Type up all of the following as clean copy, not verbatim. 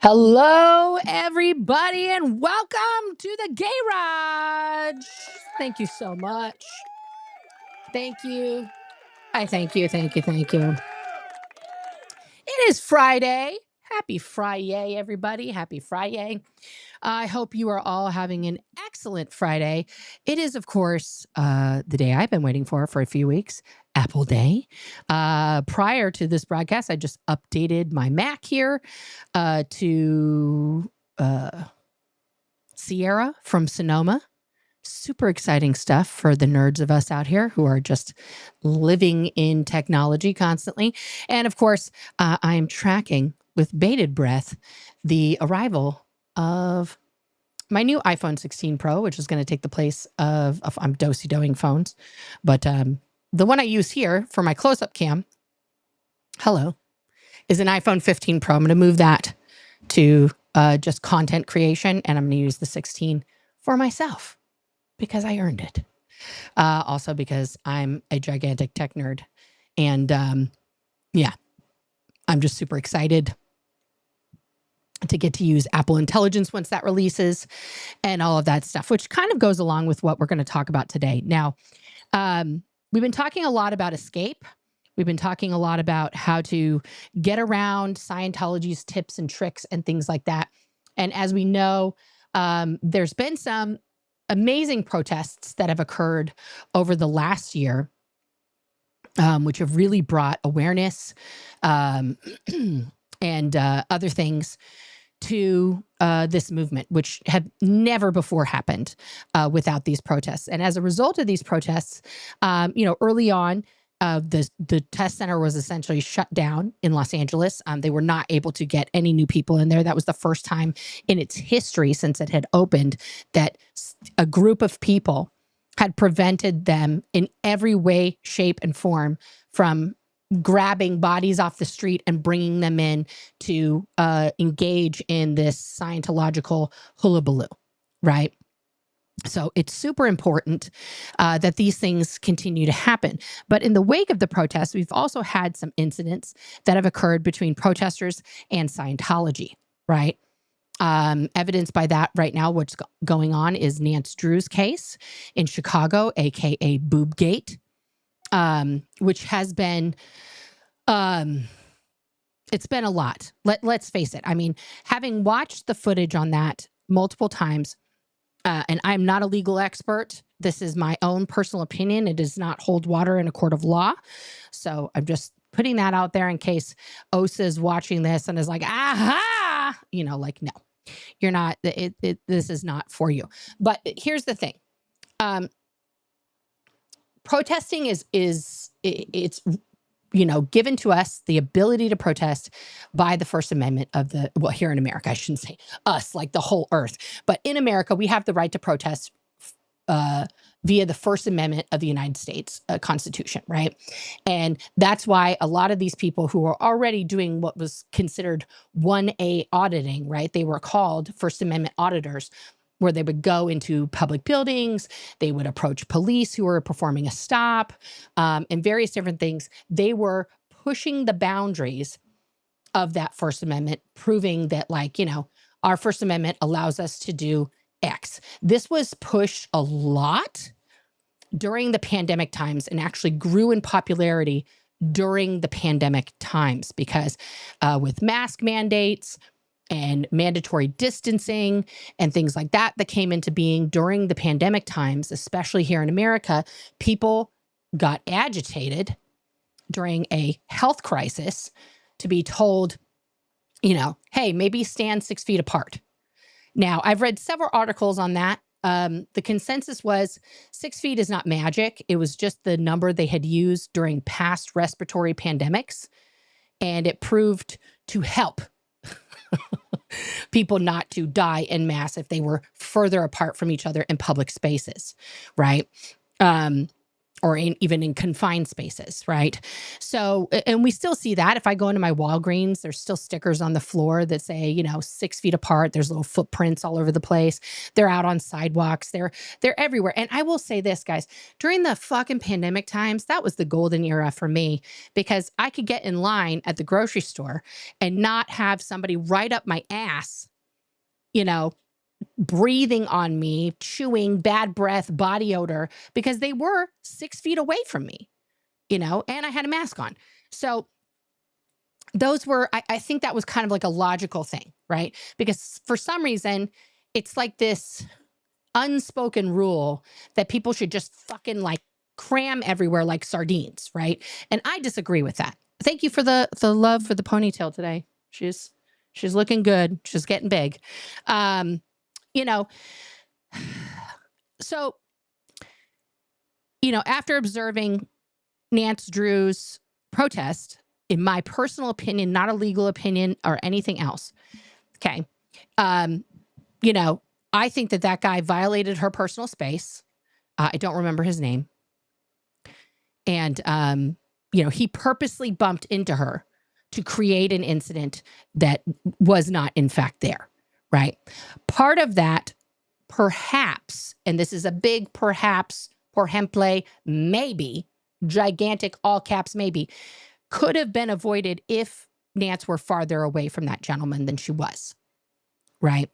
Hello, everybody, and welcome to the Garage. Thank you so much. Thank you. Thank you. It is Friday. Happy Friday, everybody. Happy Friday. I hope you are all having an excellent Friday. It is, of course, the day I've been waiting for a few weeks, Apple Day. Prior to this broadcast, I just updated my Mac here to Sierra from Sonoma. Super exciting stuff for the nerds of us out here who are just living in technology constantly. And of course, I am tracking with bated breath the arrival of my new iPhone 16 Pro, which is going to take the place of I'm do-si-doing phones. But the one I use here for my close-up cam, is an iPhone 15 Pro. I'm going to move that to just content creation, and I'm going to use the 16 for myself because I earned it. Also because I'm a gigantic tech nerd. And yeah, I'm just super excited to get to use Apple Intelligence once that releases and all of that stuff, which kind of goes along with what we're going to talk about today. Now, we've been talking a lot about escape. We've been talking a lot about how to get around Scientology's tips and tricks and things like that. And as we know, there's been some amazing protests that have occurred over the last year, which have really brought awareness and other things to this movement, which had never before happened without these protests. And as a result of these protests, early on, the test center was essentially shut down in Los Angeles. They were not able to get any new people in there. That was the first time in its history since it had opened that a group of people had prevented them in every way, shape, and form from grabbing bodies off the street and bringing them in to engage in this Scientological hullabaloo, right? So it's super important that these things continue to happen. But in the wake of the protests, we've also had some incidents that have occurred between protesters and Scientology, right? Evidenced by that right now, what's going on is Nance Drew's case in Chicago, aka Boobgate, which has been it's been a lot. Let's face it. I mean, having watched the footage on that multiple times, and I'm not a legal expert. This is my own personal opinion. It does not hold water in a court of law. So I'm just putting that out there in case Osa is watching this and is like, aha, no, you're not, this is not for you. But here's the thing. Protesting it's given to us the ability to protest by the First Amendment of here in America, I shouldn't say us, like the whole earth. But in America, we have the right to protest via the First Amendment of the United States Constitution, right? And that's why a lot of these people who are already doing what was considered 1A auditing, right? They were called First Amendment auditors, where they would go into public buildings, they would approach police who were performing a stop, and various different things. They were pushing the boundaries of that First Amendment, proving that, our First Amendment allows us to do X. This was pushed a lot during the pandemic times and actually grew in popularity during the pandemic times because with mask mandates and mandatory distancing and things like that came into being during the pandemic times, especially here in America, people got agitated during a health crisis to be told, hey, maybe stand 6 feet apart. Now, I've read several articles on that. The consensus was 6 feet is not magic. It was just the number they had used during past respiratory pandemics, and it proved to help people not to die en masse if they were further apart from each other in public spaces, right? or even in confined spaces, right? So, and we still see that. If I go into my Walgreens, there's still stickers on the floor that say, 6 feet apart. There's little footprints all over the place. They're out on sidewalks. They're everywhere. And I will say this, guys, during the fucking pandemic times, that was the golden era for me, because I could get in line at the grocery store and not have somebody right up my ass, breathing on me, chewing, bad breath, body odor, because they were 6 feet away from me, and I had a mask on. So those were, I think that was kind of like a logical thing, right? Because for some reason, it's like this unspoken rule that people should just fucking like cram everywhere like sardines, right? And I disagree with that. Thank you for the love for the ponytail today. She's looking good. She's getting big. You know, so, after observing Nance Drew's protest, in my personal opinion, not a legal opinion or anything else, okay, I think that guy violated her personal space. I don't remember his name. And, he purposely bumped into her to create an incident that was not, in fact, there, right? Part of that, perhaps, and this is a big perhaps, por ejemplo, maybe, gigantic all caps maybe, could have been avoided if Nance were farther away from that gentleman than she was, right?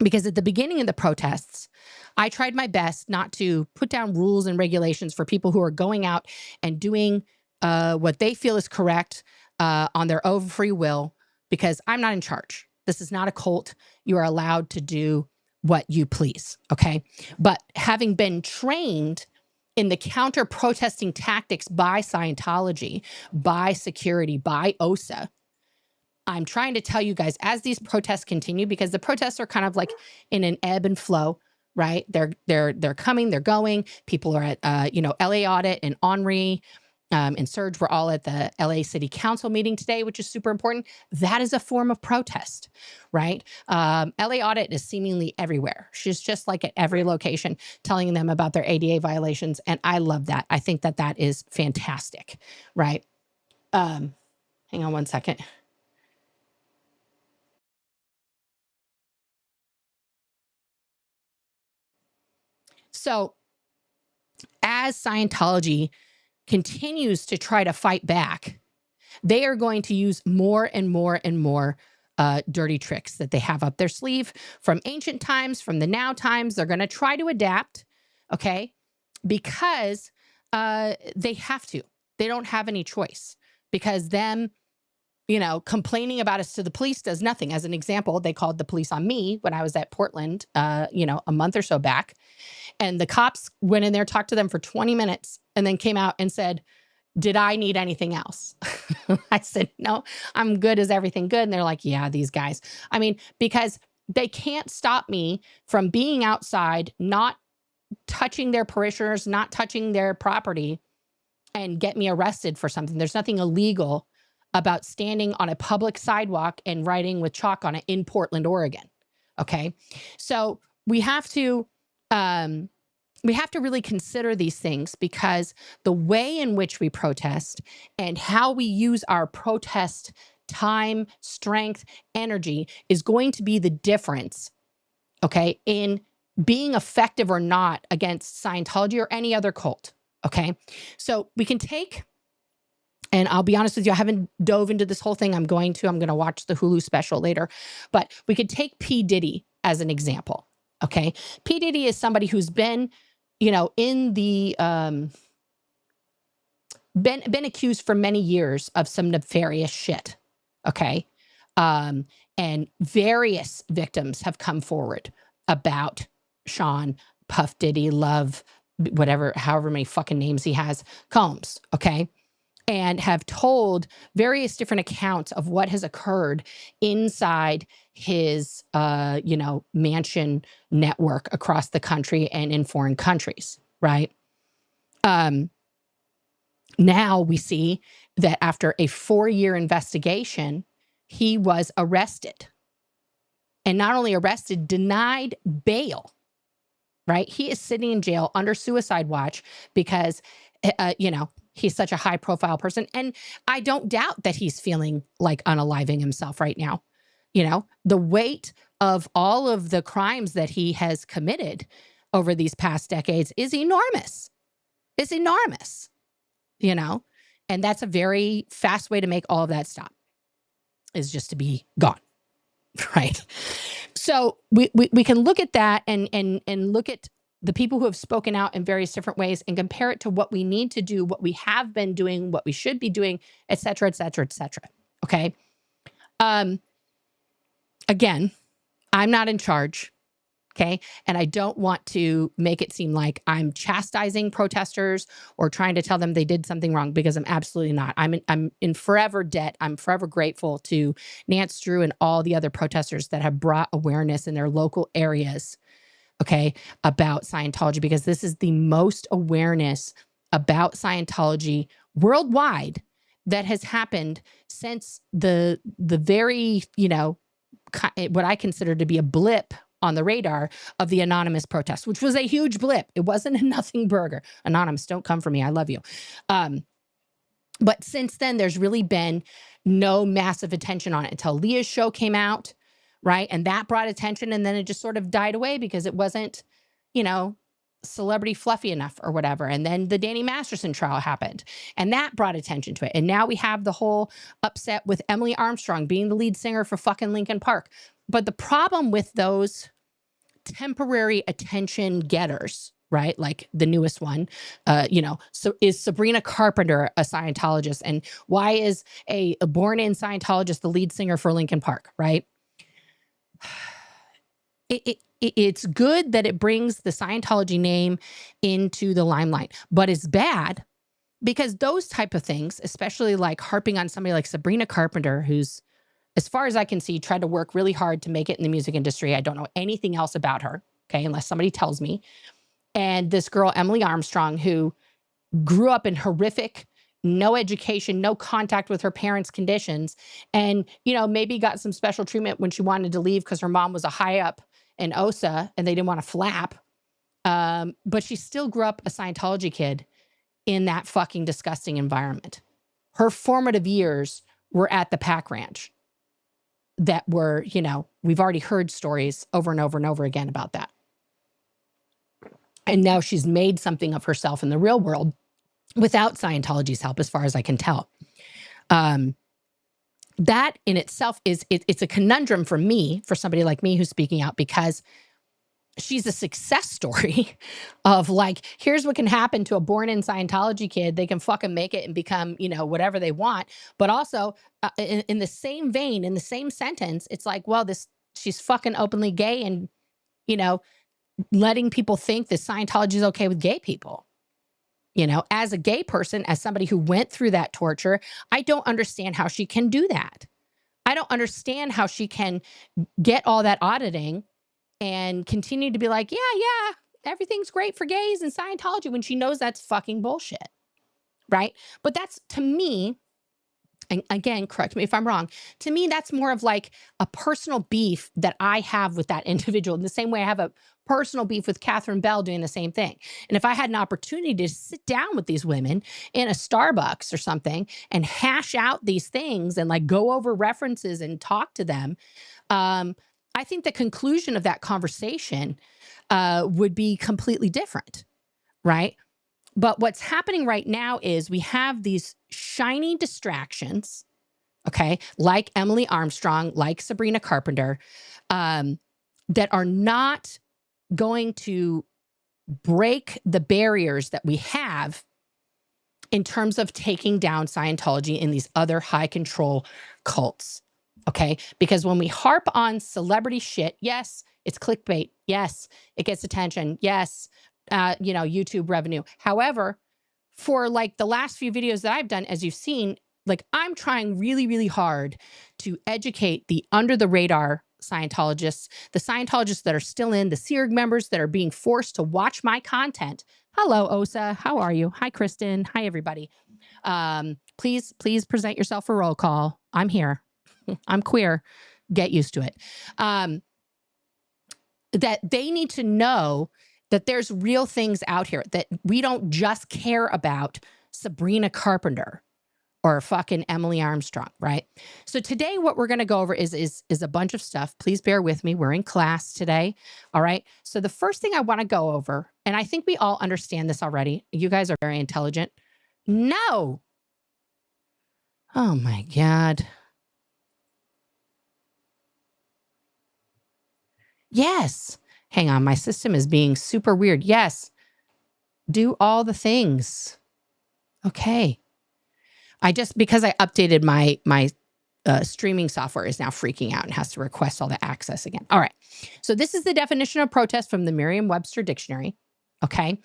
Because at the beginning of the protests, I tried my best not to put down rules and regulations for people who are going out and doing what they feel is correct on their own free will, because I'm not in charge. This is not a cult. You are allowed to do what you please, okay? But having been trained in the counter-protesting tactics by Scientology, by security, by OSA, I'm trying to tell you guys, as these protests continue, because the protests are kind of like in an ebb and flow, right? They're coming, they're going. People are at LA Audit and Henri and Serge were all at the LA City Council meeting today, which is super important. That is a form of protest, right? LA Audit is seemingly everywhere. She's just like at every location telling them about their ADA violations, and I love that. I think that is fantastic, right? Hang on one second. So as Scientology continues to try to fight back, they are going to use more and more and more dirty tricks that they have up their sleeve from ancient times, from the now times. They're going to try to adapt, okay, because they have to. They don't have any choice, because them, complaining about us to the police does nothing. As an example, they called the police on me when I was at Portland, a month or so back. And the cops went in there, talked to them for 20 minutes, and then came out and said, did I need anything else? I said, no, I'm good. Is everything good? And they're like, yeah, these guys. I mean, because they can't stop me from being outside, not touching their parishioners, not touching their property, and get me arrested for something. There's nothing illegal about standing on a public sidewalk and writing with chalk on it in Portland, Oregon. Okay. So we have to really consider these things, because the way in which we protest and how we use our protest time, strength, energy is going to be the difference, okay, in being effective or not against Scientology or any other cult, okay? So we can take, and I'll be honest with you, I haven't dove into this whole thing. I'm going to watch the Hulu special later, but we could take P. Diddy as an example, okay? P. Diddy is somebody who's been, in the, been accused for many years of some nefarious shit, okay? And various victims have come forward about Sean, Puff Diddy, Love, whatever, however many fucking names he has, Combs, okay? And have told various different accounts of what has occurred inside his, mansion network across the country and in foreign countries, right? Now we see that after a 4-year investigation, he was arrested. And not only arrested, denied bail, right? He is sitting in jail under suicide watch because, you know, he's such a high profile person. And I don't doubt that he's feeling like unaliving himself right now. You know, the weight of all of the crimes that he has committed over these past decades is enormous. It's enormous, you know, and that's a very fast way to make all of that stop, is just to be gone. Right. So we can look at that and look at the people who have spoken out in various different ways and compare it to what we need to do, what we have been doing, what we should be doing, et cetera, et cetera, et cetera. Okay. Again, I'm not in charge. Okay. And I don't want to make it seem like I'm chastising protesters or trying to tell them they did something wrong, because I'm absolutely not. I'm in forever debt. I'm forever grateful to Nance Drew and all the other protesters that have brought awareness in their local areas, okay, about Scientology, because this is the most awareness about Scientology worldwide that has happened since the very, you know, what I consider to be a blip on the radar of the anonymous protest, which was a huge blip. It wasn't a nothing burger. Anonymous, don't come for me. I love you. But since then, there's really been no massive attention on it until Leah's show came out, right? And that brought attention, and then it just sort of died away because it wasn't, you know, celebrity fluffy enough or whatever. And then the Danny Masterson trial happened, and that brought attention to it. And now we have the whole upset with Emily Armstrong being the lead singer for fucking Linkin Park. But the problem with those temporary attention getters, right? Like the newest one, you know, so is Sabrina Carpenter a Scientologist? And why is a born-in Scientologist the lead singer for Linkin Park, right? It's good that it brings the Scientology name into the limelight, but it's bad because those type of things, especially like harping on somebody like Sabrina Carpenter, who's, as far as I can see, tried to work really hard to make it in the music industry. I don't know anything else about her, okay, unless somebody tells me. And this girl, Emily Armstrong, who grew up in horrific, no education, no contact with her parents' conditions, and, you know, maybe got some special treatment when she wanted to leave because her mom was a high up in OSA and they didn't want to flap. But she still grew up a Scientology kid in that fucking disgusting environment. Her formative years were at the Pack Ranch. That were, you know, we've already heard stories over and over and over again about that. And now she's made something of herself in the real world without Scientology's help, as far as I can tell. That in itself is, it's a conundrum for me, for somebody like me who's speaking out, because she's a success story of like, here's what can happen to a born-in Scientology kid. They can fucking make it and become, you know, whatever they want. But also in the same vein, in the same sentence, it's like, well, she's fucking openly gay and, you know, letting people think that Scientology is okay with gay people. You know, as a gay person, as somebody who went through that torture, I don't understand how she can do that. I don't understand how she can get all that auditing and continue to be like, yeah, everything's great for gays and Scientology, when she knows that's fucking bullshit, right? But that's, to me, and again, correct me if I'm wrong, to me, that's more of like a personal beef that I have with that individual, in the same way I have a personal beef with Catherine Bell doing the same thing. And if I had an opportunity to sit down with these women in a Starbucks or something and hash out these things and like go over references and talk to them, I think the conclusion of that conversation would be completely different, right? But what's happening right now is we have these shiny distractions, okay, like Emily Armstrong, like Sabrina Carpenter, that are not going to break the barriers that we have in terms of taking down Scientology and these other high control cults. Okay, because when we harp on celebrity shit, yes, it's clickbait. Yes, it gets attention. Yes, you know, YouTube revenue. However, for like the last few videos that I've done, as you've seen, like I'm trying really, really hard to educate the under the radar Scientologists, the Scientologists that are still in, the SEERG members that are being forced to watch my content. Hello, Osa. How are you? Hi, Kristen. Hi, everybody. Please present yourself for roll call. I'm here. I'm queer. Get used to it. That they need to know that there's real things out here, that we don't just care about Sabrina Carpenter or fucking Emily Armstrong, right? So today what we're going to go over is a bunch of stuff. Please bear with me. We're in class today. All right. So the first thing I want to go over, and I think we all understand this already. You guys are very intelligent. No. Oh my God. Yes. Hang on. My system is being super weird. Yes. Do all the things. Okay. Because I updated my streaming software is now freaking out and has to request all the access again. All right. So this is the definition of protest from the Merriam-Webster dictionary. Okay.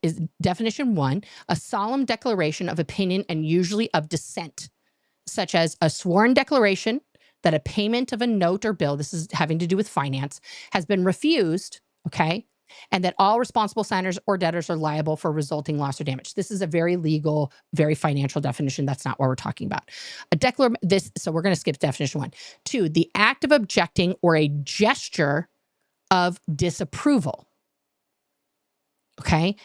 Is definition 1, a solemn declaration of opinion and usually of dissent, such as a sworn declaration that a payment of a note or bill, this is having to do with finance, has been refused. Okay. And that all responsible signers or debtors are liable for resulting loss or damage. This is a very legal, very financial definition. That's not what we're talking about. So we're going to skip definition 1. 2, the act of objecting or a gesture of disapproval. Okay,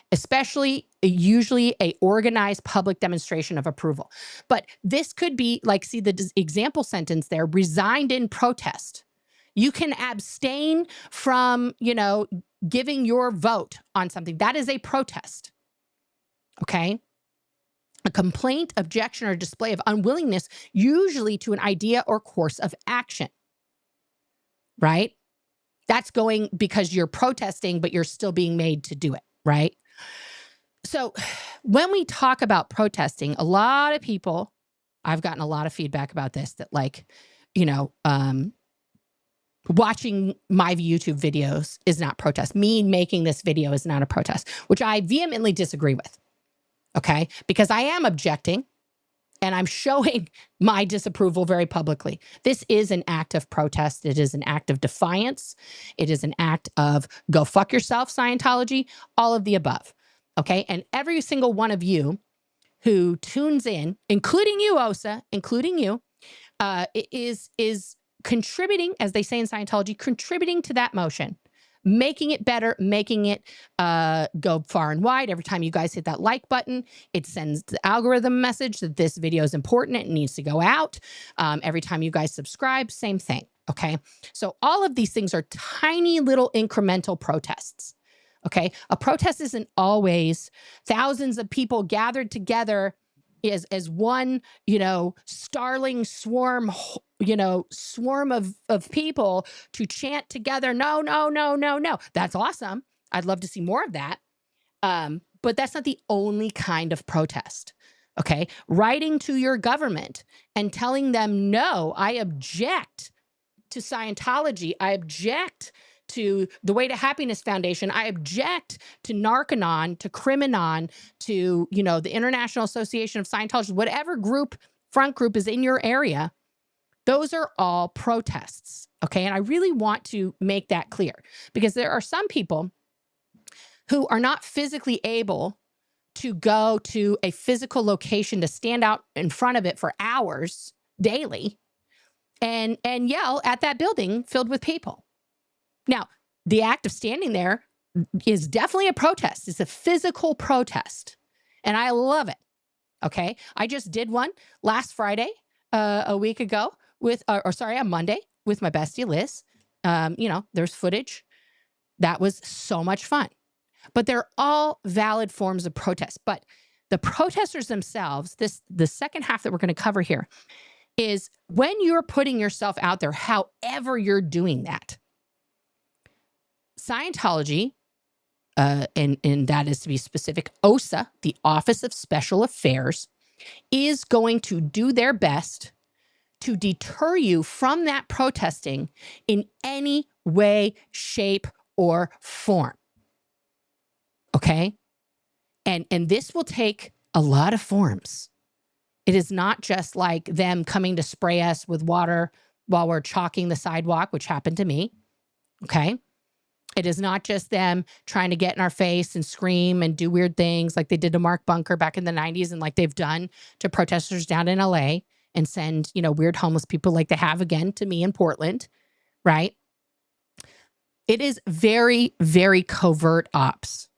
usually a organized public demonstration of approval. But this could be like, see the example sentence there, resigned in protest. You can abstain from, giving your vote on something. That is a protest. Okay. A complaint, objection, or display of unwillingness, usually to an idea or course of action. Right? That's going because you're protesting, but you're still being made to do it. Right? So when we talk about protesting, a lot of people, I've gotten a lot of feedback about this, that watching my YouTube videos is not protest. Me making this video is not a protest, which I vehemently disagree with. Okay? Because I am objecting and I'm showing my disapproval very publicly. This is an act of protest. It is an act of defiance. It is an act of go fuck yourself, Scientology, all of the above. Okay? And every single one of you who tunes in, including you, Osa, including you, is contributing, as they say in Scientology, contributing to that motion, making it better, making it go far and wide. Every time you guys hit that like button, it sends the algorithm message that this video is important. It needs to go out. Every time you guys subscribe, same thing. Okay. So all of these things are tiny little incremental protests. Okay. A protest isn't always thousands of people gathered together as one, starling swarm, swarm of people to chant together. No, no, no, no, no. That's awesome. I'd love to see more of that. But that's not the only kind of protest. Okay. Writing to your government and telling them, no, I object to Scientology. I object to the Way to Happiness Foundation. I object to Narcanon, to Criminon, to, the International Association of Scientologists, whatever front group is in your area. Those are all protests. Okay. And I really want to make that clear, because there are some people who are not physically able to go to a physical location to stand out in front of it for hours daily and yell at that building filled with people. Now, the act of standing there is definitely a protest. It's a physical protest. And I love it. Okay. I just did one last Friday, a week ago on Monday with my bestie, Liz. There's footage. That was so much fun. But they're all valid forms of protest. But the protesters themselves, the second half that we're going to cover here, is when you're putting yourself out there, however you're doing that. Scientology, and that is to be specific, OSA, the Office of Special Affairs, is going to do their best to deter you from that protesting in any way, shape, or form. Okay? And this will take a lot of forms. It is not just like them coming to spray us with water while we're chalking the sidewalk, which happened to me. Okay? It is not just them trying to get in our face and scream and do weird things like they did to Mark Bunker back in the 90s and like they've done to protesters down in LA and send, weird homeless people like they have again to me in Portland, right? It is very, very covert ops.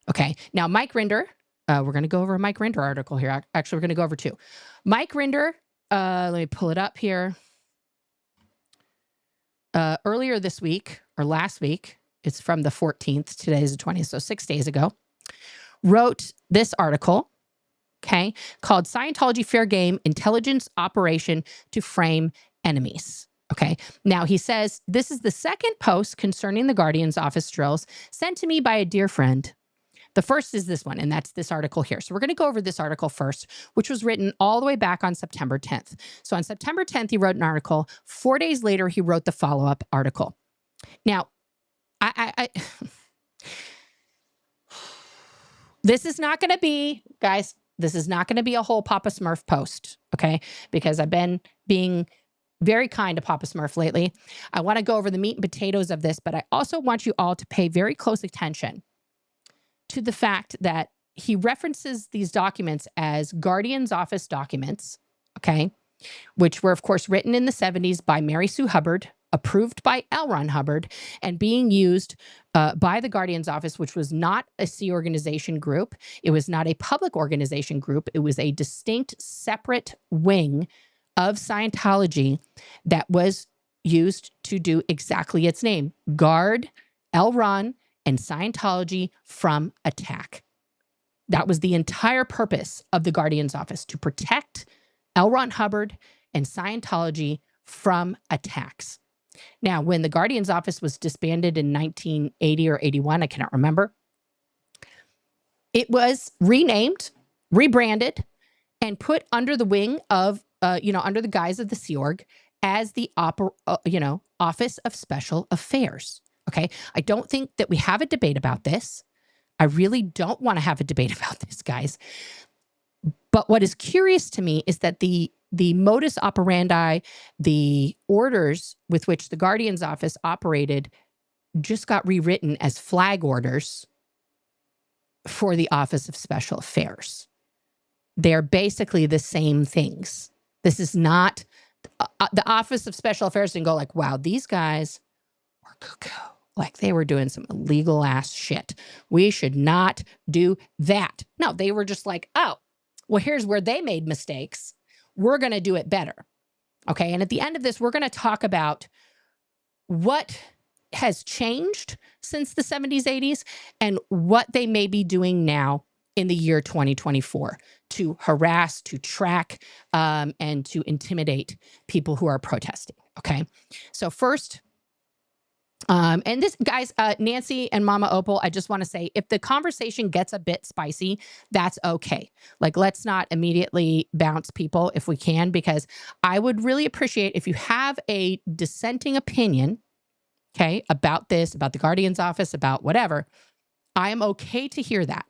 Okay. Now, Mike Rinder, we're going to go over a Mike Rinder article here. Actually, we're going to go over two. Mike Rinder, let me pull it up here. Earlier this week or last week, it's from the 14th. Today is the 20th, so 6 days ago, wrote this article, okay, called Scientology Fair Game Intelligence Operation to Frame Enemies. Okay. Now he says, this is the second post concerning the Guardian's office drills sent to me by a dear friend. The first is this one, and that's this article here. So we're going to go over this article first, which was written all the way back on September 10th. So on September 10th, he wrote an article. 4 days later, he wrote the follow-up article. Now, this is not going to be, guys, this is not going to be a whole Papa Smurf post, okay? Because I've been being very kind to Papa Smurf lately. I want to go over the meat and potatoes of this, but I also want you all to pay very close attention to the fact that he references these documents as Guardian's office documents, okay, which were, of course, written in the 70s by Mary Sue Hubbard, approved by L. Ron Hubbard, and being used by the Guardian's office, which was not a Sea organization group. It was not a public organization group. It was a distinct, separate wing of Scientology that was used to do exactly its name: guard L. Ron and Scientology from attack. That was the entire purpose of the Guardian's office, to protect L. Ron Hubbard and Scientology from attacks. Now, when the Guardian's office was disbanded in 1980 or 81, I cannot remember, it was renamed, rebranded, and put under the wing of, under the guise of the Sea Org as the Office of Special Affairs. Okay, I don't think that we have a debate about this. I really don't want to have a debate about this, guys. But what is curious to me is that the modus operandi, the orders with which the Guardian's office operated, just got rewritten as flag orders for the Office of Special Affairs. They're basically the same things. This is not the Office of Special Affairs didn't go like, wow, these guys were cuckoo. Like they were doing some illegal ass shit. We should not do that. No, they were just like, oh, well, here's where they made mistakes. We're going to do it better. Okay. And at the end of this, we're going to talk about what has changed since the 70s, 80s, and what they may be doing now in the year 2024 to harass, to track, and to intimidate people who are protesting. Okay. So first, and this, guys, Nancy and Mama Opal, I just want to say, if the conversation gets a bit spicy, that's okay. Like, let's not immediately bounce people if we can, because I would really appreciate if you have a dissenting opinion, okay, about this, about the Guardian's office, about whatever. I am okay to hear that.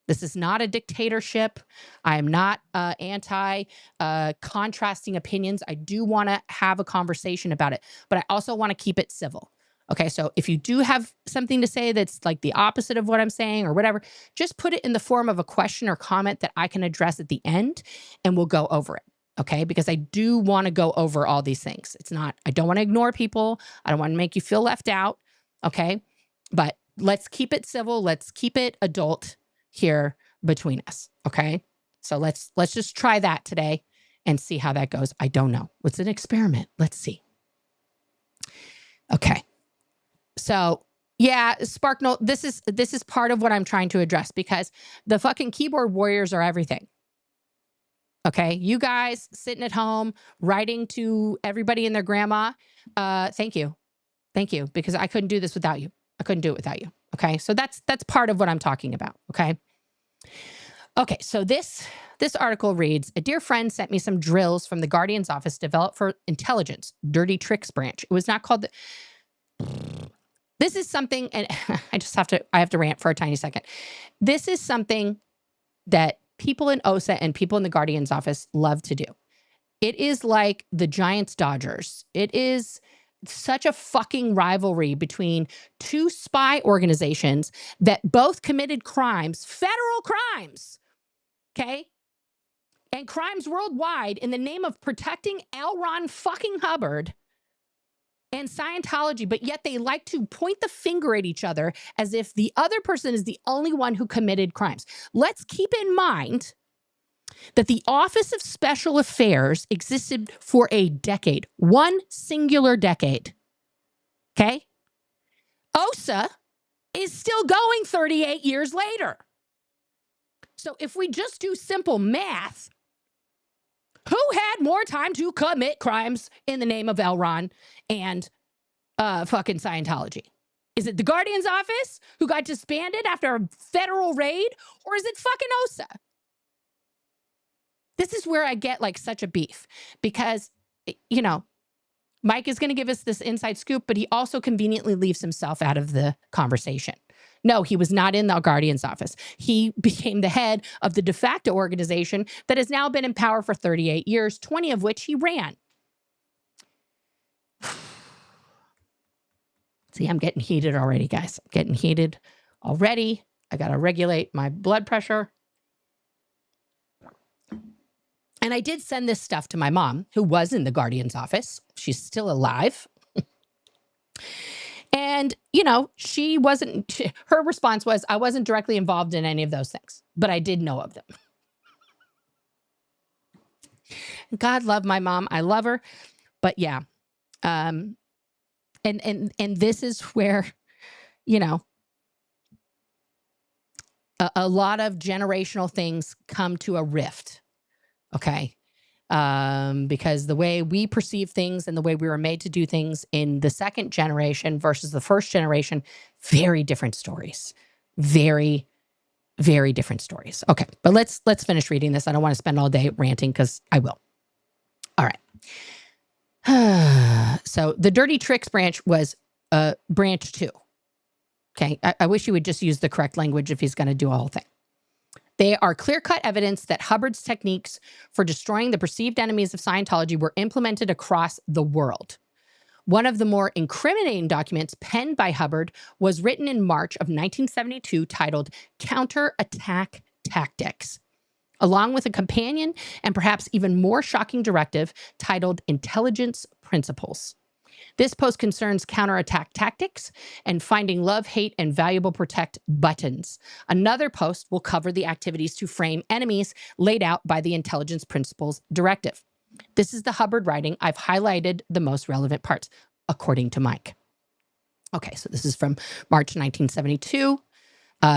This is not a dictatorship. I am not anti-contrasting opinions. I do want to have a conversation about it, but I also want to keep it civil. Okay, so if you do have something to say that's like the opposite of what I'm saying or whatever, just put it in the form of a question or comment that I can address at the end, and we'll go over it. Okay, because I do want to go over all these things. It's not, I don't want to ignore people. I don't want to make you feel left out. Okay, but let's keep it civil. Let's keep it adult here between us. Okay, so let's just try that today and see how that goes. I don't know. It's an experiment. Let's see. Okay. So yeah, Sparknote, this is part of what I'm trying to address, because the fucking keyboard warriors are everything. Okay, you guys sitting at home writing to everybody and their grandma, thank you, because I couldn't do this without you. I couldn't do it without you. Okay, so that's part of what I'm talking about. Okay. Okay, so this article reads, a dear friend sent me some drills from the Guardian's office developed for intelligence, dirty tricks branch. It was not called the... This is something, and I have to rant for a tiny second. This is something that people in OSA and people in the Guardian's office love to do. It is like the Giants Dodgers. It is such a fucking rivalry between two spy organizations that both committed crimes, federal crimes, okay? And crimes worldwide in the name of protecting L. Ron fucking Hubbard and Scientology, but yet they like to point the finger at each other as if the other person is the only one who committed crimes. Let's keep in mind that the Office of Special Affairs existed for a decade, one singular decade. Okay? OSA is still going 38 years later. So if we just do simple math, who had more time to commit crimes in the name of Elron and fucking Scientology? Is it the Guardian's office who got disbanded after a federal raid, or is it fucking OSA? This is where I get like such a beef because, you know, Mike is going to give us this inside scoop, but he also conveniently leaves himself out of the conversation. No, he was not in the Guardian's office. He became the head of the de facto organization that has now been in power for 38 years, 20 of which he ran. See, I'm getting heated already, guys. I'm getting heated already. I got to regulate my blood pressure. And I did send this stuff to my mom, who was in the Guardian's office. She's still alive. And, you know, her response was, I wasn't directly involved in any of those things, but I did know of them. God love my mom. I love her. But yeah. And this is where, you know, a lot of generational things come to a rift. Okay. Because the way we perceive things and the way we were made to do things in the second generation versus the first generation, very different stories. Very, very different stories. Okay, but let's finish reading this. I don't want to spend all day ranting because I will. All right. So the dirty tricks branch was branch 2. Okay, I wish he would just use the correct language if he's going to do a whole thing. They are clear-cut evidence that Hubbard's techniques for destroying the perceived enemies of Scientology were implemented across the world. One of the more incriminating documents penned by Hubbard was written in March of 1972 titled Counterattack Tactics, along with a companion and perhaps even more shocking directive titled Intelligence Principles. This post concerns counterattack tactics and finding love, hate, and valuable protect buttons. Another post will cover the activities to frame enemies laid out by the Intelligence Principles Directive. This is the Hubbard writing. I've highlighted the most relevant parts, according to Mike. Okay, so this is from March 1972.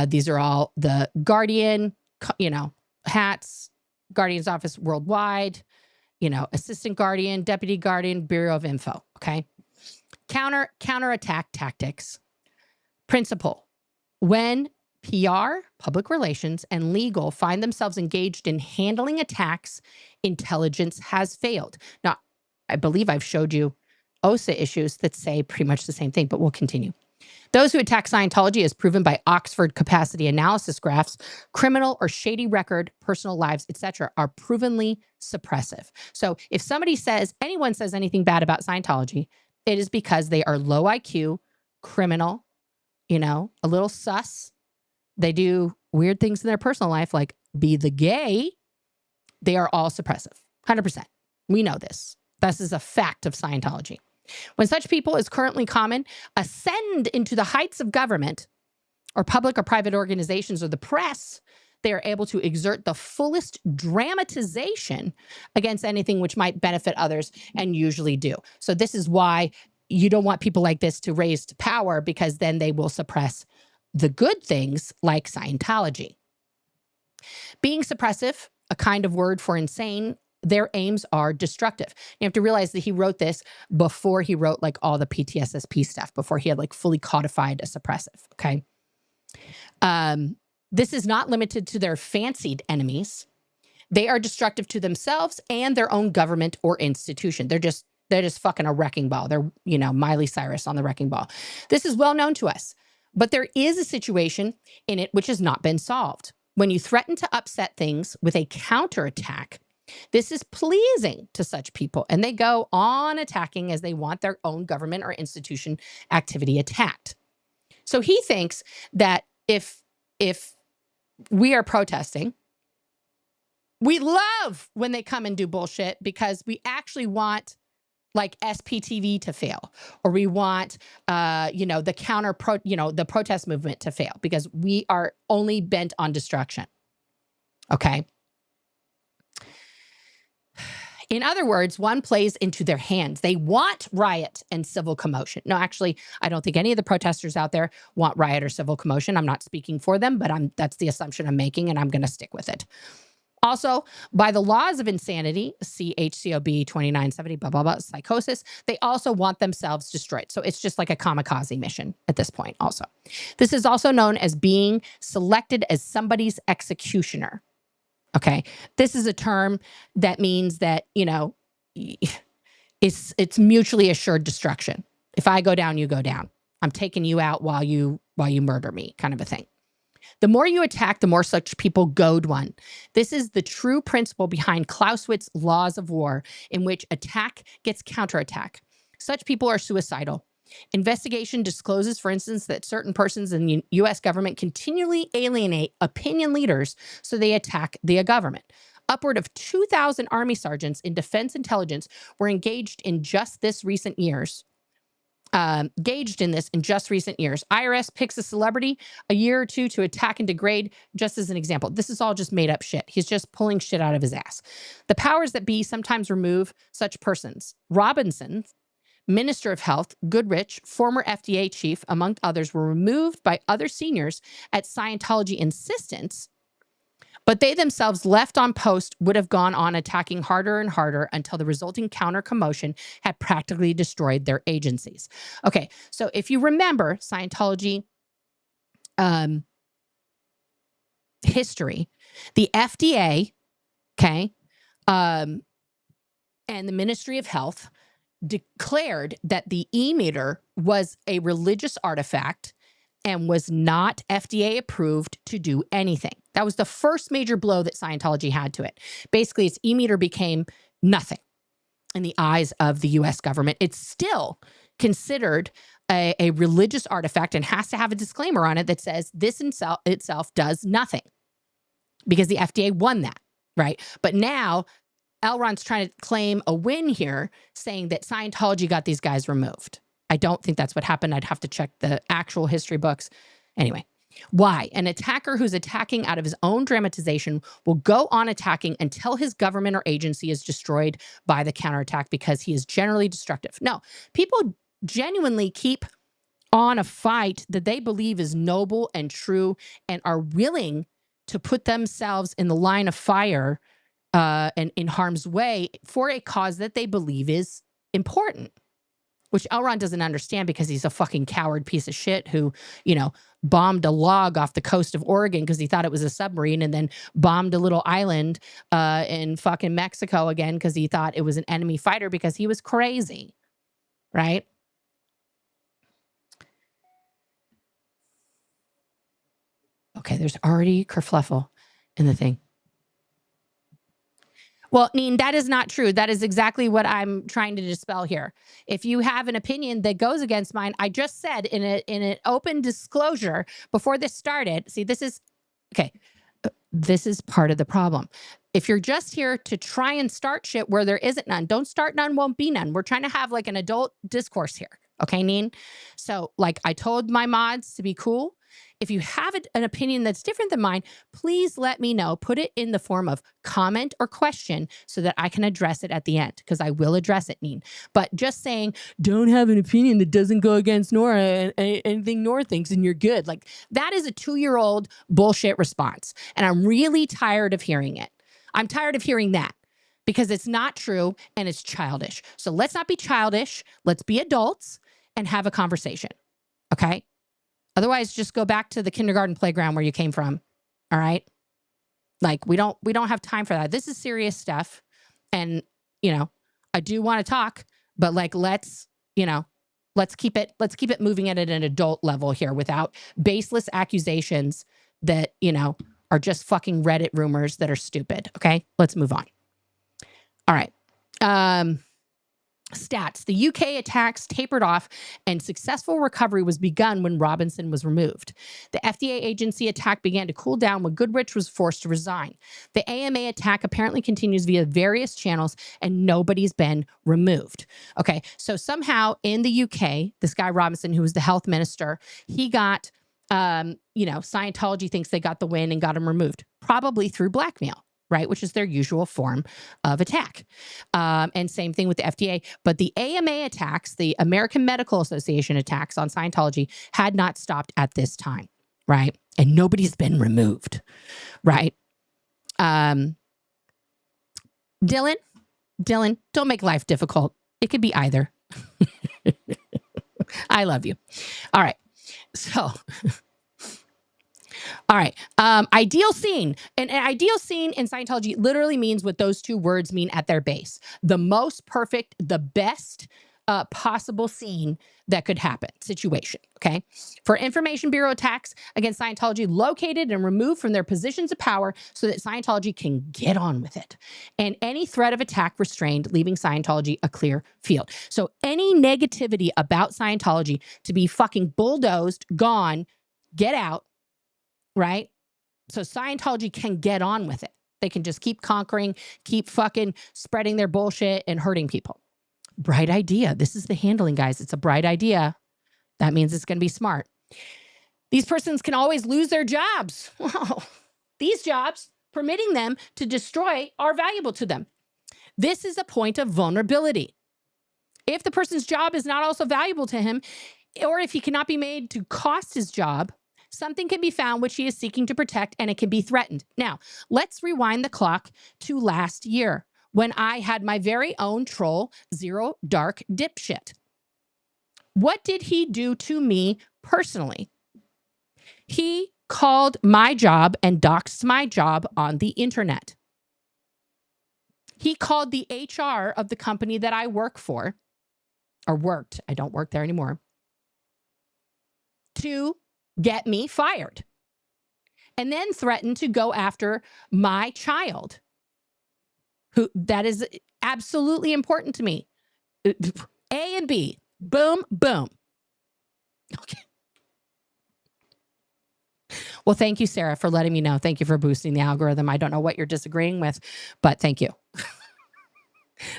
These are all the Guardian, you know, hats, Guardian's office worldwide, you know, assistant Guardian, deputy Guardian, Bureau of Info, okay? Counterattack tactics. Principle. When PR, public relations, and legal find themselves engaged in handling attacks, intelligence has failed. Now, I believe I've showed you OSA issues that say pretty much the same thing, but we'll continue. Those who attack Scientology, as proven by Oxford capacity analysis graphs, criminal or shady record, personal lives, etc., are provenly suppressive. So if anyone says anything bad about Scientology, it is because they are low IQ, criminal, you know, a little sus. They do weird things in their personal life, like be the gay. They are all suppressive, 100%. We know this. This is a fact of Scientology. When such people, as currently common, ascend into the heights of government or public or private organizations or the press, they are able to exert the fullest dramatization against anything which might benefit others, and usually do. So this is why you don't want people like this to raise to power, because then they will suppress the good things like Scientology. Being suppressive, a kind of word for insane, their aims are destructive. You have to realize that he wrote this before he wrote like all the PTSSP stuff, before he had like fully codified a suppressive, okay? This is not limited to their fancied enemies. They are destructive to themselves and their own government or institution. They're just fucking a wrecking ball. They're, you know, Miley Cyrus on the wrecking ball. This is well known to us, but there is a situation in it which has not been solved. When you threaten to upset things with a counterattack, this is pleasing to such people, and they go on attacking as they want their own government or institution activity attacked. So he thinks that if we are protesting, we love when they come and do bullshit, because we actually want like SPTV to fail, or we want, the protest movement to fail, because we are only bent on destruction. Okay. In other words, one plays into their hands. They want riot and civil commotion. No, actually, I don't think any of the protesters out there want riot or civil commotion. I'm not speaking for them, but that's the assumption I'm making, and I'm going to stick with it. Also, by the laws of insanity, CHCOB 2970, blah, blah, blah, psychosis, they also want themselves destroyed. So it's just like a kamikaze mission at this point also. This is also known as being selected as somebody's executioner. Okay. This is a term that means that, it's mutually assured destruction. If I go down, you go down. I'm taking you out while you murder me, kind of a thing. The more you attack, the more such people goad one. This is the true principle behind Clausewitz's laws of war, in which attack gets counterattack. Such people are suicidal. Investigation discloses, for instance, that certain persons in the U.S. government continually alienate opinion leaders, so they attack the government. Upward of 2,000 Army sergeants in defense intelligence were engaged in this in recent years. IRS picks a celebrity a year or two to attack and degrade, just as an example. This is all just made up shit. He's just pulling shit out of his ass. The powers that be sometimes remove such persons. Robinson, Minister of Health, Goodrich, former FDA chief, among others, were removed by other seniors at Scientology insistence, but they themselves, left on post, would have gone on attacking harder and harder until the resulting counter commotion had practically destroyed their agencies. Okay, so if you remember Scientology history, the FDA, okay, and the Ministry of Health declared that the e-meter was a religious artifact and was not FDA approved to do anything. That was the first major blow that Scientology had to it. Basically, its e-meter became nothing in the eyes of the US government. It's still considered a religious artifact and has to have a disclaimer on it that says this itself does nothing, because the FDA won that, right? But now Elron's trying to claim a win here, saying that Scientology got these guys removed. I don't think that's what happened. I'd have to check the actual history books. Anyway, why? An attacker who's attacking out of his own dramatization will go on attacking until his government or agency is destroyed by the counterattack, because he is generally destructive. No, people genuinely keep on a fight that they believe is noble and true, and are willing to put themselves in the line of fire and in harm's way for a cause that they believe is important, which Elron doesn't understand, because he's a fucking coward piece of shit who, bombed a log off the coast of Oregon because he thought it was a submarine, and then bombed a little island in fucking Mexico again because he thought it was an enemy fighter, because he was crazy, right? Okay, there's already kerfluffle in the thing. Well, Neen, that is not true. That is exactly what I'm trying to dispel here. If you have an opinion that goes against mine, I just said in an open disclosure before this started. See, this is okay. This is part of the problem. If you're just here to try and start shit where there isn't none, don't start none, won't be none. We're trying to have like an adult discourse here. Okay, Neen? So like I told my mods to be cool. If you have an opinion that's different than mine, please let me know. Put it in the form of comment or question so that I can address it at the end, because I will address it, Neen. But just saying, don't have an opinion that doesn't go against Nora and anything Nora thinks and you're good. Like, that is a 2-year-old bullshit response. And I'm really tired of hearing it. I'm tired of hearing that, because it's not true and it's childish. So let's not be childish. Let's be adults and have a conversation. Okay? Otherwise, just go back to the kindergarten playground where you came from. All right? Like, we don't have time for that. This is serious stuff. And, I do want to talk, but like, let's keep it moving at an adult level here without baseless accusations that, are just fucking Reddit rumors that are stupid. Okay? Let's move on. All right. Stats. The UK attacks tapered off and successful recovery was begun when Robinson was removed. The FDA agency attack began to cool down when Goodrich was forced to resign. The AMA attack apparently continues via various channels and nobody's been removed. Okay, so somehow in the UK, this guy Robinson, who was the health minister, he got, Scientology thinks they got the win and got him removed, probably through blackmail, right? Which is their usual form of attack. And same thing with the FDA. But the AMA attacks, the American Medical Association attacks on Scientology had not stopped at this time, right? And nobody's been removed, right? Dylan, don't make life difficult. It could be either. I love you. All right. So... All right. Ideal scene. An ideal scene in Scientology literally means what those two words mean at their base. The most perfect, the best possible scene that could happen, situation. Okay. For Information Bureau attacks against Scientology, located and removed from their positions of power so that Scientology can get on with it. And any threat of attack restrained, leaving Scientology a clear field. So any negativity about Scientology to be fucking bulldozed, gone, get out. Right? So Scientology can get on with it. They can just keep conquering, keep fucking spreading their bullshit and hurting people. Bright idea. This is the handling, guys. It's a bright idea. That means it's going to be smart. These persons can always lose their jobs. Wow. These jobs, permitting them to destroy, are valuable to them. This is a point of vulnerability. If the person's job is not also valuable to him, or if he cannot be made to cost his job, something can be found which he is seeking to protect, and it can be threatened. Now, let's rewind the clock to last year when I had my very own troll, Zero Dark dipshit. What did he do to me personally? He called my job and doxed my job on the internet. He called the HR of the company that I work for, or worked, I don't work there anymore, to get me fired, and then threatened to go after my child, who that is absolutely important to me. A and B, boom, boom. Okay. Well, thank you, Sarah, for letting me know. Thank you for boosting the algorithm. I don't know what you're disagreeing with, but thank you.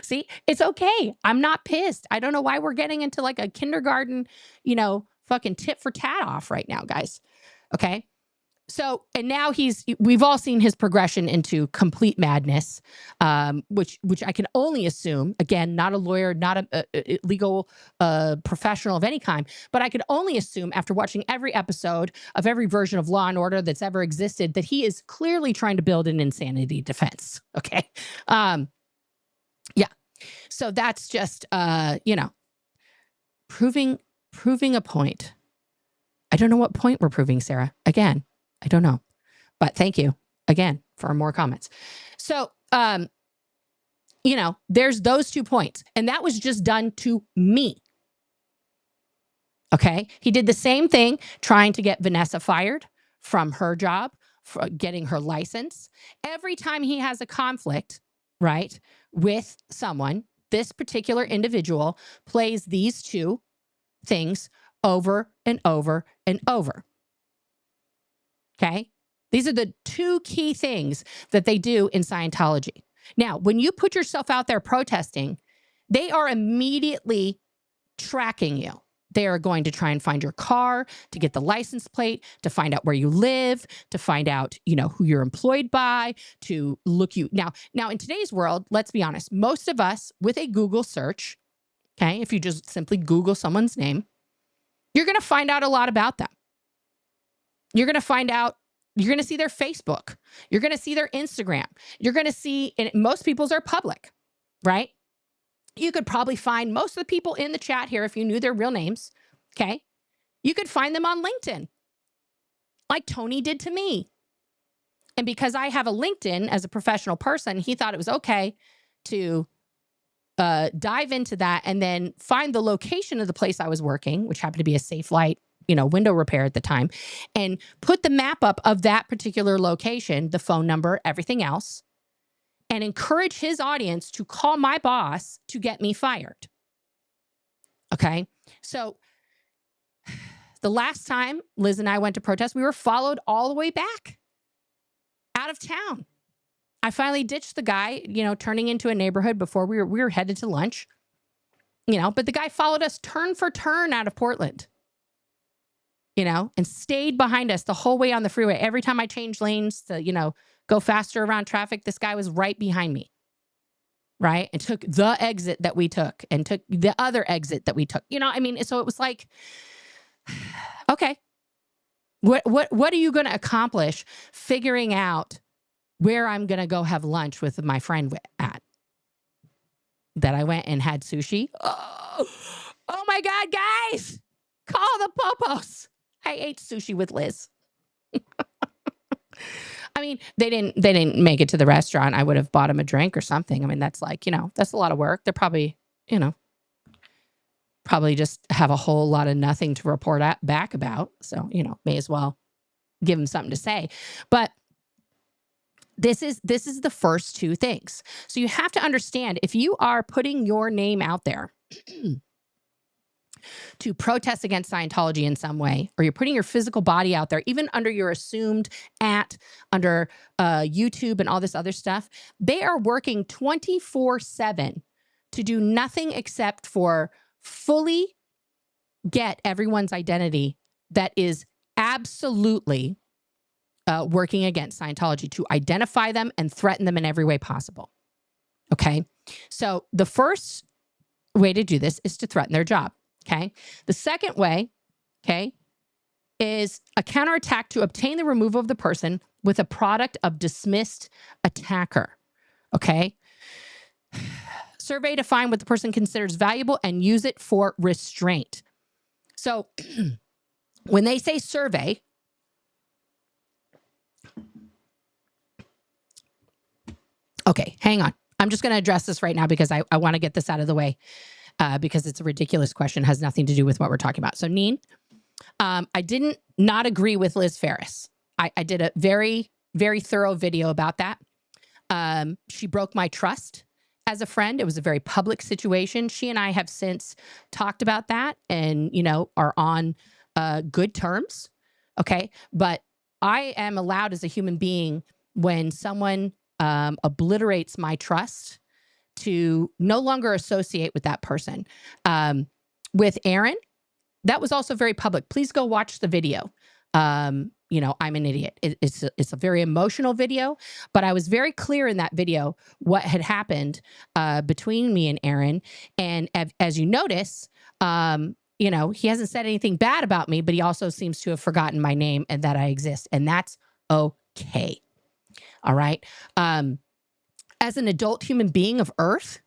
See, it's okay. I'm not pissed. I don't know why we're getting into like a kindergarten, fucking tit for tat off right now, guys. Okay. So, and now we've all seen his progression into complete madness, which I can only assume, again, not a lawyer, not a legal professional of any kind, but I could only assume after watching every episode of every version of Law and Order that's ever existed, that he is clearly trying to build an insanity defense. Okay. Yeah. So that's just, proving a point. I don't know what point we're proving, Sarah. Again, I don't know, but thank you again for more comments. So, there's those 2 points, and that was just done to me. Okay. He did the same thing trying to get Vanessa fired from her job, for getting her license. Every time he has a conflict, right, with someone, this particular individual plays these 2 things over and over and over. Okay. These are the 2 key things that they do in Scientology. Now, when you put yourself out there protesting, they are immediately tracking you. They are going to try and find your car, to get the license plate, to find out where you live, to find out, who you're employed by, to look you. Now in today's world, let's be honest, most of us with a Google search, okay, if you just simply Google someone's name, you're going to find out a lot about them. You're going to see their Facebook. You're going to see their Instagram. You're going to see, and most people's are public, right? You could probably find most of the people in the chat here if you knew their real names, okay? You could find them on LinkedIn, like Tony did to me. And because I have a LinkedIn as a professional person, he thought it was okay to dive into that and then find the location of the place I was working, which happened to be a Safe Light, window repair at the time, and put the map up of that particular location, the phone number, everything else, and encourage his audience to call my boss to get me fired. Okay. So the last time Liz and I went to protest, we were followed all the way back out of town. I finally ditched the guy, turning into a neighborhood before we were headed to lunch, but the guy followed us turn for turn out of Portland, and stayed behind us the whole way on the freeway. Every time I changed lanes to, go faster around traffic, this guy was right behind me. Right. And took the exit that we took and took the other exit that we took, so it was like, okay, what are you going to accomplish figuring out where I'm going to go have lunch with my friend at? That I went and had sushi. Oh my God, guys, call the popos. I ate sushi with Liz. I mean, they didn't make it to the restaurant. I would have bought them a drink or something. I mean, that's like, that's a lot of work. They're probably, probably just have a whole lot of nothing to report back about. So, may as well give them something to say. But this is the first two things. So you have to understand, if you are putting your name out there to protest against Scientology in some way, or you're putting your physical body out there, even under your assumed under YouTube and all this other stuff, they are working 24/7 to do nothing except for fully get everyone's identity that is absolutely working against Scientology, to identify them and threaten them in every way possible. Okay. So the first way to do this is to threaten their job. Okay. The second way, okay, is a counterattack to obtain the removal of the person with a product of dismissed attacker. Okay. Survey to find what the person considers valuable and use it for restraint. So when they say survey, okay, hang on. I'm just going to address this right now because I want to get this out of the way because it's a ridiculous question. It has nothing to do with what we're talking about. So, Neen, I didn't not agree with Liz Ferris. I did a very, very thorough video about that. She broke my trust as a friend. It was a very public situation. She and I have since talked about that and, are on good terms. Okay. But I am allowed as a human being, when someone obliterates my trust, to no longer associate with that person. With Aaron, that was also very public. Please go watch the video. I'm an idiot. It's a very emotional video, but I was very clear in that video what had happened between me and Aaron. And as you notice, he hasn't said anything bad about me, but he also seems to have forgotten my name and that I exist. And that's okay. All right. As an adult human being of Earth,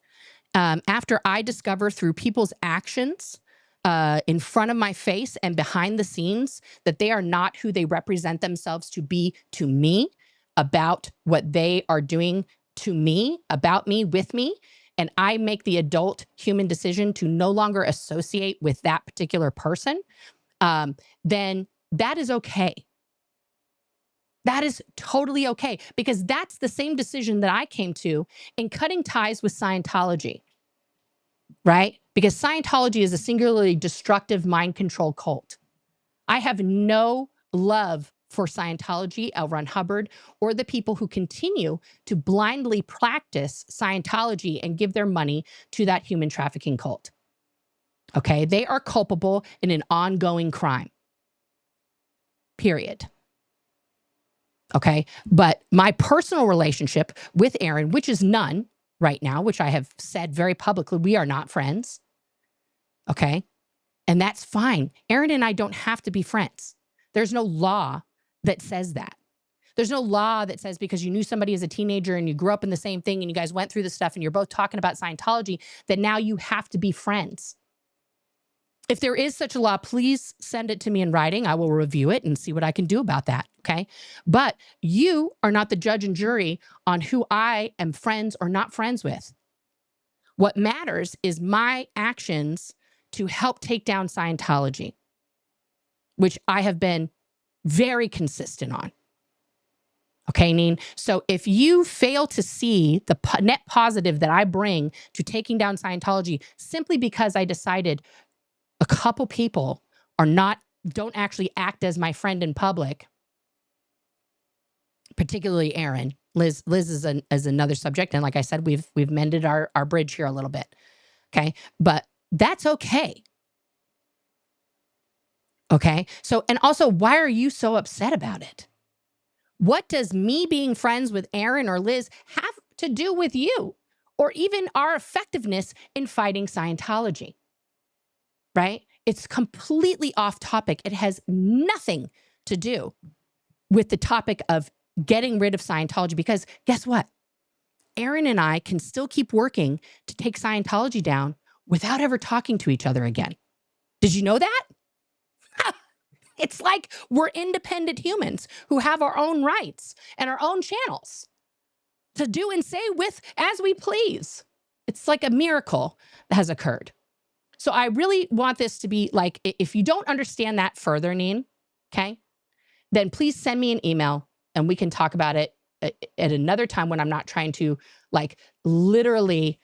after I discover through people's actions in front of my face and behind the scenes that they are not who they represent themselves to be to me, about what they are doing to me, about me, with me, and I make the adult human decision to no longer associate with that particular person, then that is okay. That is totally okay, because that's the same decision that I came to in cutting ties with Scientology, right? Because Scientology is a singularly destructive mind control cult. I have no love for Scientology, L. Ron Hubbard, or the people who continue to blindly practice Scientology and give their money to that human trafficking cult. Okay? They are culpable in an ongoing crime. Period. Okay. But my personal relationship with Aaron, which is none right now, which I have said very publicly, we are not friends. Okay. And that's fine. Aaron and I don't have to be friends. There's no law that says that. There's no law that says because you knew somebody as a teenager and you grew up in the same thing and you guys went through the stuff and you're both talking about Scientology, that now you have to be friends. If there is such a law, please send it to me in writing. I will review it and see what I can do about that. Okay. But you are not the judge and jury on who I am friends or not friends with. What matters is my actions to help take down Scientology, which I have been very consistent on. Okay, Neen. So if you fail to see the net positive that I bring to taking down Scientology simply because I decided a couple people don't actually act as my friend in public, particularly Aaron. Liz is another subject. And like I said, we've mended our bridge here a little bit. Okay. But that's okay. Okay. So, and also, why are you so upset about it? What does me being friends with Aaron or Liz have to do with you, or even our effectiveness in fighting Scientology? Right? It's completely off topic. It has nothing to do with the topic of getting rid of Scientology, because guess what? Aaron and I can still keep working to take Scientology down without ever talking to each other again. Did you know that? It's like we're independent humans who have our own rights and our own channels to do and say with as we please. It's like a miracle that has occurred. So I really want this to be like, if you don't understand that further, Neen, okay, then please send me an email and we can talk about it at another time when I'm not trying to like literally,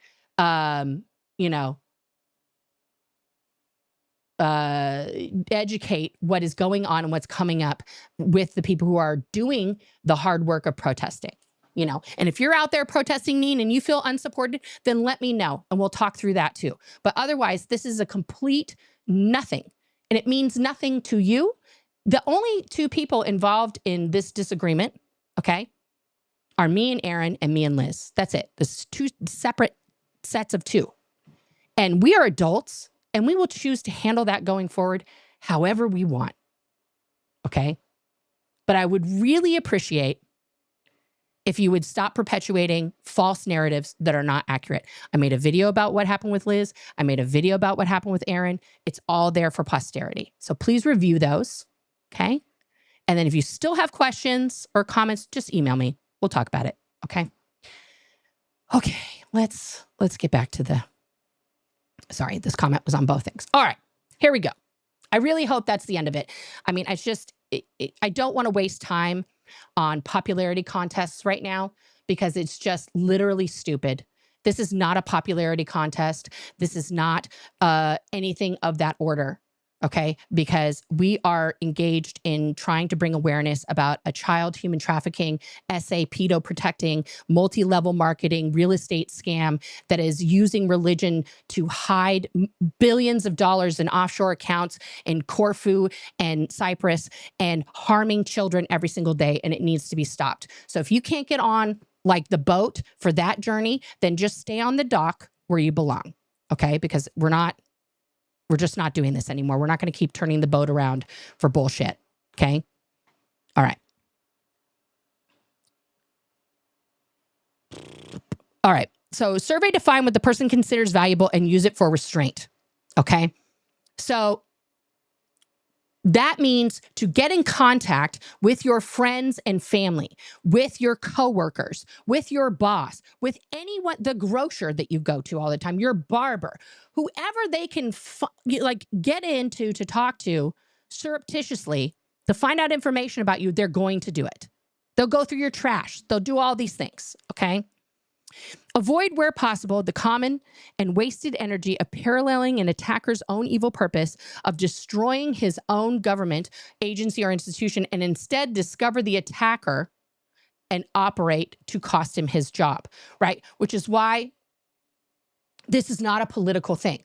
educate what is going on and what's coming up with the people who are doing the hard work of protesting, and if you're out there protesting, Neen, and you feel unsupported, then let me know and we'll talk through that too. But otherwise, this is a complete nothing, and it means nothing to you. The only two people involved in this disagreement, okay, are me and Aaron and me and Liz. That's it. There's two separate sets of two. And we are adults, and we will choose to handle that going forward however we want. Okay? But I would really appreciate if you would stop perpetuating false narratives that are not accurate. I made a video about what happened with Liz. I made a video about what happened with Aaron. It's all there for posterity. So please review those. Okay? And then if you still have questions or comments, just email me. We'll talk about it. Okay? Okay, let's get back to sorry, this comment was on both things. All right, here we go. I really hope that's the end of it. I mean, it's just, I don't want to waste time on popularity contests right now because it's just literally stupid. This is not a popularity contest. This is not anything of that order. Okay, because we are engaged in trying to bring awareness about a child human trafficking, pedo protecting, multi-level marketing, real estate scam that is using religion to hide billions of dollars in offshore accounts in Corfu and Cyprus and harming children every single day, and it needs to be stopped. So if you can't get on like the boat for that journey, then just stay on the dock where you belong, okay? Because we're just not doing this anymore. We're not going to keep turning the boat around for bullshit. Okay. All right. All right. So survey define what the person considers valuable and use it for restraint. Okay. So that means to get in contact with your friends and family, with your coworkers, with your boss, with anyone, the grocer that you go to all the time, your barber, whoever they can get into to talk to surreptitiously to find out information about you, they're going to do it. They'll go through your trash. They'll do all these things. Okay. Avoid where possible the common and wasted energy of paralleling an attacker's own evil purpose of destroying his own government, agency, or institution, and instead discover the attacker and operate to cost him his job, right? Which is why this is not a political thing,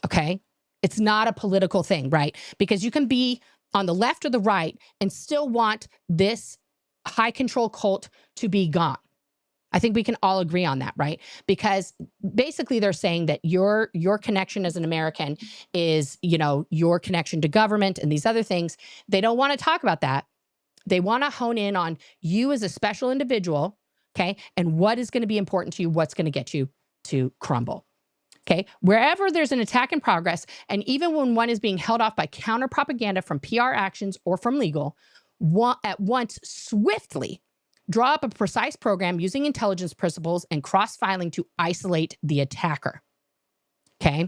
okay? It's not a political thing, right? Because you can be on the left or the right and still want this high control cult to be gone. I think we can all agree on that, right? Because basically they're saying that your connection as an American is, your connection to government and these other things. They don't want to talk about that. They want to hone in on you as a special individual, okay? And what is going to be important to you, what's going to get you to crumble, okay? Wherever there's an attack in progress, and even when one is being held off by counter propaganda from PR actions or from legal, at once swiftly draw up a precise program using intelligence principles and cross-filing to isolate the attacker. Okay?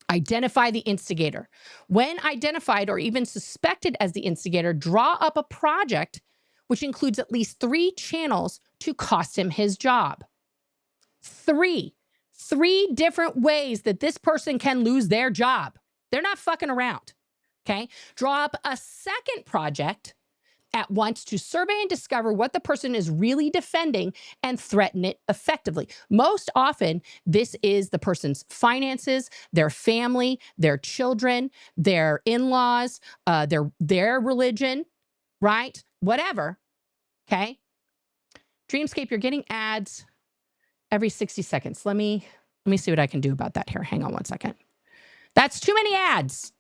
Identify the instigator. When identified or even suspected as the instigator, draw up a project which includes at least 3 channels to cost him his job. 3. 3 different ways that this person can lose their job. They're not fucking around. Okay. Draw up a second project at once to survey and discover what the person is really defending and threaten it effectively. Most often, this is the person's finances, their family, their children, their in-laws, their religion, right? Whatever. Okay. Dreamscape, you're getting ads every 60 seconds. Let me see what I can do about that here. Hang on one second. That's too many ads.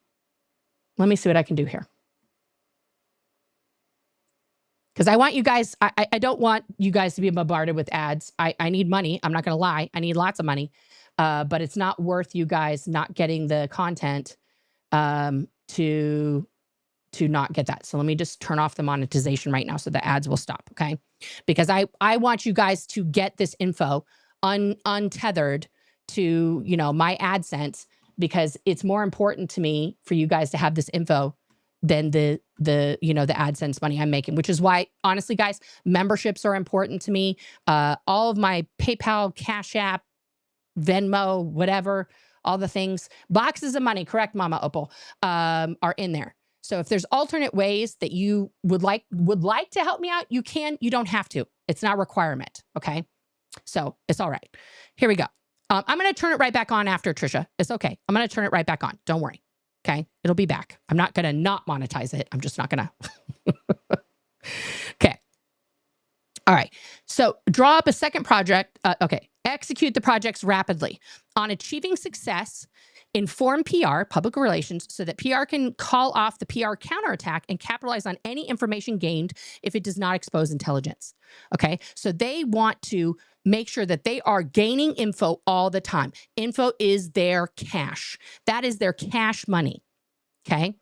Let me see what I can do here. Because I want you guys, I don't want you guys to be bombarded with ads. I need money. I'm not going to lie. I need lots of money. But it's not worth you guys not getting the content to not get that. So let me just turn off the monetization right now so the ads will stop, okay? Because I want you guys to get this info untethered to, you know, my AdSense, because it's more important to me for you guys to have this info than the you know, the AdSense money I'm making, which is why, honestly, guys, memberships are important to me. All of my PayPal, Cash App, Venmo, whatever, all the things, boxes of money, correct, Mama Opal, are in there. So if there's alternate ways that you would like to help me out, you can. You don't have to. It's not a requirement, okay? So it's all right. Here we go. I'm going to turn it right back on after, Trisha. It's okay. I'm going to turn it right back on. Don't worry. Okay. It'll be back. I'm not going to not monetize it. I'm just not going to. Okay. All right. So draw up a second project. Okay. Execute the projects rapidly. On achieving success, inform PR, public relations, so that PR can call off the PR counterattack and capitalize on any information gained if it does not expose intelligence. Okay. So they want to make sure that they are gaining info all the time. Info is their cash. That is their cash money. Okay.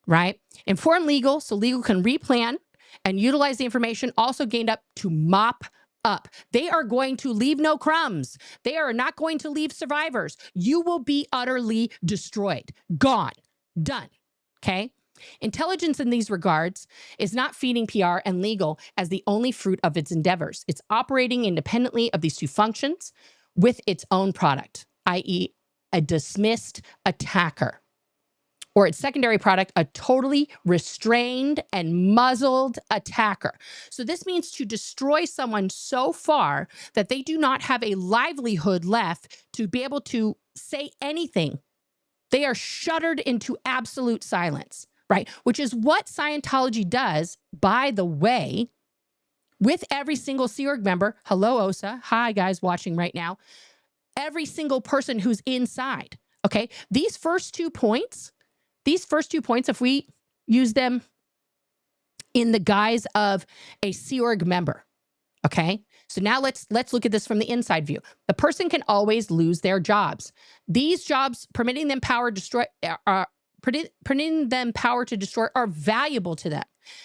Right. Inform legal so legal can replan and utilize the information also gained up to mop up. They are going to leave no crumbs. They are not going to leave survivors. You will be utterly destroyed, gone, done. Okay. Intelligence in these regards is not feeding PR and legal as the only fruit of its endeavors. It's operating independently of these two functions with its own product, i.e., a dismissed attacker, or its secondary product, a totally restrained and muzzled attacker. So this means to destroy someone so far that they do not have a livelihood left to be able to say anything. They are shuttered into absolute silence, right? Which is what Scientology does, by the way, with every single Sea Org member. Hello, Osa. Hi, guys watching right now. Every single person who's inside, okay? These first 2 points, if we use them in the guise of a Sea Org member, okay? So now let's look at this from the inside view. The person can always lose their jobs. These jobs, permitting them power to destroy, are valuable to them.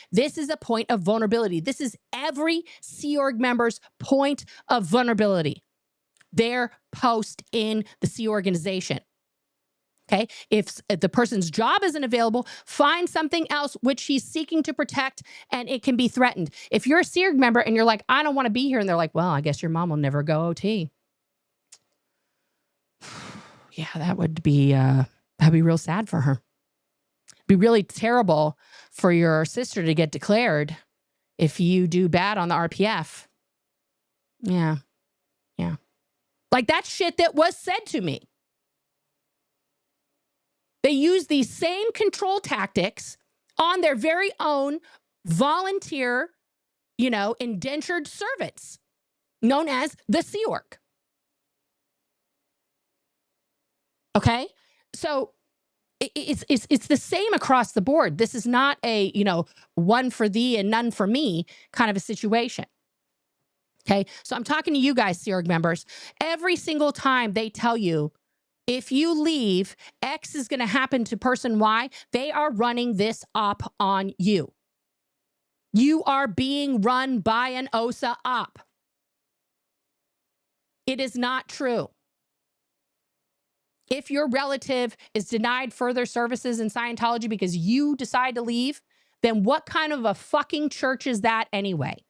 This is a point of vulnerability. This is every Sea Org member's point of vulnerability. Their post in the Sea organization. Okay, if the person's job isn't available, find something else which he's seeking to protect, and it can be threatened. If you're a Sea Org member and you're like, I don't want to be here, and they're like, well, I guess your mom will never go OT. Yeah, that would be that'd be real sad for her. It'd be really terrible for your sister to get declared if you do bad on the RPF. Yeah, yeah, like that shit that was said to me. They use these same control tactics on their very own volunteer, you know, indentured servants known as the Sea Org. Okay? So it's the same across the board. This is not a, you know, one for thee and none for me kind of a situation. Okay? So I'm talking to you guys, Sea Org members. Every single time they tell you, if you leave, X is going to happen to person Y, they are running this op on you. You are being run by an OSA op. It is not true. If your relative is denied further services in Scientology because you decide to leave, then what kind of a fucking church is that anyway?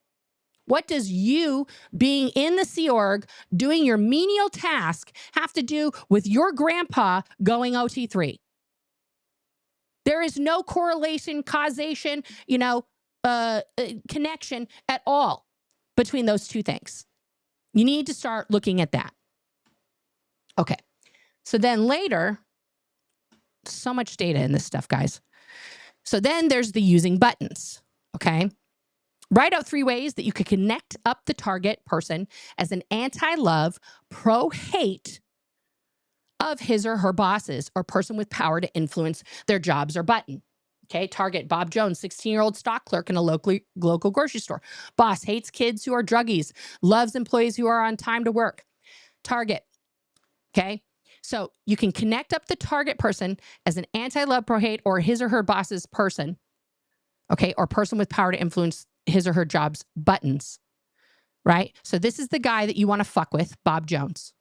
What does you being in the Sea Org, doing your menial task, have to do with your grandpa going OT3? There is no correlation, causation, connection at all between those two things. You need to start looking at that. Okay. So then later, so much data in this stuff, guys. So then there's the using buttons. Okay. Write out 3 ways that you could connect up the target person as an anti-love, pro-hate of his or her bosses or person with power to influence their jobs or button. Okay, target Bob Jones, 16-year-old stock clerk in a local grocery store. Boss hates kids who are druggies, loves employees who are on time to work. Target. Okay, so you can connect up the target person as an anti-love, pro-hate, or his or her boss's person. Okay, or person with power to influence his or her job's buttons, right? So this is the guy that you want to fuck with, Bob Jones,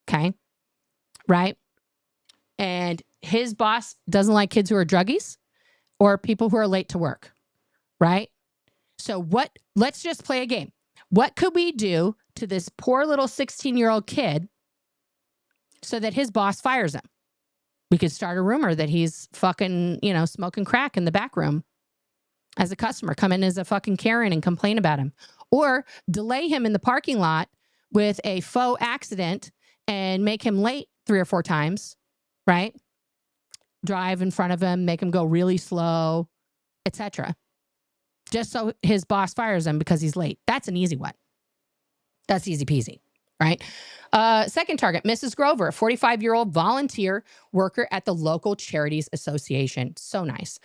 okay, right? And his boss doesn't like kids who are druggies or people who are late to work, right? So let's just play a game. What could we do to this poor little 16-year-old kid so that his boss fires him? We could start a rumor that he's fucking, smoking crack in the back room as a customer, come in as a fucking Karen and complain about him, or delay him in the parking lot with a faux accident and make him late 3 or 4 times, right? Drive in front of him, make him go really slow, etc. Just so his boss fires him because he's late. That's an easy one. That's easy peasy, right? Second target, Mrs. Grover, a 45-year-old volunteer worker at the local charities association. So nice.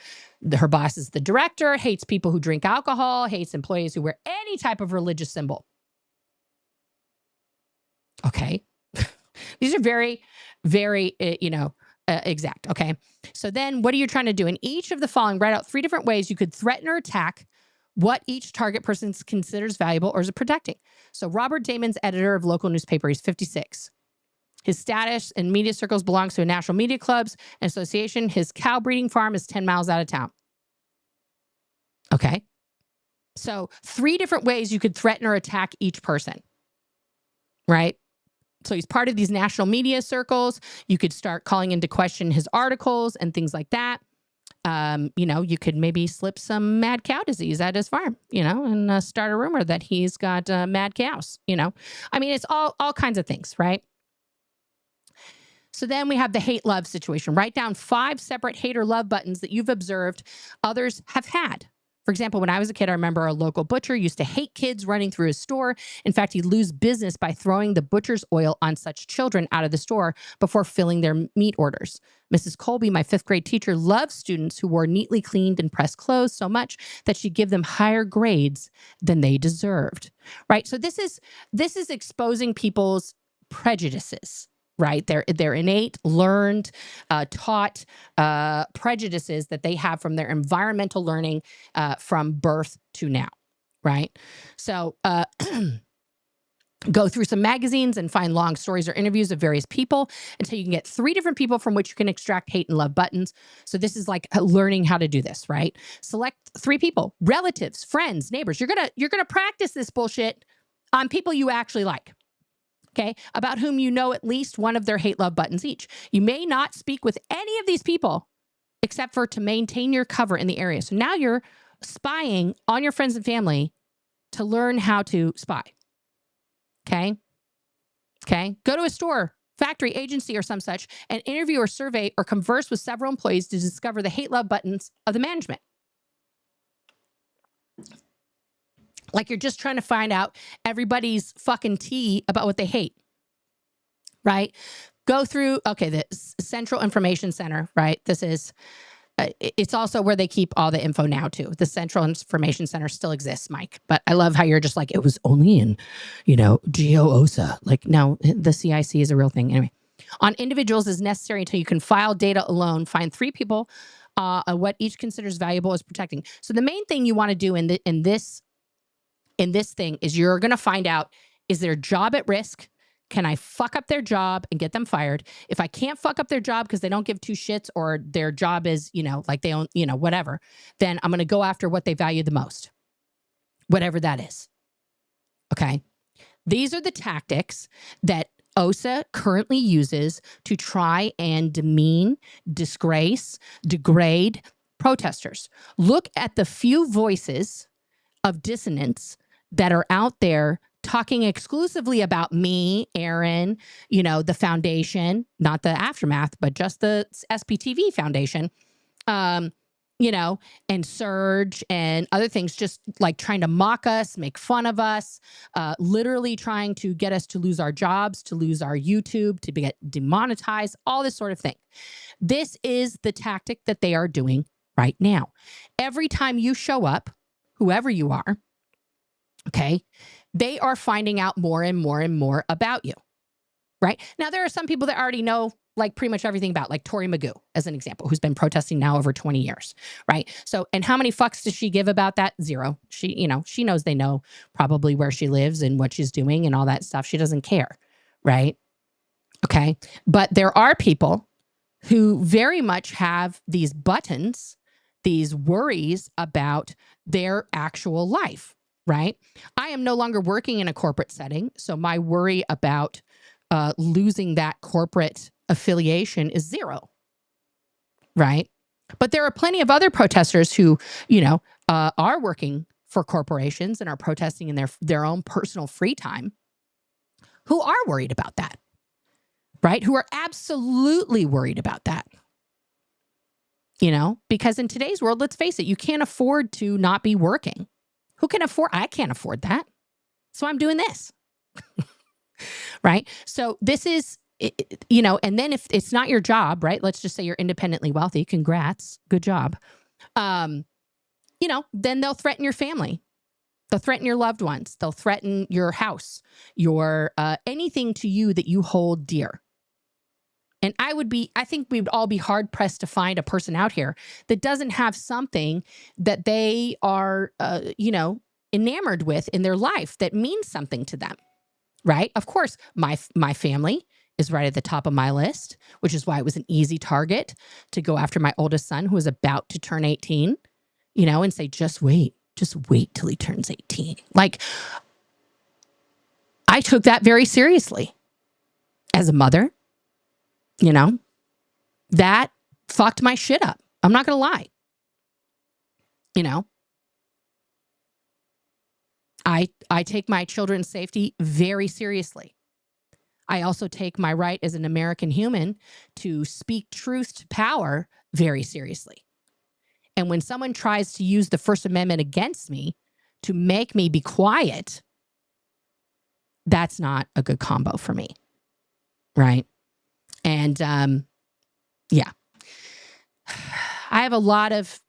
Her boss is the director, hates people who drink alcohol, hates employees who wear any type of religious symbol. Okay. These are very, very, exact. Okay. So then what are you trying to do? In each of the following, write out 3 different ways you could threaten or attack what each target person considers valuable or is protecting. So Robert Damon's editor of local newspaper, he's 56. His status in media circles belongs to a national media clubs and association. His cow breeding farm is 10 miles out of town. Okay. So 3 different ways you could threaten or attack each person, right? So he's part of these national media circles. You could start calling into question his articles and things like that. You could maybe slip some mad cow disease at his farm, and start a rumor that he's got mad cows, it's all kinds of things, right? So then we have the hate-love situation. Write down 5 separate hate or love buttons that you've observed others have had. For example, when I was a kid, I remember a local butcher used to hate kids running through his store. In fact, he'd lose business by throwing the butcher's oil on such children out of the store before filling their meat orders. Mrs. Colby, my 5th grade teacher, loved students who wore neatly cleaned and pressed clothes so much that she'd give them higher grades than they deserved. Right? So this is exposing people's prejudices. Right? Their innate, learned, taught prejudices that they have from their environmental learning from birth to now. Right? So go through some magazines and find long stories or interviews of various people until you can get 3 different people from which you can extract hate and love buttons. So this is like learning how to do this, right? Select 3 people, relatives, friends, neighbors. You're gonna practice this bullshit on people you actually like. Okay, about whom you know at least one of their hate-love buttons each. You may not speak with any of these people except for to maintain your cover in the area. So now you're spying on your friends and family to learn how to spy. Okay? Okay? Go to a store, factory, agency, or some such, and interview or survey or converse with several employees to discover the hate-love buttons of the management. Like you're just trying to find out everybody's fucking tea about what they hate, right? Go through, the Central Information Center, right? This is, it's also where they keep all the info now too. The Central Information Center still exists, Mike. But I love how you're just like, it was only in, GOOSA. Like, no, the CIC is a real thing. Anyway, on individuals is necessary until you can file data alone. Find 3 people, what each considers valuable as protecting. So the main thing you want to do in this thing is you're going to find out, is their job at risk? Can I fuck up their job and get them fired? If I can't fuck up their job because they don't give 2 shits or their job is, like they don't, whatever, then I'm going to go after what they value the most, whatever that is. Okay. These are the tactics that OSA currently uses to try and demean, disgrace, degrade protesters. Look at the few voices of dissonance that are out there talking exclusively about me, Aaron, the foundation, not the aftermath, but just the SPTV Foundation. Um, and Surge and other things, just like trying to mock us, make fun of us, literally trying to get us to lose our jobs, to lose our YouTube, to get demonetized, all this sort of thing. This is the tactic that they are doing right now. Every time you show up, whoever you are, okay, they are finding out more and more and more about you, right? Now, there are some people that already know like pretty much everything about, like Tori Magoo, as an example, who's been protesting now over 20 years, right? So, and how many fucks does she give about that? Zero. She knows they know probably where she lives and what she's doing and all that stuff. She doesn't care, right? Okay. But there are people who very much have these buttons, these worries about their actual life, right? I am no longer working in a corporate setting, so my worry about losing that corporate affiliation is zero, right? But there are plenty of other protesters who, are working for corporations and are protesting in their own personal free time, who are worried about that, right? Who are absolutely worried about that. Because in today's world, let's face it, you can't afford to not be working. Who can afford? I can't afford that. So I'm doing this. Right? So this is, and then if it's not your job, right? Let's just say you're independently wealthy. Congrats. Good job. Then they'll threaten your family. They'll threaten your loved ones. They'll threaten your house, your anything to you that you hold dear. And I think we would all be hard pressed to find a person out here that doesn't have something that they are, enamored with in their life that means something to them. Right? Of course, my family is right at the top of my list, which is why it was an easy target to go after my oldest son, who was about to turn 18, and say, just wait till he turns 18. Like, I took that very seriously as a mother, that fucked my shit up. I'm not going to lie. I take my children's safety very seriously. I also take my right as an American human to speak truth to power very seriously. And when someone tries to use the First Amendment against me to make me be quiet, that's not a good combo for me. Right? And yeah. I have a lot of,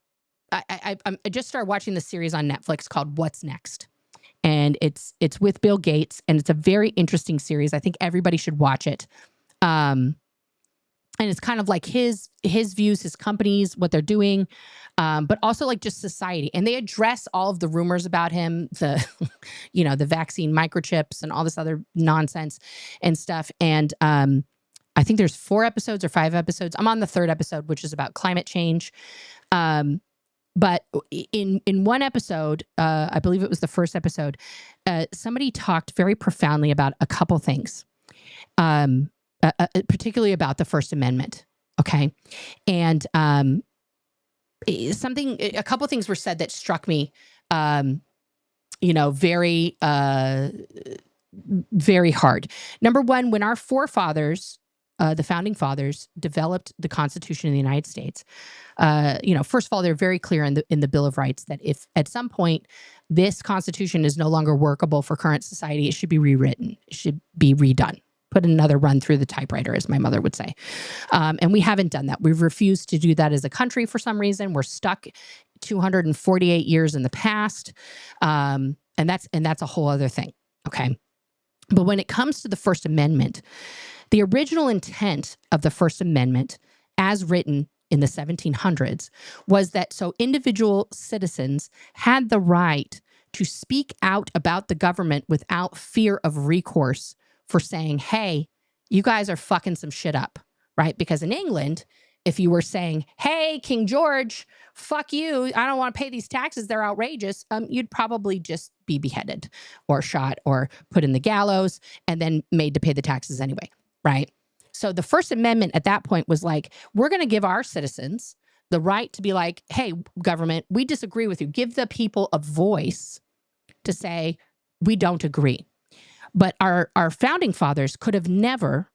I just started watching the series on Netflix called What's Next. And it's with Bill Gates, and it's a very interesting series. I think everybody should watch it. And it's kind of like his views, his companies, what they're doing, but also like just society. And they address all of the rumors about him, the the vaccine microchips and all this other nonsense and stuff. And I think there's 4 episodes or 5 episodes. I'm on the 3rd episode, which is about climate change. But in one episode, I believe it was the 1st episode, somebody talked very profoundly about a couple things, particularly about the First Amendment. Okay, and a couple things were said that struck me, very, very hard. Number one, when our forefathers, the founding fathers, developed the Constitution of the United States, first of all, they're very clear in the Bill of Rights that if at some point this Constitution is no longer workable for current society, it should be rewritten. It should be redone. Put another run through the typewriter, as my mother would say. And we haven't done that. We've refused to do that as a country for some reason. We're stuck 248 years in the past. And that's a whole other thing. Okay. But when it comes to the First Amendment, the original intent of the First Amendment, as written in the 1700s, was that so individual citizens had the right to speak out about the government without fear of recourse for saying, hey, you guys are fucking some shit up, right? Because in England, if you were saying, hey, King George, fuck you, I don't want to pay these taxes, they're outrageous, you'd probably just be beheaded or shot or put in the gallows and then made to pay the taxes anyway, right? So the First Amendment at that point was like, we're going to give our citizens the right to be like, hey, government, we disagree with you. Give the people a voice to say, we don't agree. But our founding fathers could have never,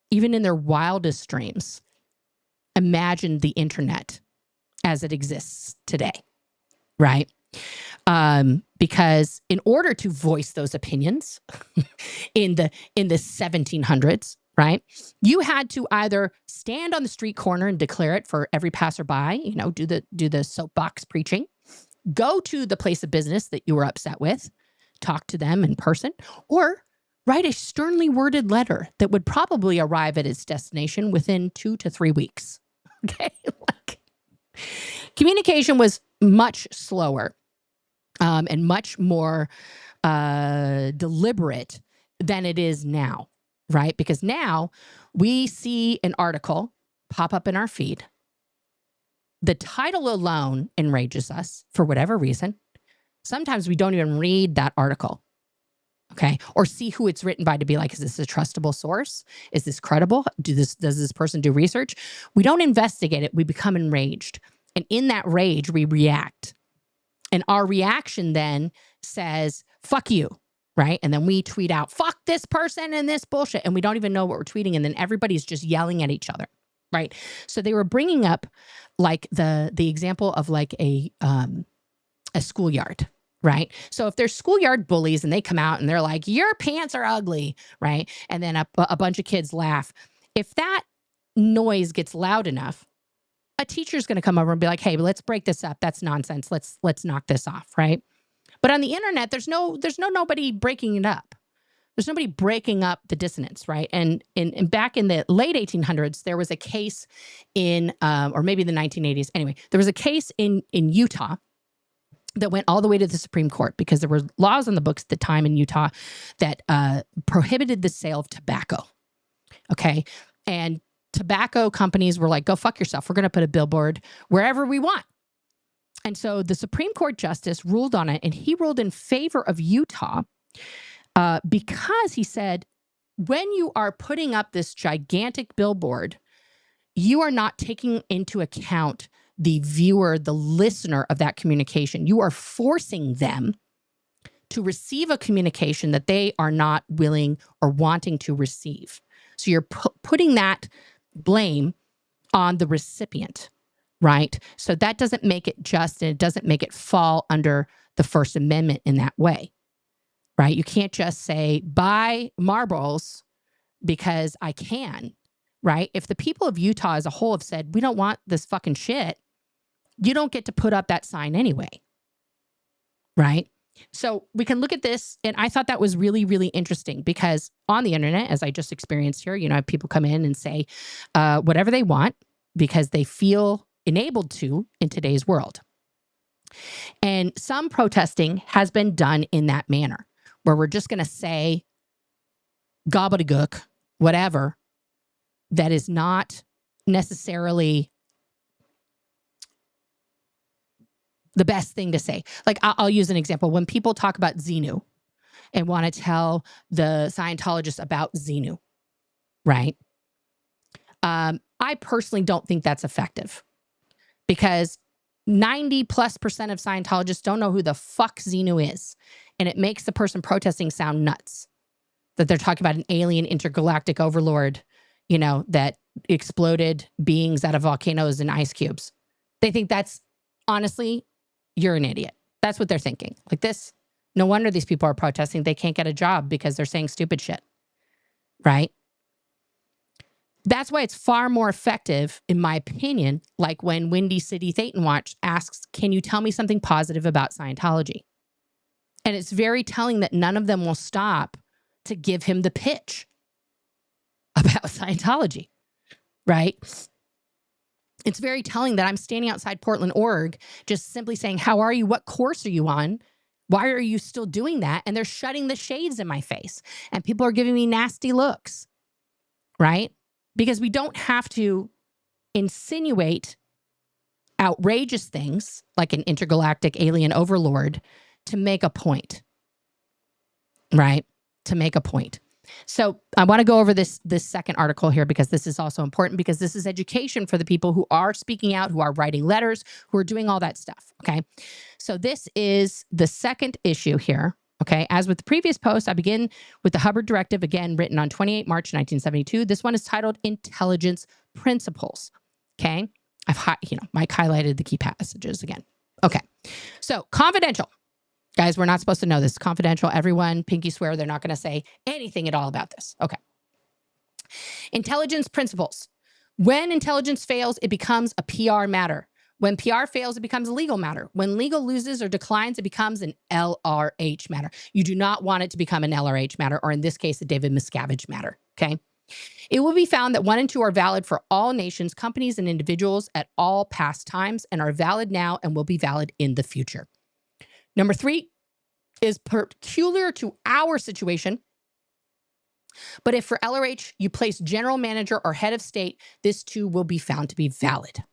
even in their wildest dreams, imagined the internet as it exists today, right? Because in order to voice those opinions in the 1700s, right, you had to either stand on the street corner and declare it for every passerby, you know, do the soapbox preaching, go to the place of business that you were upset with, talk to them in person, or write a sternly worded letter that would probably arrive at its destination within 2 to 3 weeks. Okay, like communication was much slower and much more deliberate than it is now, right? Because now we see an article pop up in our feed. The title alone enrages us for whatever reason. Sometimes we don't even read that article, okay? Or see who it's written by to be like, is this a trustable source? Is this credible? Does this person do research? We don't investigate it. We become enraged. And in that rage, we react. And our reaction then says, fuck you, right? And then we tweet out, fuck this person and this bullshit. And we don't even know what we're tweeting. And then everybody's just yelling at each other, right? So they were bringing up like the example of like a schoolyard, right? So if there's schoolyard bullies and they come out and they're like, your pants are ugly, right? And then a bunch of kids laugh. If that noise gets loud enough, a teacher's going to come over and be like, hey, let's break this up. That's nonsense. Let's knock this off, right? But on the internet, there's nobody breaking it up. There's nobody breaking up the dissonance, right? And back in the late 1800s, there was a case in, or maybe the 1980s. Anyway, there was a case in Utah that went all the way to the Supreme Court because there were laws on the books at the time in Utah that prohibited the sale of tobacco. Okay, and tobacco companies were like, go fuck yourself. We're going to put a billboard wherever we want. And so the Supreme Court justice ruled on it, and he ruled in favor of Utah because he said, when you are putting up this gigantic billboard, you are not taking into account the viewer, the listener of that communication. You are forcing them to receive a communication that they are not willing or wanting to receive. So you're putting that blame on the recipient, right? So that doesn't make it just, and it doesn't make it fall under the First Amendment in that way, right? You can't just say, buy marbles because I can, right? If the people of Utah as a whole have said, we don't want this fucking shit, you don't get to put up that sign anyway, right? So we can look at this, and I thought that was really, really interesting because on the internet, as I just experienced here, you know, people come in and say whatever they want because they feel enabled to in today's world. And some protesting has been done in that manner, where we're just going to say gobbledygook, whatever, that is not necessarily the best thing to say. Like, I'll use an example. When people talk about Xenu and want to tell the Scientologists about Xenu, right? I personally don't think that's effective because 90+% of Scientologists don't know who the fuck Xenu is. And it makes the person protesting sound nuts that they're talking about an alien intergalactic overlord, you know, that exploded beings out of volcanoes and ice cubes. They think that's, honestly, you're an idiot. That's what they're thinking. Like this, no wonder these people are protesting. They can't get a job because they're saying stupid shit, right? That's why it's far more effective, in my opinion, like when Windy City Thetan Watch asks, can you tell me something positive about Scientology? And it's very telling that none of them will stop to give him the pitch about Scientology, right? It's very telling that I'm standing outside Portland, Oregon, just simply saying, how are you? What course are you on? Why are you still doing that? And they're shutting the shades in my face. And people are giving me nasty looks, right? Because we don't have to insinuate outrageous things like an intergalactic alien overlord to make a point. right? To make a point. So I want to go over this second article here because this is also important because this is education for the people who are speaking out, who are writing letters, who are doing all that stuff. Okay. So this is the second issue here. Okay. As with the previous post, I begin with the Hubbard Directive, again, written on 28 March 1972. This one is titled Intelligence Principles. Okay. Mike highlighted the key passages again. Okay. So confidential. Guys, we're not supposed to know this. Confidential. Everyone, pinky swear, they're not going to say anything at all about this. Okay. Intelligence principles. When intelligence fails, it becomes a PR matter. When PR fails, it becomes a legal matter. When legal loses or declines, it becomes an LRH matter. You do not want it to become an LRH matter, or in this case, a David Miscavige matter. Okay. It will be found that 1 and 2 are valid for all nations, companies, and individuals at all past times and are valid now and will be valid in the future. Number 3 is peculiar to our situation. But if for LRH you place general manager or head of state, this too will be found to be valid.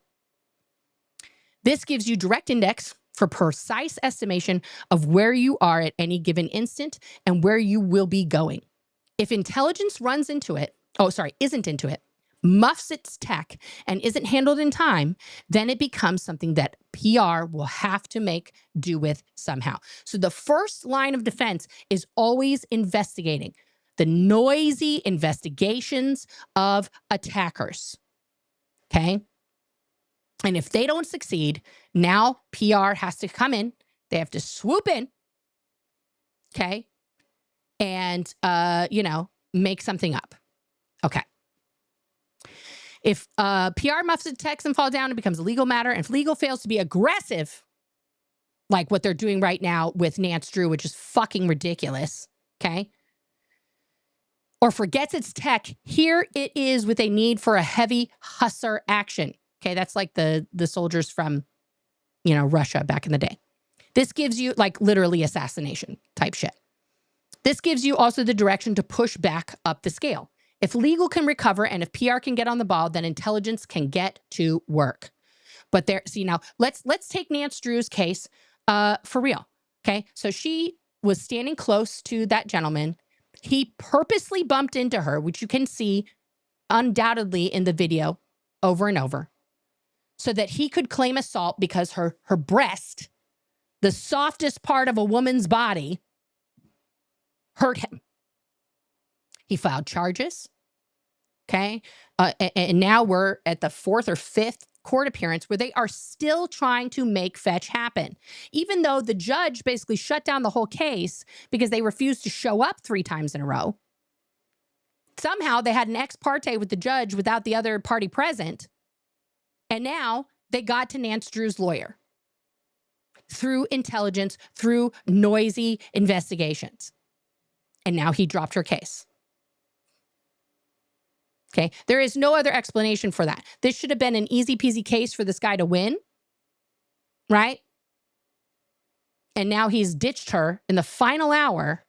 This gives you direct index for precise estimation of where you are at any given instant and where you will be going. If intelligence isn't into it, muffs its tech, and isn't handled in time, then it becomes something that PR will have to make do with somehow. So the first line of defense is always investigating the noisy investigations of attackers. Okay. And if they don't succeed, now PR has to come in. They have to swoop in. Okay. And, make something up. Okay. If PR muffs its text and falls down, it becomes a legal matter. And if legal fails to be aggressive, like what they're doing right now with Nance Drew, which is fucking ridiculous, okay, or forgets its tech, here it is with a need for a heavy hussar action. Okay, that's like the soldiers from, Russia back in the day. This gives you like literally assassination type shit. This gives you also the direction to push back up the scale. If legal can recover and if PR can get on the ball, then intelligence can get to work. But now let's take Nance Drew's case for real. Okay. So she was standing close to that gentleman. He purposely bumped into her, which you can see undoubtedly in the video over and over, so that he could claim assault because her breast, the softest part of a woman's body, hurt him. He filed charges. Okay. And now we're at the 4th or 5th court appearance where they are still trying to make fetch happen. Even though the judge basically shut down the whole case because they refused to show up 3 times in a row. Somehow they had an ex parte with the judge without the other party present. And now they got to Nance Drew's lawyer through intelligence, through noisy investigations. And now he dropped her case. Okay. There is no other explanation for that. This should have been an easy peasy case for this guy to win. Right. And now he's ditched her in the final hour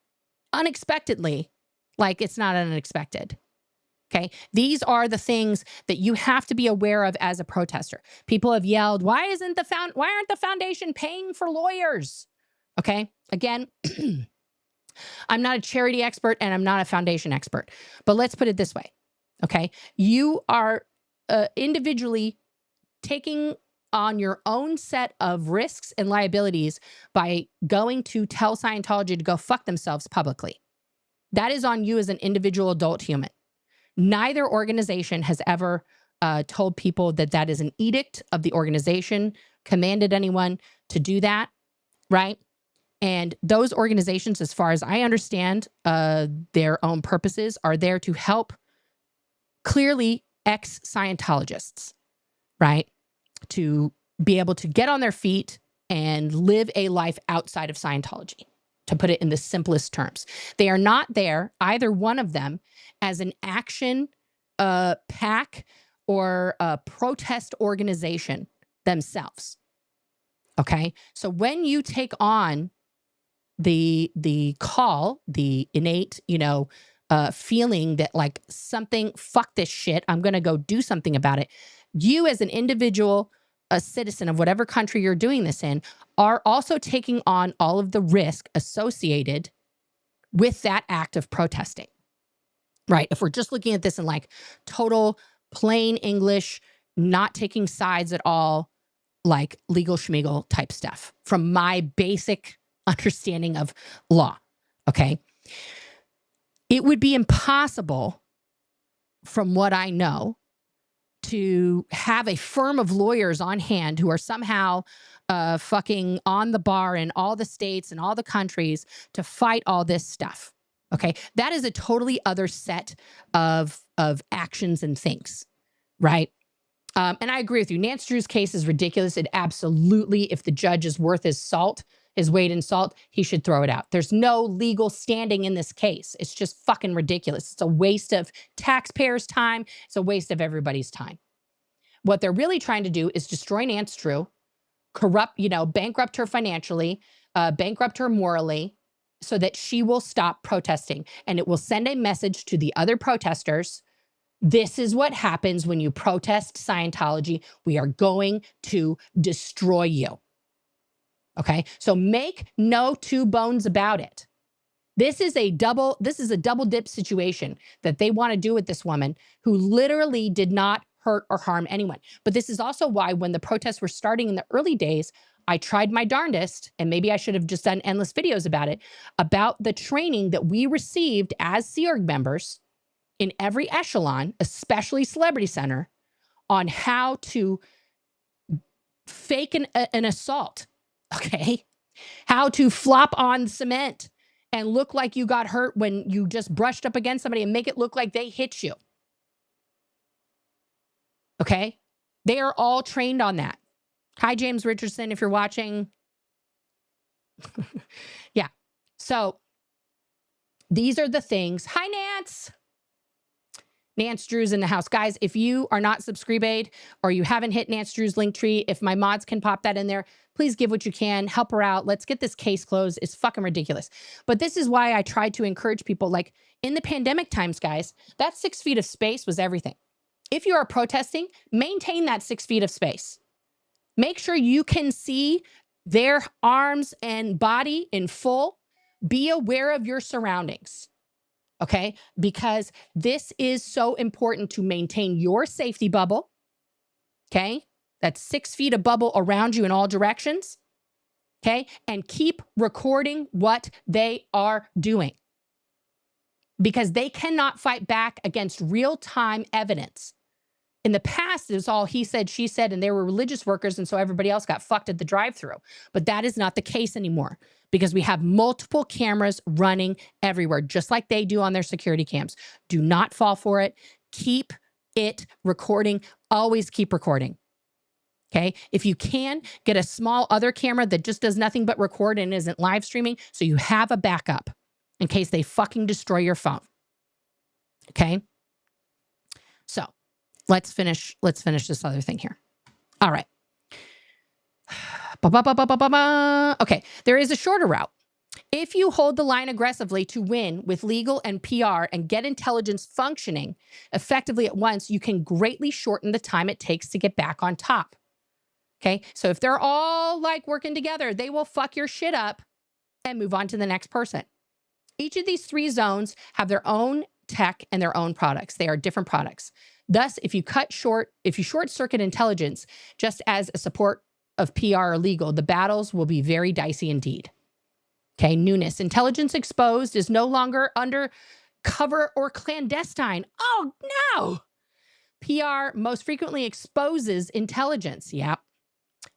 unexpectedly, like it's not unexpected. Okay. These are the things that you have to be aware of as a protester. People have yelled, why aren't the foundation paying for lawyers? Okay. Again, I'm not a charity expert and I'm not a foundation expert, but let's put it this way. Okay. You are individually taking on your own set of risks and liabilities by going to tell Scientology to go fuck themselves publicly. That is on you as an individual adult human. Neither organization has ever told people that is an edict of the organization, commanded anyone to do that, right? And those organizations, as far as I understand, their own purposes are there to help clearly ex-Scientologists, right? To be able to get on their feet and live a life outside of Scientology, to put it in the simplest terms. They are not there, either one of them, as an action pack or a protest organization themselves. Okay? So when you take on the call, the innate, feeling that like something, fuck this shit, I'm going to go do something about it. You as an individual, a citizen of whatever country you're doing this in, are also taking on all of the risk associated with that act of protesting, right? If we're just looking at this in like total plain English, not taking sides at all, like legal schmiegel type stuff from my basic understanding of law, okay? It would be impossible, from what I know, to have a firm of lawyers on hand who are somehow fucking on the bar in all the states and all the countries to fight all this stuff. Okay, that is a totally other set of actions and things, right? And I agree with you. Nance Drew's case is ridiculous. It absolutely, if the judge is worth his salt, his weight in salt, he should throw it out. There's no legal standing in this case. It's just fucking ridiculous. It's a waste of taxpayers' time. It's a waste of everybody's time. What they're really trying to do is destroy Nance Drew, corrupt, bankrupt her financially, bankrupt her morally, so that she will stop protesting. And it will send a message to the other protesters. This is what happens when you protest Scientology. We are going to destroy you. Okay? So make no two bones about it. This is a double dip situation that they want to do with this woman who literally did not hurt or harm anyone. But this is also why when the protests were starting in the early days, I tried my darndest, and maybe I should have just done endless videos about it, about the training that we received as Sea Org members in every echelon, especially Celebrity Center, on how to fake an assault, okay? How to flop on cement and look like you got hurt when you just brushed up against somebody and make it look like they hit you. Okay? They are all trained on that. Hi, James Richardson, if you're watching. Yeah. So these are the things. Hi, Nance. Nance Drew's in the house. Guys, if you are not subscribed or you haven't hit Nance Drew's link tree, if my mods can pop that in there, please give what you can. Help her out. Let's get this case closed. It's fucking ridiculous. But this is why I try to encourage people, like in the pandemic times, guys, that 6 feet of space was everything. If you are protesting, maintain that 6 feet of space. Make sure you can see their arms and body in full. Be aware of your surroundings. Okay, because this is so important to maintain your safety bubble. Okay, that's 6 feet of bubble around you in all directions. Okay, and keep recording what they are doing because they cannot fight back against real-time evidence. In the past, it was all he said, she said, and they were religious workers, and so everybody else got fucked at the drive-thru. But that is not the case anymore because we have multiple cameras running everywhere, just like they do on their security cams. Do not fall for it. Keep it recording. Always keep recording. Okay? If you can, get a small other camera that just does nothing but record and isn't live streaming so you have a backup in case they fucking destroy your phone. Okay? So, let's finish this other thing here. All right. Okay, there is a shorter route. If you hold the line aggressively to win with legal and PR and get intelligence functioning effectively at once, you can greatly shorten the time it takes to get back on top. Okay, so if they're all like working together, they will fuck your shit up and move on to the next person. Each of these 3 zones have their own tech and their own products. They are different products. Thus, if you short circuit intelligence just as a support of PR or legal, the battles will be very dicey indeed. Okay, newness. Intelligence exposed is no longer undercover or clandestine. Oh, no. PR most frequently exposes intelligence. Yep.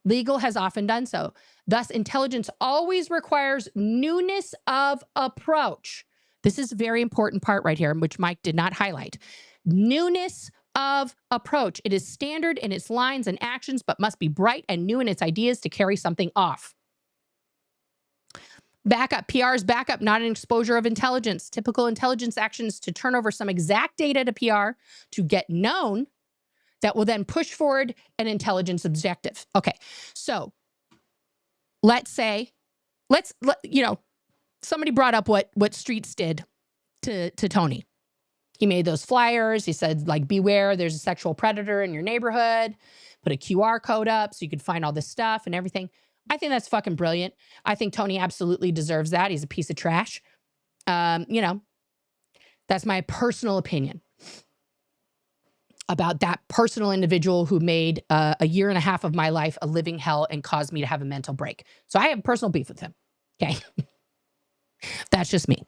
Legal has often done so. Thus, intelligence always requires newness of approach. This is a very important part right here, which Mike did not highlight. Newness of approach. It is standard in its lines and actions, but must be bright and new in its ideas to carry something off. Backup. PR is backup, not an exposure of intelligence. Typical intelligence actions to turn over some exact data to PR to get known that will then push forward an intelligence objective. Okay, so let's say, somebody brought up what Streets did to Tony. He made those flyers. He said, like, beware, there's a sexual predator in your neighborhood. Put a QR code up so you could find all this stuff and everything. I think that's fucking brilliant. I think Tony absolutely deserves that. He's a piece of trash. You know, that's my personal opinion about that personal individual who made a year and a half of my life a living hell and caused me to have a mental break. So I have personal beef with him. Okay. That's just me.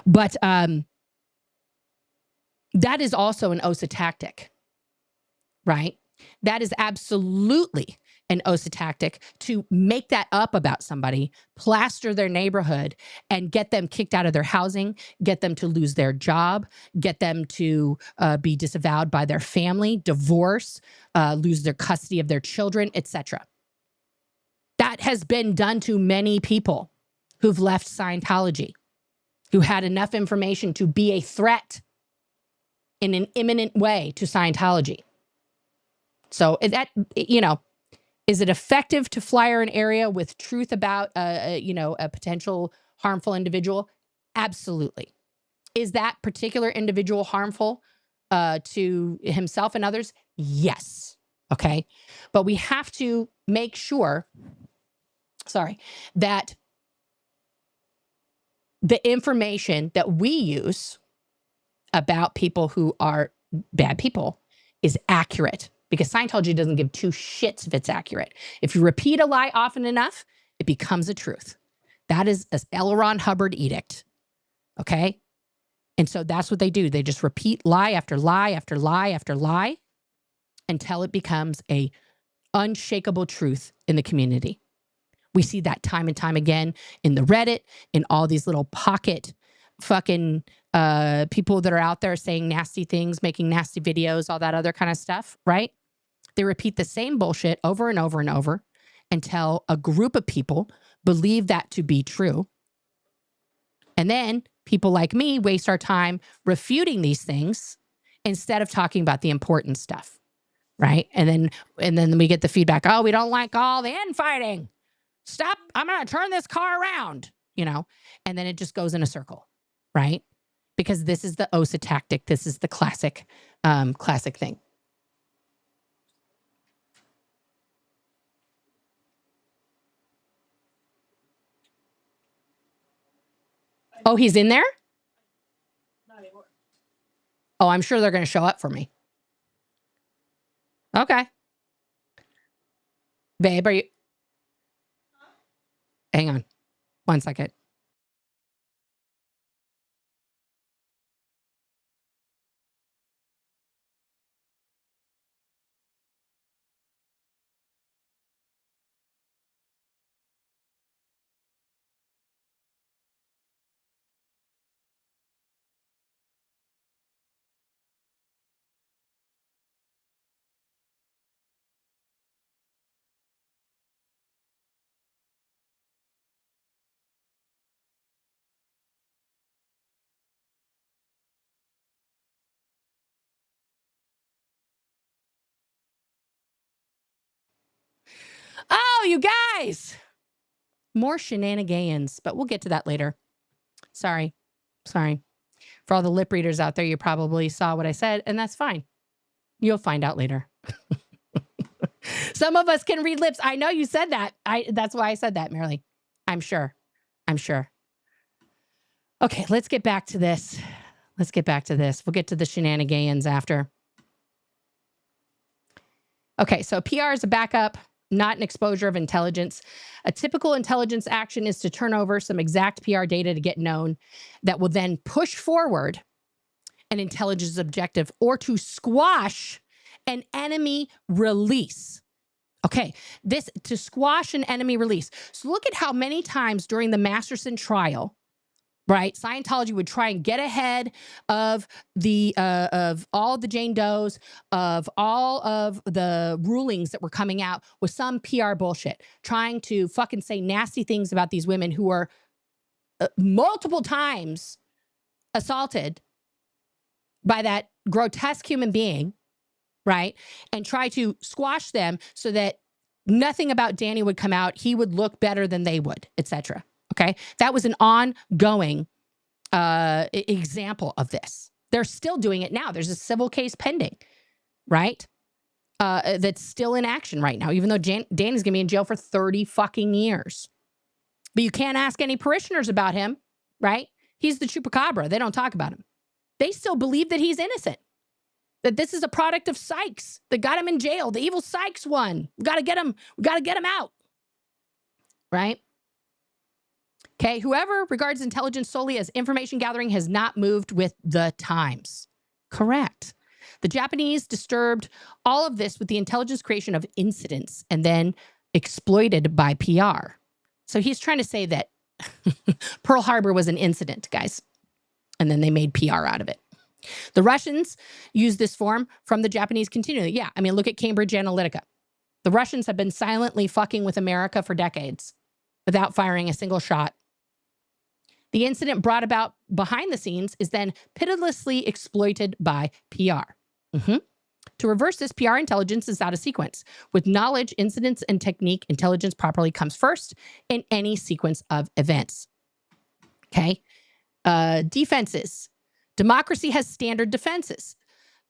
But that is also an OSA tactic, right? That is absolutely an OSA tactic to make that up about somebody, plaster their neighborhood, and get them kicked out of their housing, get them to lose their job, get them to be disavowed by their family, divorce, lose their custody of their children, etc. That has been done to many people who've left Scientology, who had enough information to be a threat in an imminent way to Scientology. So that, you know, is it effective to flyer an area with truth about, you know, a potential harmful individual? Absolutely. Is that particular individual harmful to himself and others? Yes. Okay. But we have to make sure, that the information that we use about people who are bad people is accurate, because Scientology doesn't give two shits if it's accurate. If you repeat a lie often enough, it becomes a truth. That is an L. Ron Hubbard edict. Okay. And so that's what they do. They just repeat lie after lie after lie after lie until it becomes a unshakable truth in the community. We see that time and time again in the Reddit, in all these little pocket fucking people that are out there saying nasty things, making nasty videos, all that other kind of stuff, right? They repeat the same bullshit over and over and over until a group of people believe that to be true. And then people like me waste our time refuting these things instead of talking about the important stuff, right? And then we get the feedback, oh, we don't like all the infighting. Stop, I'm going to turn this car around, you know, and then it just goes in a circle, right? Because this is the OSA tactic. This is the classic thing. Oh, he's in there? Oh, I'm sure they're going to show up for me. Okay. Babe, are you? Hang on 1 second. Oh, you guys. More shenanigans, but we'll get to that later. Sorry. For all the lip readers out there, you probably saw what I said, and that's fine. You'll find out later. Some of us can read lips. I know you said that. That's why I said that, Marilee. I'm sure. Okay, let's get back to this. We'll get to the shenanigans after. Okay, so PR is a backup, not an exposure of intelligence. A typical intelligence action is to turn over some exact PR data to get known that will then push forward an intelligence objective or to squash an enemy release. Okay, this to squash an enemy release. So look at how many times during the Masterson trial, right, Scientology would try and get ahead of the of all the Jane Does, of all of the rulings that were coming out with some PR bullshit, trying to fucking say nasty things about these women who are multiple times assaulted by that grotesque human being, right? And try to squash them so that nothing about Danny would come out. He would look better than they would, etc. Okay. That was an ongoing example of this. They're still doing it now. There's a civil case pending, right? That's still in action right now, even though Danny's going to be in jail for 30 fucking years. But you can't ask any parishioners about him, right? He's the chupacabra. They don't talk about him. They still believe that he's innocent, that this is a product of Sykes that got him in jail. The evil Sykes won. We got to get him. We got to get him out. Right? Okay. Whoever regards intelligence solely as information gathering has not moved with the times. Correct. The Japanese disturbed all of this with the intelligence creation of incidents and then exploited by PR. So he's trying to say that Pearl Harbor was an incident, guys. And then they made PR out of it. The Russians used this form from the Japanese continually. Yeah, I mean, look at Cambridge Analytica. The Russians have been silently fucking with America for decades without firing a single shot. The incident brought about behind the scenes is then pitilessly exploited by PR. To reverse this, PR intelligence is out of sequence. With knowledge, incidents, and technique, intelligence properly comes first in any sequence of events. Okay? Defenses. Democracy has standard defenses.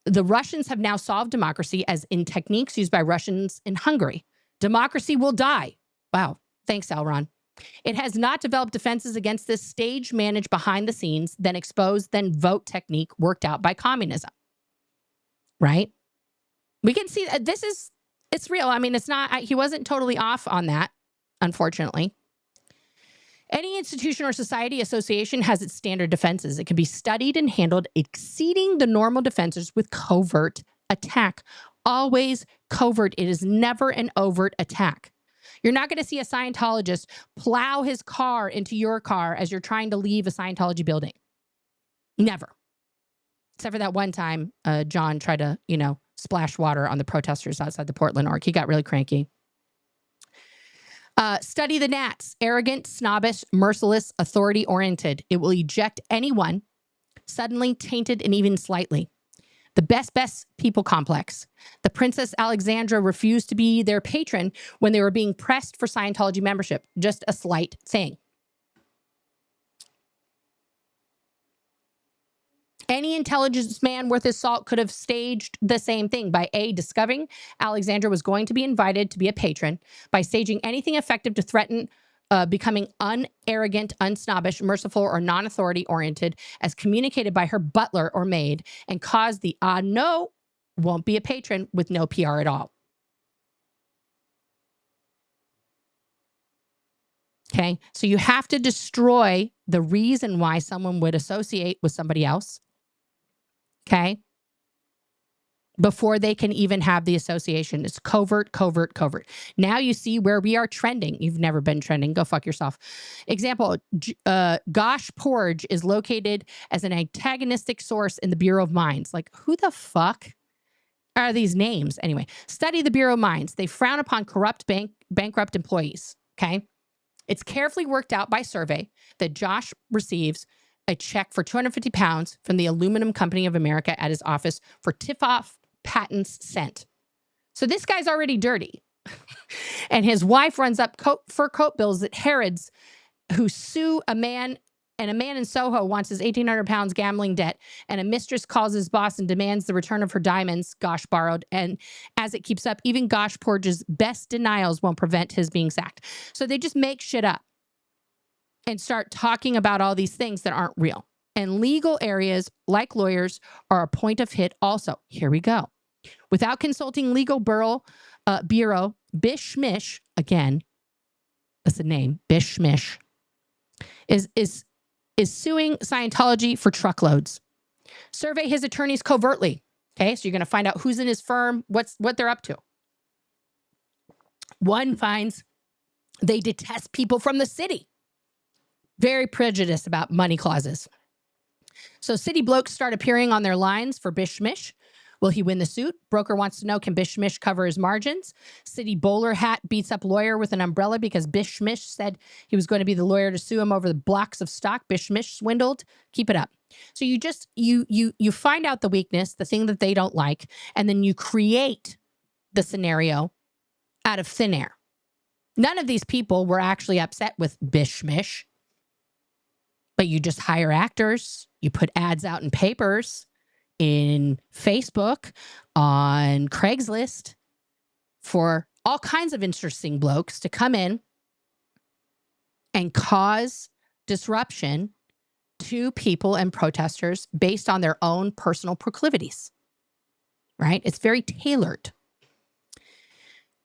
The Russians have now solved democracy as in techniques used by Russians in Hungary. Democracy will die. Wow. Thanks, Elron. It has not developed defenses against this stage managed behind the scenes, then exposed, then vote technique worked out by communism. Right? We can see that it's real. I mean, it's not, he wasn't totally off on that, unfortunately. Any institution or society association has its standard defenses. It can be studied and handled exceeding the normal defenses with covert attack. Always covert. It is never an overt attack. You're not going to see a Scientologist plow his car into your car as you're trying to leave a Scientology building. Never. Except for that one time, John tried to, splash water on the protesters outside the Portland Org. He got really cranky. Study the Nats. Arrogant, snobbish, merciless, authority-oriented. It will eject anyone suddenly tainted and even slightly. The best people complex. The Princess Alexandra refused to be their patron when they were being pressed for Scientology membership. Just a slight thing. Any intelligence man worth his salt could have staged the same thing by A, discovering Alexandra was going to be invited to be a patron, by staging anything effective to threaten becoming unarrogant, unsnobbish, merciful, or non-authority oriented as communicated by her butler or maid, and cause the no, won't be a patron with no PR at all. Okay, so you have to destroy the reason why someone would associate with somebody else. Okay. Before they can even have the association. It's covert, covert, covert. Now you see where we are trending. You've never been trending. Go fuck yourself. Example, Gosh Porge is located as an antagonistic source in the Bureau of Mines. Like, who the fuck are these names? Anyway, study the Bureau of Mines. They frown upon corrupt bankrupt employees. Okay. It's carefully worked out by survey that Josh receives a check for 250 pounds from the Aluminum Company of America at his office for tip-off patents sent. So this guy's already dirty. And his wife runs up fur coat bills at Harrods, who sue a man, and a man in Soho wants his 1,800 pounds gambling debt, and a mistress calls his boss and demands the return of her diamonds Gosh borrowed. And as it keeps up, even Gosh Porge's best denials won't prevent his being sacked. So they just make shit up and start talking about all these things that aren't real. And legal areas, like lawyers, are a point of hit also. Here we go. Without consulting legal bureau, Bish Mish, again, that's the name, Bish Mish, is suing Scientology for truckloads. Survey his attorneys covertly. Okay, so you're going to find out who's in his firm, what they're up to. One finds they detest people from the city. Very prejudiced about money clauses. So city blokes start appearing on their lines for Bish Mish. Will he win the suit? Broker wants to know, can Bish Mish cover his margins? City bowler hat beats up lawyer with an umbrella because Bish Mish said he was going to be the lawyer to sue him over the blocks of stock Bish Mish swindled. Keep it up. So you just, you find out the weakness, the thing that they don't like, and then you create the scenario out of thin air. None of these people were actually upset with Bish Mish. But you just hire actors, you put ads out in papers, in Facebook, on Craigslist, for all kinds of interesting blokes to come in and cause disruption to people and protesters based on their own personal proclivities, right? It's very tailored.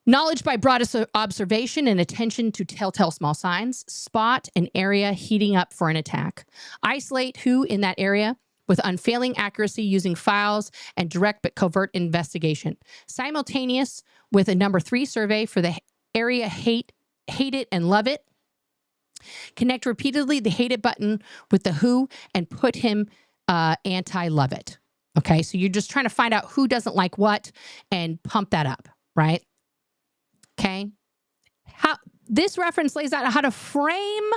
Knowledge by broad observation and attention to telltale small signs. Spot an area heating up for an attack. Isolate who in that area with unfailing accuracy using files and direct but covert investigation. Simultaneous with a number 3 survey for the area hate it and love it. Connect repeatedly the hate it button with the who and put him anti-love it. Okay, so you're just trying to find out who doesn't like what and pump that up, right? Okay. This reference lays out how to frame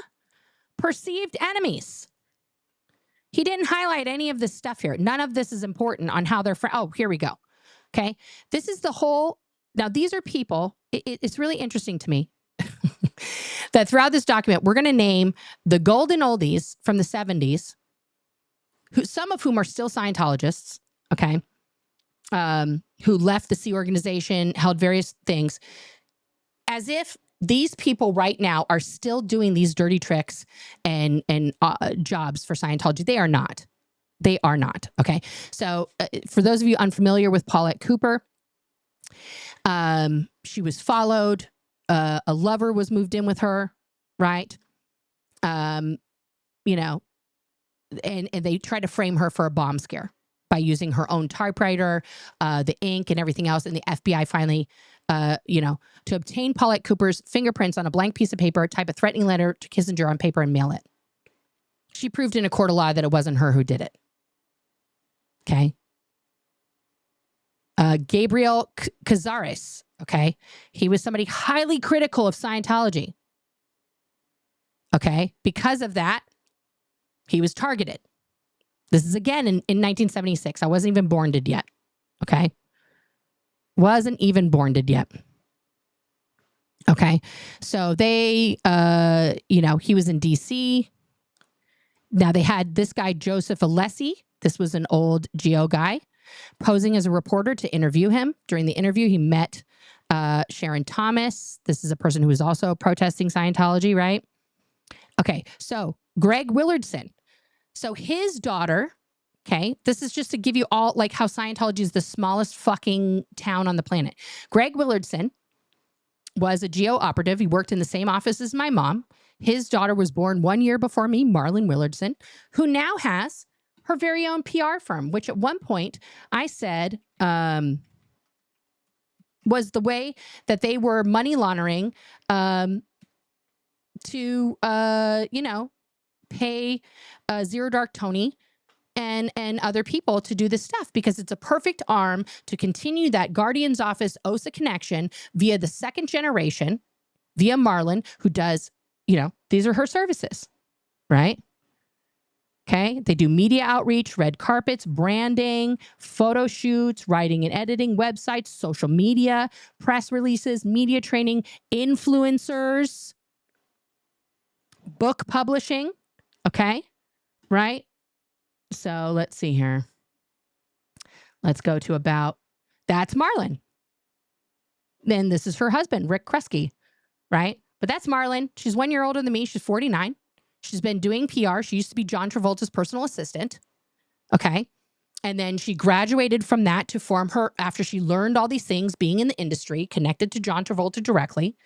perceived enemies. He didn't highlight any of this stuff here. None of this is important on how they're oh, here we go. Okay. This is the whole. Now, these are people. It's really interesting to me that throughout this document, we're going to name the golden oldies from the 70s, some of whom are still Scientologists. Okay. Who left the Sea organization, held various things. As if these people right now are still doing these dirty tricks and jobs for Scientology. They are not. They are not. Okay. So for those of you unfamiliar with Paulette Cooper, she was followed. A lover was moved in with her, right? You know, and they tried to frame her for a bomb scare by using her own typewriter, the ink and everything else. And the FBI finally, you know, to obtain Paulette Cooper's fingerprints on a blank piece of paper, type a threatening letter to Kissinger on paper and mail it. She proved in a court of law that it wasn't her who did it. Okay. Gabriel Cazares, okay. He was somebody highly critical of Scientology. Okay. Because of that, he was targeted. This is again in 1976. I wasn't even born yet. Okay. Wasn't even born yet. Okay. So they, you know, he was in DC. Now they had this guy, Joseph Alessi. This was an old GO guy posing as a reporter to interview him. During the interview, he met Sharon Thomas. This is a person who was also protesting Scientology, right? Okay. So Greg Willardson. So his daughter, okay, this is just to give you all like how Scientology is the smallest fucking town on the planet. Greg Willardson was a GO operative. He worked in the same office as my mom. His daughter was born 1 year before me, Marlon Willardson, who now has her very own PR firm, which at one point I said was the way that they were money laundering to, you know, pay Zero Dark Tony and other people to do this stuff, because it's a perfect arm to continue that Guardian's Office OSA connection via the second generation, via Marlon, who does, you know, these are her services, right? Okay. They do media outreach, red carpets, branding, photo shoots, writing and editing, websites, social media, press releases, media training, influencers, book publishing. Okay. Right. So let's see here. Let's go to about, that's Marlon. Then this is her husband, Rick Kresge, right? But that's Marlon. She's 1 year older than me. She's 49. She's been doing PR. She used to be John Travolta's personal assistant. Okay. And then she graduated from that to form her, after she learned all these things being in the industry, connected to John Travolta directly,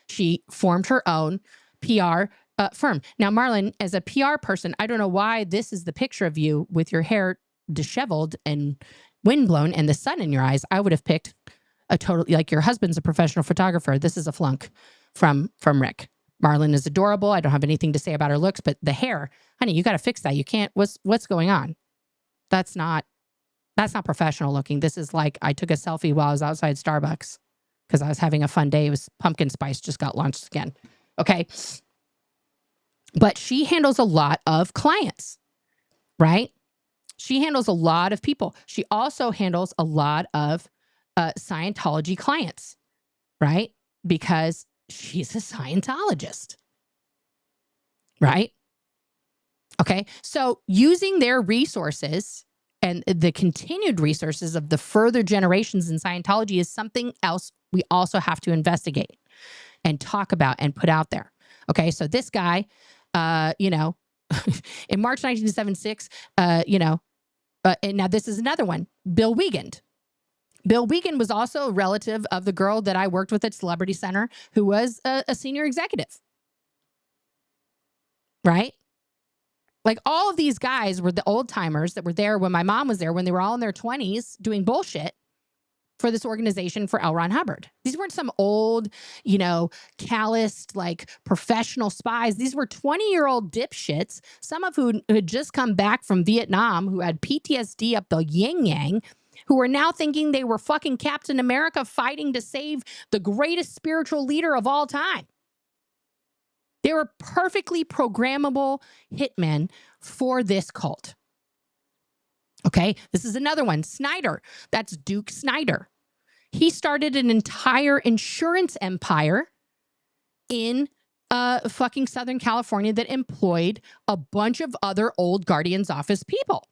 she formed her own PR firm. Now, Marlon, as a PR person, I don't know why this is the picture of you with your hair disheveled and windblown and the sun in your eyes. I would have picked a total, like your husband's a professional photographer. This is a flunk from Rick. Marlon is adorable. I don't have anything to say about her looks, but the hair, honey, you got to fix that. You can't, what's going on? That's not professional looking. This is like, I took a selfie while I was outside Starbucks because I was having a fun day. It was pumpkin spice, just got launched again. Okay. But she handles a lot of clients, right? She handles a lot of people. She also handles a lot of Scientology clients, right? Because she's a Scientologist, right? Okay. So using their resources and the continued resources of the further generations in Scientology is something else we also have to investigate and talk about and put out there. Okay. So this guy, you know, In March 1976, and now this is another one, Bill Wiegand. Bill Wiegand was also a relative of the girl that I worked with at Celebrity Center, who was a senior executive. Right? Like all of these guys were the old timers that were there when my mom was there, when they were all in their 20s doing bullshit for this organization for L. Ron Hubbard. These weren't some old, calloused, like professional spies. These were 20-year-old dipshits, some of who had just come back from Vietnam, who had PTSD up the yin-yang, who were now thinking they were fucking Captain America fighting to save the greatest spiritual leader of all time. They were perfectly programmable hitmen for this cult. Okay, this is another one. Snyder. That's Duke Snyder. He started an entire insurance empire in fucking Southern California that employed a bunch of other old Guardian's Office people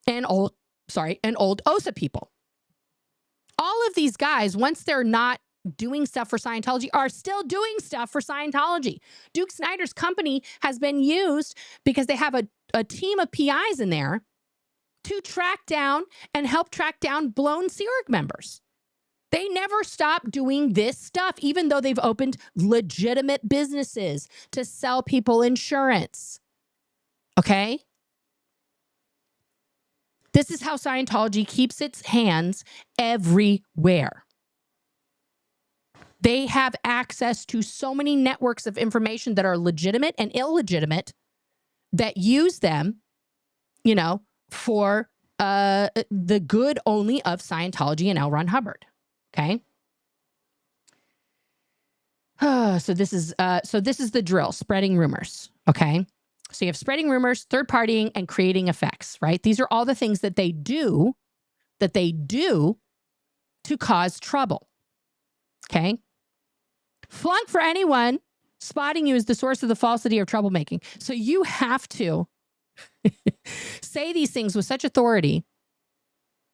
and old OSA people. All of these guys, once they're not doing stuff for Scientology, are still doing stuff for Scientology. Duke Snyder's company has been used because they have a team of PIs in there to track down and help track down blown Sea Org members. They never stop doing this stuff, even though they've opened legitimate businesses to sell people insurance. Okay? This is how Scientology keeps its hands everywhere. They have access to so many networks of information that are legitimate and illegitimate that use them, for the good only of Scientology and L. Ron Hubbard. Okay. So this is the drill, spreading rumors. Okay. So you have spreading rumors, third partying, and creating effects, right? These are all the things that they do to cause trouble. Okay. Flunk for anyone spotting you as the source of the falsity or troublemaking. So you have to say these things with such authority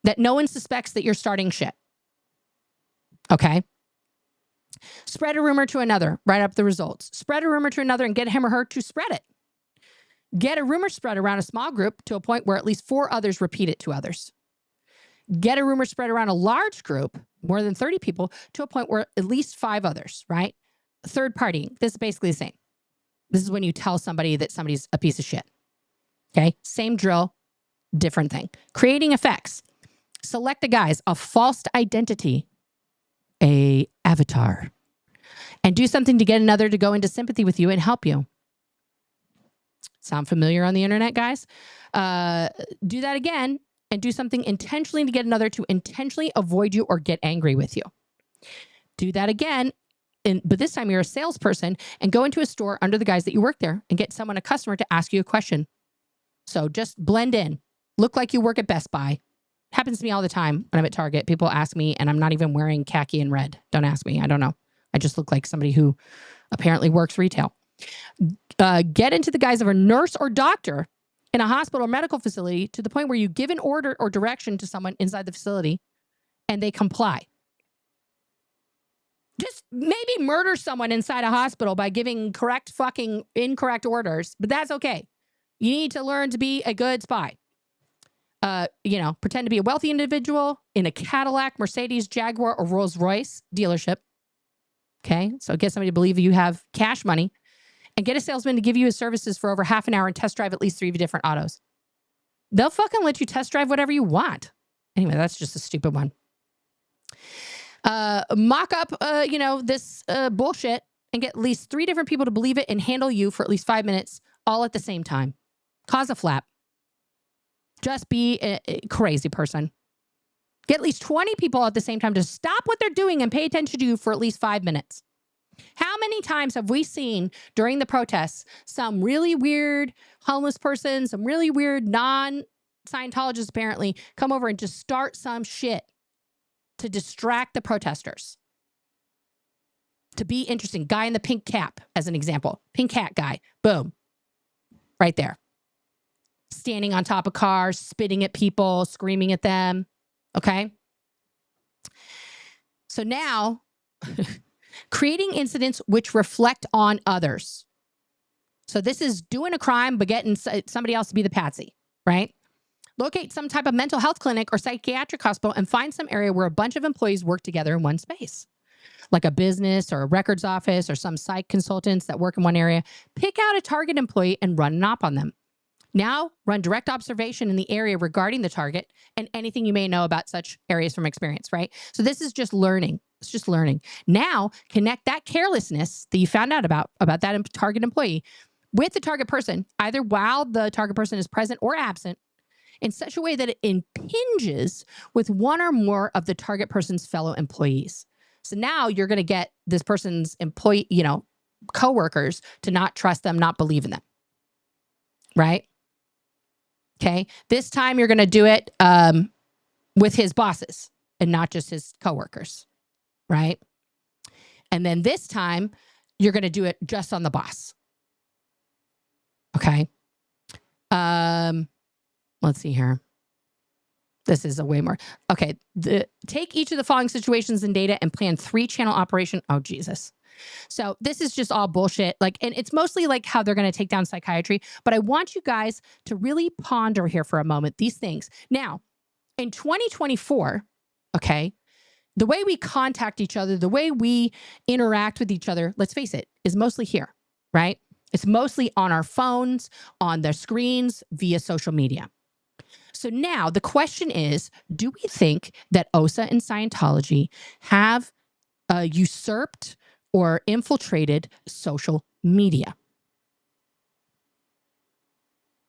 that no one suspects that you're starting shit. Okay? Spread a rumor to another, write up the results. Spread a rumor to another and get him or her to spread it. Get a rumor spread around a small group to a point where at least 4 others repeat it to others. Get a rumor spread around a large group, more than 30 people, to a point where at least 5 others, right? Third party, this is basically the same. This is when you tell somebody that somebody's a piece of shit. Okay? Same drill, different thing. Creating effects. Select a guise, a false identity, a avatar, and do something to get another to go into sympathy with you and help you. Sound familiar on the internet, guys? Do that again and do something intentionally to get another to intentionally avoid you or get angry with you. Do that again, but this time you're a salesperson, and go into a store under the guise that you work there and get a customer to ask you a question. So just blend in. Look like you work at Best Buy. Happens to me all the time when I'm at Target. People ask me, and I'm not even wearing khaki and red. Don't ask me. I don't know. I just look like somebody who apparently works retail. Get into the guise of a nurse or doctor in a hospital or medical facility to the point where you give an order or direction to someone inside the facility and they comply. Just maybe murder someone inside a hospital by giving incorrect orders, but that's okay. You need to learn to be a good spy. Pretend to be a wealthy individual in a Cadillac, Mercedes, Jaguar, or Rolls Royce dealership. Okay, so get somebody to believe you have cash money and get a salesman to give you his services for over half an hour and test drive at least 3 different autos. They'll fucking let you test drive whatever you want. Anyway, that's just a stupid one. Mock up, this bullshit and get at least 3 different people to believe it and handle you for at least 5 minutes all at the same time. Cause a flap. Just be a crazy person. Get at least 20 people at the same time to stop what they're doing and pay attention to you for at least 5 minutes. How many times have we seen during the protests some really weird homeless person, some really weird non-Scientologists apparently, come over and just start some shit to distract the protesters? To be interesting. Guy in the pink cap, as an example. Pink hat guy. Boom. Right there. Standing on top of cars, spitting at people, screaming at them. Okay? So now, creating incidents which reflect on others. So this is doing a crime, but getting somebody else to be the patsy, right? Locate some type of mental health clinic or psychiatric hospital and find some area where a bunch of employees work together in one space, like a business or a records office or some psych consultants that work in one area. Pick out a target employee and run an op on them. Now, run direct observation in the area regarding the target and anything you may know about such areas from experience, right? So this is just learning. It's just learning. Now, connect that carelessness that you found out about that target employee with the target person, either while the target person is present or absent, in such a way that it impinges with one or more of the target person's fellow employees. So now you're going to get this person's employee, coworkers to not trust them, not believe in them, right? Okay. This time you're going to do it with his bosses and not just his coworkers, right? And then this time you're going to do it just on the boss. Okay. Let's see here. This is a way more. Okay. Take each of the following situations and data and plan 3-channel operation. Oh, Jesus. So this is just all bullshit. And it's mostly like how they're going to take down psychiatry. But I want you guys to really ponder here for a moment these things. Now, in 2024, okay, the way we contact each other, the way we interact with each other, let's face it, is mostly here, right? It's mostly on our phones, on their screens, via social media. So now the question is, do we think that OSA and Scientology have usurped or infiltrated social media?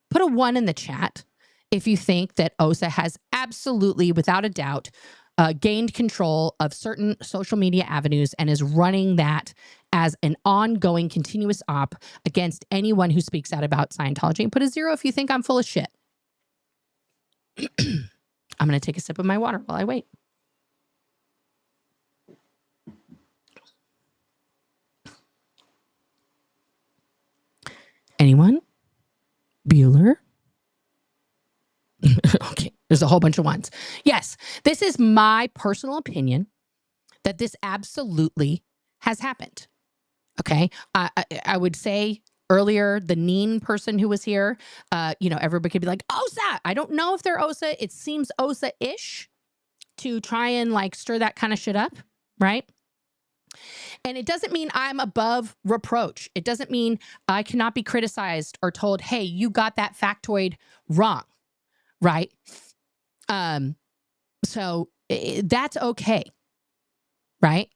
Put a 1 in the chat if you think that OSA has absolutely, without a doubt, gained control of certain social media avenues and is running that as an ongoing, continuous op against anyone who speaks out about Scientology. And put a 0 if you think I'm full of shit. I'm going to take a sip of my water while I wait. Anyone? Bueller? Okay, there's a whole bunch of ones. Yes, this is my personal opinion that this absolutely has happened. Okay, I would say earlier, the Neen person who was here, everybody could be like, OSA. I don't know if they're OSA. It seems OSA-ish to try and stir that kind of shit up, right? And it doesn't mean I'm above reproach. It doesn't mean I cannot be criticized or told, hey, you got that factoid wrong, right? So that's okay, right?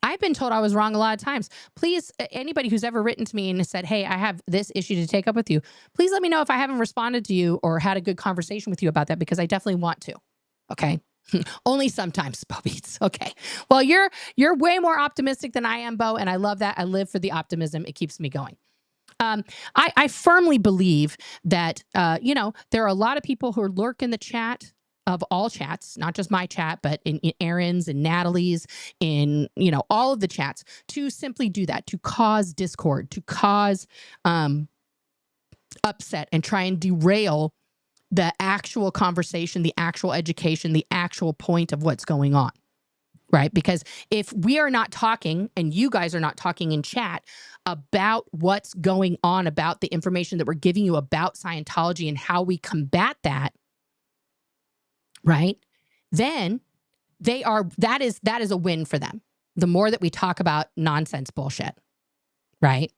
I've been told I was wrong a lot of times. Please, anybody who's ever written to me and said, hey, I have this issue to take up with you, please let me know if I haven't responded to you or had a good conversation with you about that, because I definitely want to. Okay. Only sometimes, Bo Beats. Okay. Well, you're way more optimistic than I am, Bo, and I love that. I live for the optimism. It keeps me going. I firmly believe that, there are a lot of people who lurk in the chat of all chats, not just my chat, but in Aaron's and Natalie's, in, all of the chats, to simply do that, to cause discord, to cause upset and try and derail the actual conversation, the actual education, the actual point of what's going on. Right? Because if we are not talking and you guys are not talking in chat about what's going on, about the information that we're giving you about Scientology and how we combat that, right? Then that is a win for them. The more that we talk about nonsense bullshit, right?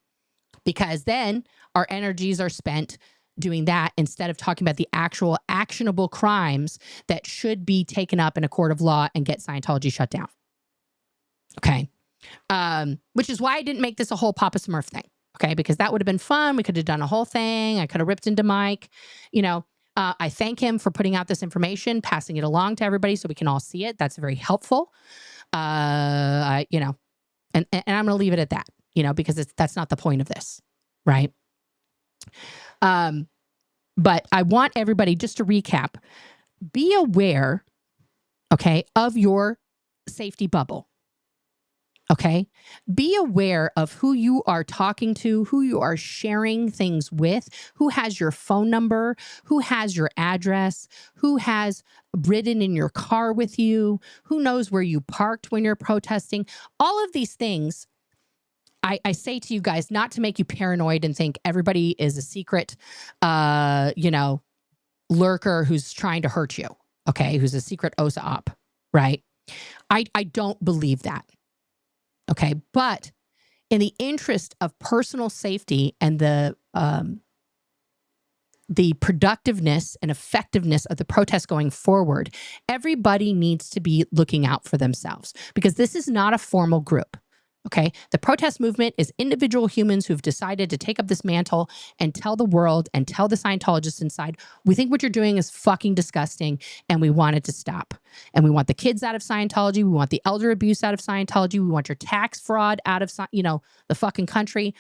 Because then our energies are spent doing that instead of talking about the actual actionable crimes that should be taken up in a court of law and get Scientology shut down. Okay. Which is why I didn't make this a whole Papa Smurf thing. Okay. Because that would have been fun. We could have done a whole thing. I could have ripped into Mike. I thank him for putting out this information, passing it along to everybody so we can all see it. That's very helpful. And I'm going to leave it at that, because that's not the point of this. Right. But I want everybody, just to recap, be aware, okay, of your safety bubble. Okay. Be aware of who you are talking to, who you are sharing things with, who has your phone number, who has your address, who has ridden in your car with you, who knows where you parked when you're protesting. All of these things I say to you guys not to make you paranoid and think everybody is a secret, lurker who's trying to hurt you. Okay. Who's a secret OSA op, right? I don't believe that. Okay. But in the interest of personal safety and the productiveness and effectiveness of the protest going forward, everybody needs to be looking out for themselves because this is not a formal group. Okay. The protest movement is individual humans who've decided to take up this mantle and tell the world and tell the Scientologists inside, we think what you're doing is fucking disgusting and we want it to stop. And we want the kids out of Scientology. We want the elder abuse out of Scientology. We want your tax fraud out of, the fucking country.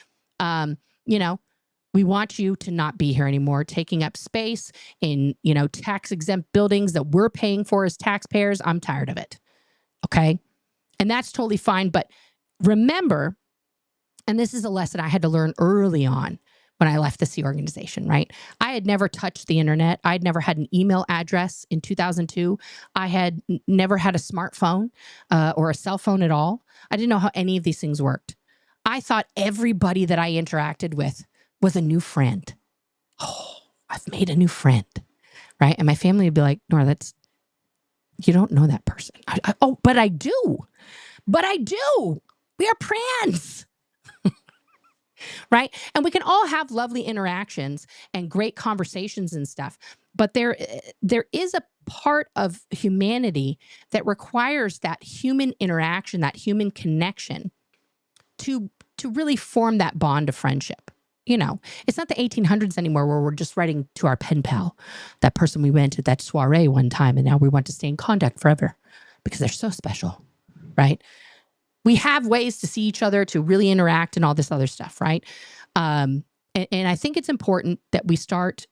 We want you to not be here anymore, taking up space in, tax exempt buildings that we're paying for as taxpayers. I'm tired of it. Okay. And that's totally fine. But remember, and this is a lesson I had to learn early on when I left the Sea organization, right? I had never touched the internet. I'd never had an email address in 2002. I had never had a smartphone or a cell phone at all. I didn't know how any of these things worked. I thought everybody that I interacted with was a new friend. Oh, I've made a new friend, right? And my family would be like, Nora, you don't know that person. But I do. We are friends, right? And we can all have lovely interactions and great conversations and stuff. But there is a part of humanity that requires that human interaction, that human connection to really form that bond of friendship. It's not the 1800s anymore where we're just writing to our pen pal, that person we went to that soiree one time, and now we want to stay in contact forever because they're so special, right? We have ways to see each other, to really interact and all this other stuff, right? And I think it's important that we start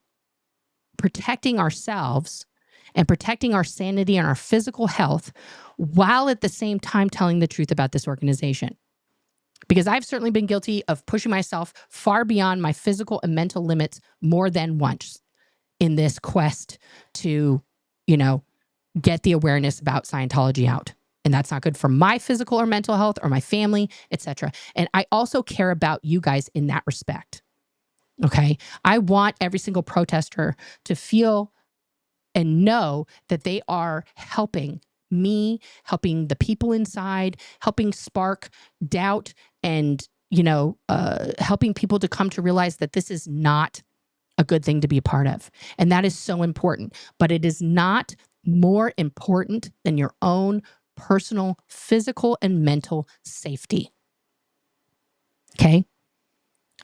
protecting ourselves and protecting our sanity and our physical health while at the same time telling the truth about this organization. Because I've certainly been guilty of pushing myself far beyond my physical and mental limits more than once in this quest to, get the awareness about Scientology out. And that's not good for my physical or mental health or my family, etc. And I also care about you guys in that respect. Okay. I want every single protester to feel and know that they are helping me, helping the people inside, helping spark doubt and, helping people to come to realize that this is not a good thing to be a part of. And that is so important. But it is not more important than your own personal, physical, and mental safety. Okay?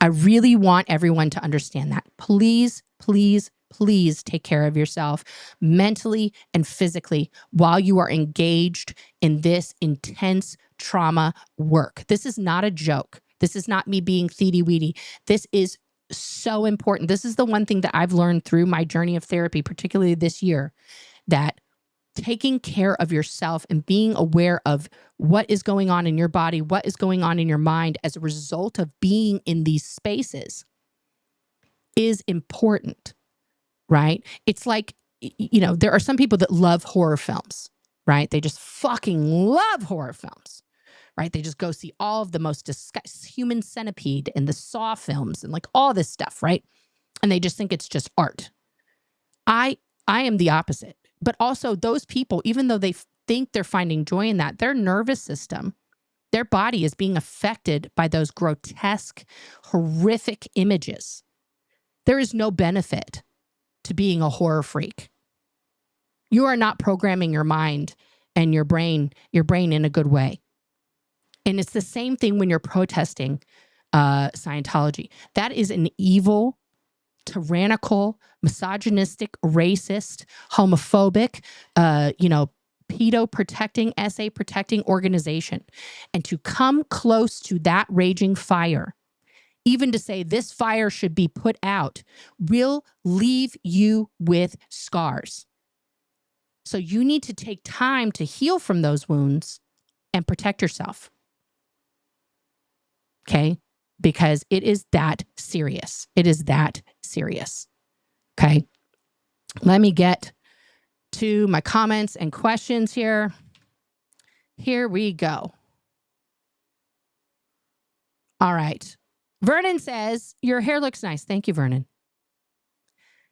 I really want everyone to understand that. Please, please, please take care of yourself mentally and physically while you are engaged in this intense trauma work. This is not a joke. This is not me being thiety-weedy. This is so important. This is the one thing that I've learned through my journey of therapy, particularly this year, that taking care of yourself and being aware of what is going on in your body, what is going on in your mind as a result of being in these spaces is important, right? It's like, there are some people that love horror films, right? They just fucking love horror films, right? They just go see all of the most Human Centipede and the Saw films and like all this stuff, right? And they just think it's just art. I am the opposite. But also those people, even though they think they're finding joy in that, their nervous system, their body is being affected by those grotesque, horrific images. There is no benefit to being a horror freak. You are not programming your mind and your brain in a good way. And it's the same thing when you're protesting Scientology. That is an evil, tyrannical, misogynistic, racist, homophobic, pedo protecting, SA protecting organization. And to come close to that raging fire, even to say this fire should be put out, will leave you with scars. So you need to take time to heal from those wounds and protect yourself. Okay? Because it is that serious. It is that serious. Okay? Let me get to my comments and questions here. Here we go. All right. Vernon says, your hair looks nice. Thank you, Vernon.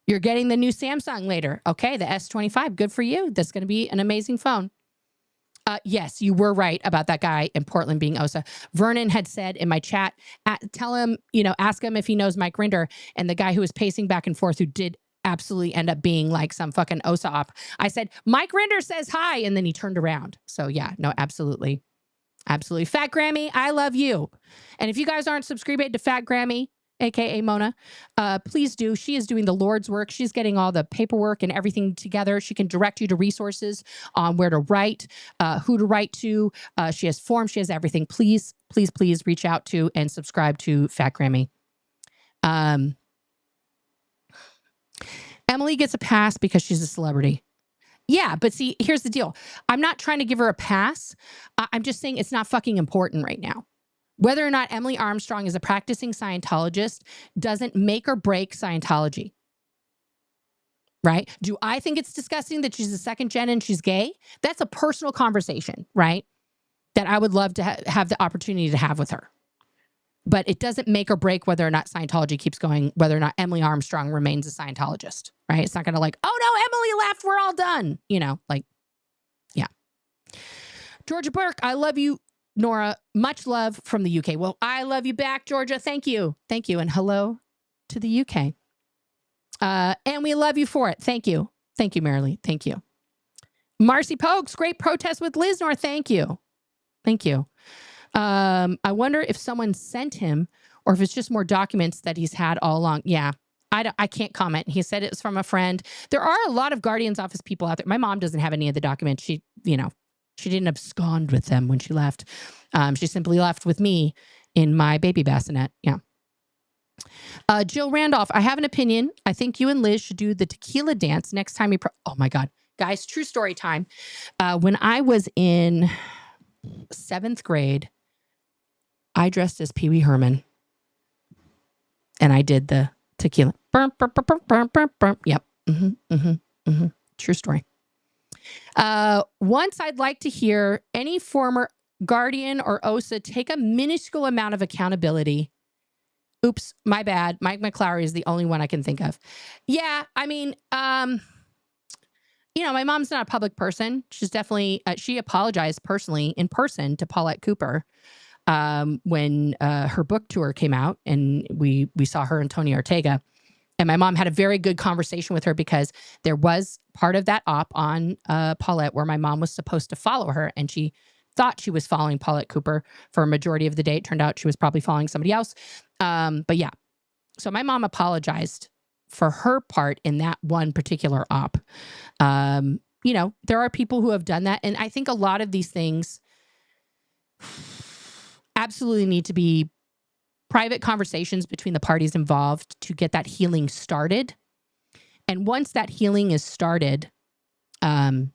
You're getting the new Samsung later. Okay, the S25. Good for you. That's going to be an amazing phone. Yes, you were right about that guy in Portland being Osa. Vernon had said in my chat, tell him, ask him if he knows Mike Rinder. And the guy who was pacing back and forth, who did absolutely end up being like some fucking Osa op. I said, Mike Rinder says hi. And then he turned around. So yeah, no, absolutely. Absolutely. Fat Grammy, I love you. And if you guys aren't subscribed to Fat Grammy, aka Mona, please do. She is doing the Lord's work. She's getting all the paperwork and everything together. She can direct you to resources on where to write, who to write to. She has forms. She has everything. Please, please, please reach out to and subscribe to Fat Grammy. Emily gets a pass because she's a celebrity. Yeah, but see, here's the deal. I'm not trying to give her a pass. I'm just saying it's not fucking important right now. Whether or not Emily Armstrong is a practicing Scientologist doesn't make or break Scientology. Right? Do I think it's disgusting that she's a second gen and she's gay? That's a personal conversation, right? That I would love to have the opportunity to have with her. But it doesn't make or break whether or not Scientology keeps going, whether or not Emily Armstrong remains a Scientologist, right? It's not going to like, oh no, Emily left, we're all done. Yeah. Georgia Burke, I love you, Nora. Much love from the UK. Well, I love you back, Georgia. Thank you. Thank you. And hello to the UK. And we love you for it. Thank you. Thank you, Marilee. Thank you. Marcy Pokes, great protest with Liz Nor. Thank you. Thank you. I wonder if someone sent him or if it's just more documents that he's had all along. Yeah, I can't comment. He said it was from a friend. There are a lot of Guardian's Office people out there. My mom doesn't have any of the documents. She didn't abscond with them when she left. She simply left with me in my baby bassinet. Yeah. Jill Randolph, I have an opinion. I think you and Liz should do the tequila dance next time you... Oh my God. Guys, true story time. When I was in 7th grade, I dressed as Pee Wee Herman. And I did the tequila. Yep. True story. Once I'd like to hear any former Guardian or OSA take a minuscule amount of accountability. Oops, my bad. Mike McClary is the only one I can think of. Yeah, I mean, my mom's not a public person. She's definitely, she apologized personally in person to Paulette Cooper when her book tour came out and we saw her and Tony Ortega. And my mom had a very good conversation with her because there was part of that op on Paulette where my mom was supposed to follow her and she thought she was following Paulette Cooper for a majority of the day. It turned out she was probably following somebody else. But yeah, so my mom apologized for her part in that one particular op. There are people who have done that. And I think a lot of these things absolutely need to be private conversations between the parties involved to get that healing started. And once that healing is started, to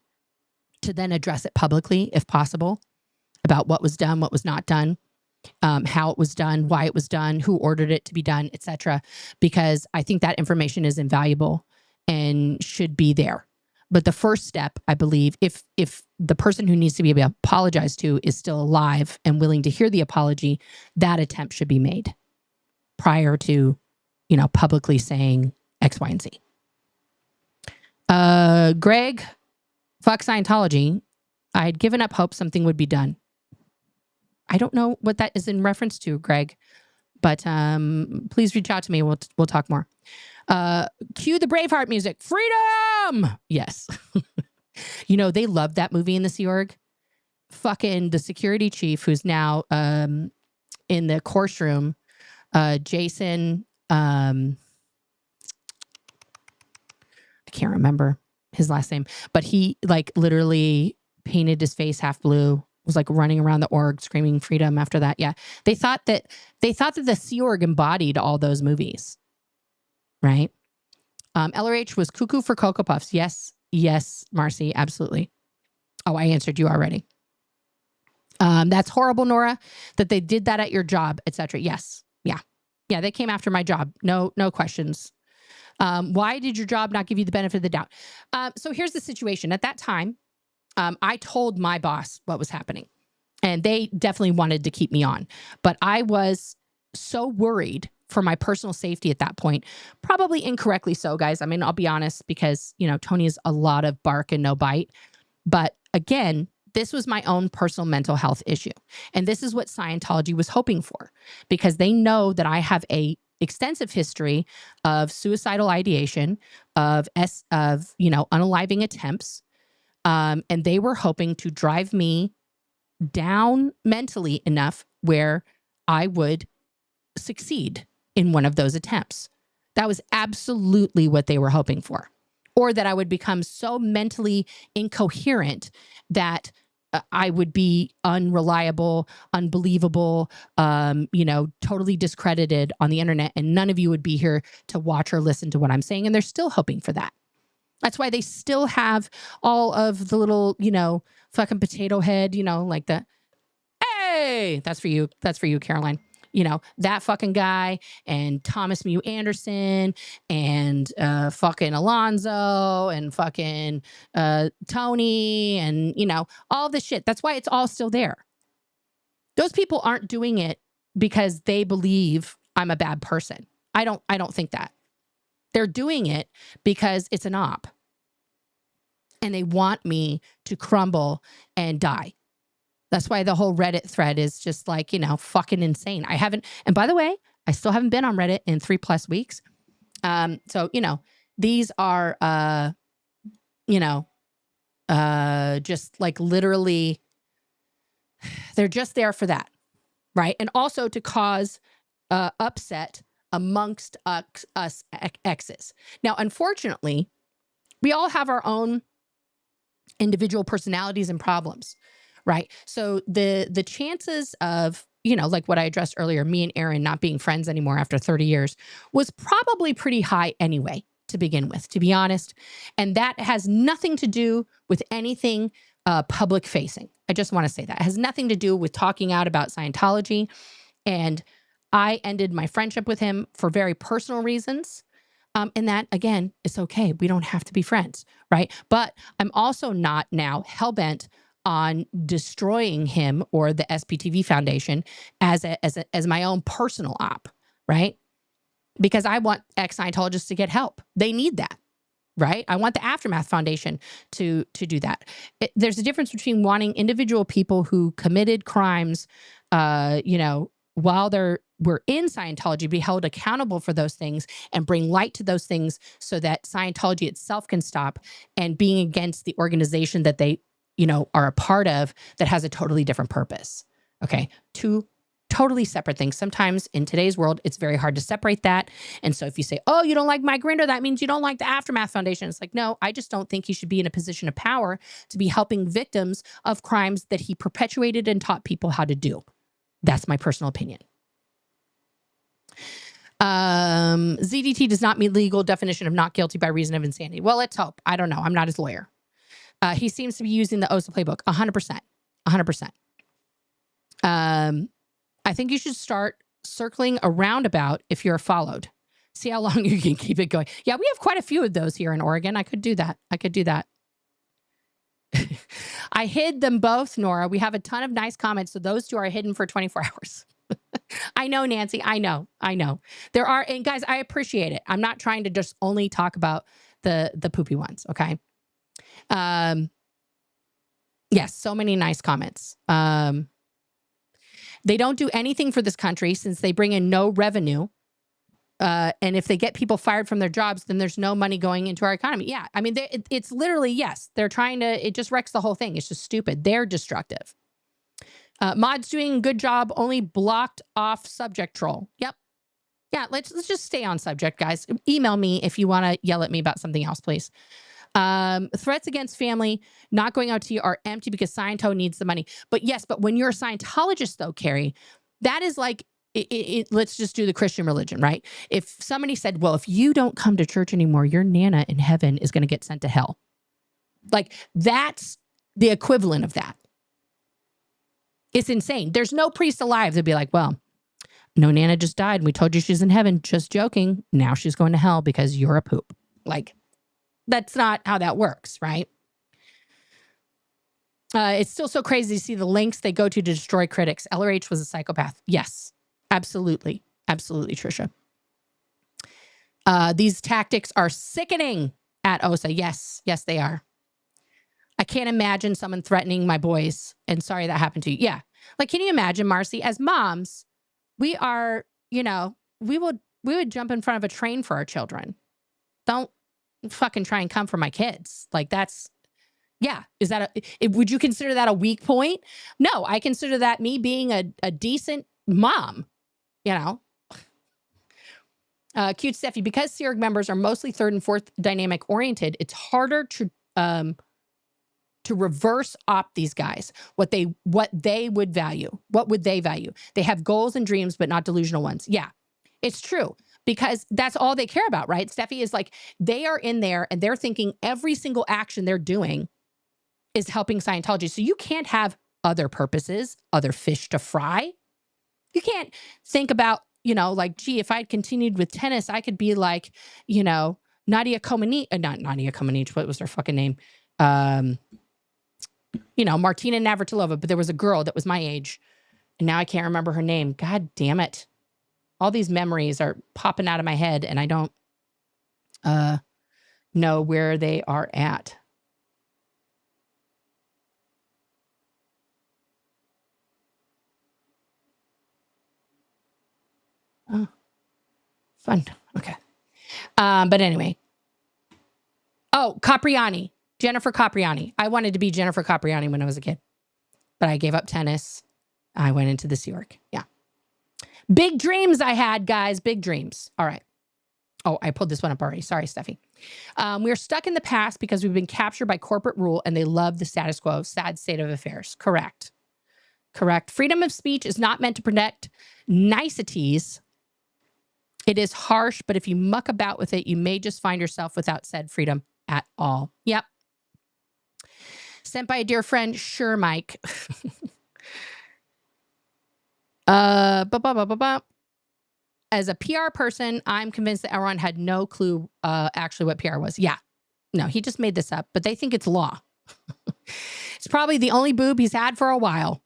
then address it publicly, if possible, about what was done, what was not done, how it was done, why it was done, who ordered it to be done, etc. Because I think that information is invaluable and should be there. But the first step, I believe, if the person who needs to be apologized to is still alive and willing to hear the apology, that attempt should be made prior to, publicly saying X, Y, and Z. Greg, fuck Scientology. I had given up hope something would be done. I don't know what that is in reference to, Greg, but please reach out to me. We'll talk more. Cue the Braveheart music. Freedom! Yes. They loved that movie in the Sea Org. Fucking the security chief who's now in the course room, Jason, I can't remember his last name, but he literally painted his face half blue, was running around the org screaming freedom after that. Yeah. They thought that the Sea Org embodied all those movies. Right? LRH was cuckoo for Cocoa Puffs. Yes. Yes, Marcy. Absolutely. Oh, I answered you already. That's horrible, Nora, that they did that at your job, etc. Yes. Yeah. Yeah. They came after my job. No questions. Why did your job not give you the benefit of the doubt? So here's the situation. At that time, I told my boss what was happening and they definitely wanted to keep me on, but I was so worried for my personal safety at that point, probably incorrectly so, guys. I mean, I'll be honest, because, you know, Tony is a lot of bark and no bite. But again, this was my own personal mental health issue. And this is what Scientology was hoping for, because they know that I have a extensive history of suicidal ideation, of unaliving attempts. And they were hoping to drive me down mentally enough where I would succeed in one of those attempts. That was absolutely what they were hoping for. Or that I would become so mentally incoherent that I would be unreliable, unbelievable, totally discredited on the internet, and none of you would be here to watch or listen to what I'm saying. And they're still hoping for that. That's why they still have all of the little, fucking potato head, like the, hey, that's for you. That's for you, Caroline. That fucking guy, and Thomas Mew Anderson, and fucking Alonzo, and fucking Tony, and all this shit. That's why it's all still there. Those people aren't doing it because they believe I'm a bad person. I don't think that. They're doing it because it's an op, and they want me to crumble and die. That's why the whole Reddit thread is just like, fucking insane. And by the way, I still haven't been on Reddit in 3+ weeks. So, these are, just like literally, they're just there for that. Right. And also to cause upset amongst us exes. Now, unfortunately, we all have our own individual personalities and problems. Right. So the chances of, like what I addressed earlier, me and Aaron not being friends anymore after 30 years was probably pretty high anyway, to begin with, to be honest. And that has nothing to do with anything public facing. I just want to say that. It has nothing to do with talking out about Scientology. And I ended my friendship with him for very personal reasons. And that, again, is okay. We don't have to be friends. Right. But I'm also not now hellbent on destroying him or the SPTV Foundation as my own personal op, right? Because I want ex-Scientologists to get help. They need that, right? I want the Aftermath Foundation to do that. There's a difference between wanting individual people who committed crimes, while we're in Scientology, be held accountable for those things and bring light to those things so that Scientology itself can stop, and being against the organization that they are a part of that has a totally different purpose. Okay. Two totally separate things. Sometimes in today's world, it's very hard to separate that. And so if you say, oh, you don't like Mike Grinder, that means you don't like the Aftermath Foundation. It's like, no, I just don't think he should be in a position of power to be helping victims of crimes that he perpetuated and taught people how to do. That's my personal opinion. ZDT does not meet legal definition of not guilty by reason of insanity. Well, let's hope. I don't know. I'm not his lawyer. He seems to be using the OSA playbook 100%. 100%. I think you should start circling a roundabout if you're followed. See how long you can keep it going. Yeah, we have quite a few of those here in Oregon. I could do that. I hid them both, Nora. We have a ton of nice comments, so those two are hidden for 24 hours. I know, Nancy. I know. There are, and guys, I appreciate it. I'm not trying to just only talk about the poopy ones, okay? Yes, so many nice comments. They don't do anything for this country since they bring in no revenue. And if they get people fired from their jobs, then there's no money going into our economy. Yeah, I mean, it's literally, yes, they're trying to, it just wrecks the whole thing. It's just stupid. They're destructive. Mod's doing a good job, only blocked off subject troll. Yep. Yeah, let's just stay on subject, guys. Email me if you want to yell at me about something else, please. Threats against family not going out to you are empty because Scientology needs the money. But yes, but when you're a Scientologist, though, Carrie, that is like, let's just do the Christian religion, right? If somebody said, well, if you don't come to church anymore, your Nana in heaven is going to get sent to hell. Like, that's the equivalent of that. It's insane. There's no priest alive that'd be like, well, no, Nana just died and we told you she's in heaven. Just joking. Now she's going to hell because you're a poop. Like, that's not how that works, right? It's still so crazy to see the lengths they go to destroy critics. LRH was a psychopath. Yes, absolutely. Absolutely, Trisha. These tactics are sickening at OSA. Yes, yes, they are. I can't imagine someone threatening my boys. And sorry that happened to you. Yeah. Like, can you imagine, Marcy, as moms, we are, you know, we would jump in front of a train for our children. Don't fucking try and come for my kids. Like, that's, yeah. Is that would you consider that a weak point? No, I consider that me being a decent mom, you know? Cute Steffi, because Seerg members are mostly third and fourth dynamic oriented, it's harder to reverse opt these guys. What they would value. What would they value? They have goals and dreams, but not delusional ones. Yeah, it's true. Because that's all they care about, right? Steffi is like, they are in there and they're thinking every single action they're doing is helping Scientology. So you can't have other purposes, other fish to fry. You can't think about, you know, like, gee, if I'd continued with tennis, I could be like, you know, Nadia Comaneci, not Nadia Comaneci, what was her fucking name? You know, Martina Navratilova, but there was a girl that was my age, and now I can't remember her name. God damn it. All these memories are popping out of my head, and I don't know where they are at. Oh, fun. Okay. But anyway. Oh, Capriani. Jennifer Capriani. I wanted to be Jennifer Capriani when I was a kid, but I gave up tennis. I went into the Sea Org. Yeah. Big dreams I had, guys. Big dreams. All right. Oh, I pulled this one up already. Sorry, Steffi. We're stuck in the past because we've been captured by corporate rule and they love the status quo. Sad state of affairs. Correct. Correct. Freedom of speech is not meant to protect niceties. It is harsh, but if you muck about with it, you may just find yourself without said freedom at all. Yep. Sent by a dear friend. Sure, Mike. As a PR person, I'm convinced that everyone had no clue actually what PR was. Yeah. No, he just made this up, but they think it's law. It's probably the only boob he's had for a while.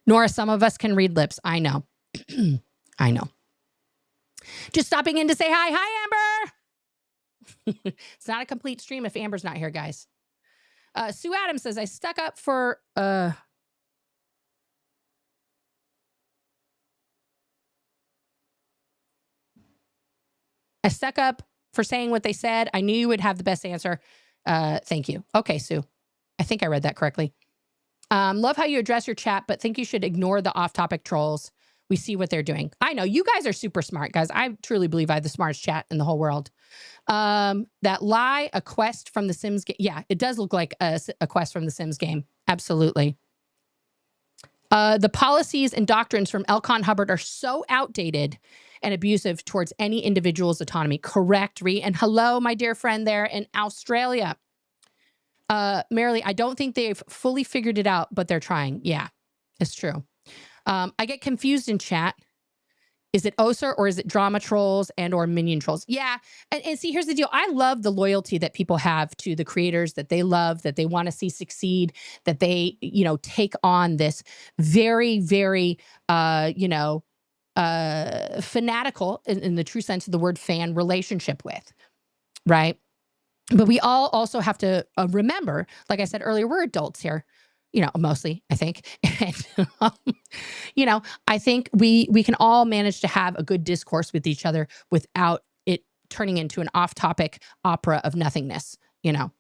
Nora, some of us can read lips. I know. I know. Just stopping in to say hi. Hi, Amber. It's not a complete stream if Amber's not here, guys. Sue Adams says, I stuck up for... I stuck up for saying what they said. I knew you would have the best answer. Thank you. Okay, Sue. I think I read that correctly. Love how you address your chat, but think you should ignore the off-topic trolls. We see what they're doing. I know. You guys are super smart, guys. I truly believe I have the smartest chat in the whole world. That lie, a quest from the Sims game. Yeah, it does look like a quest from the Sims game. Absolutely. The policies and doctrines from Elcon Hubbard are so outdated and abusive towards any individual's autonomy. Correct, Ree. And hello, my dear friend there in Australia. Marilee, I don't think they've fully figured it out, but they're trying. Yeah, it's true. I get confused in chat. Is it OSA or is it drama trolls and or minion trolls? Yeah. And see, here's the deal. I love the loyalty that people have to the creators that they love, that they want to see succeed, that they, you know, take on this very, very, fanatical in the true sense of the word fan relationship with, right? But we all also have to remember, like I said earlier, we're adults here, you know, mostly, I think. And, you know, I think we can all manage to have a good discourse with each other without it turning into an off-topic opera of nothingness, you know.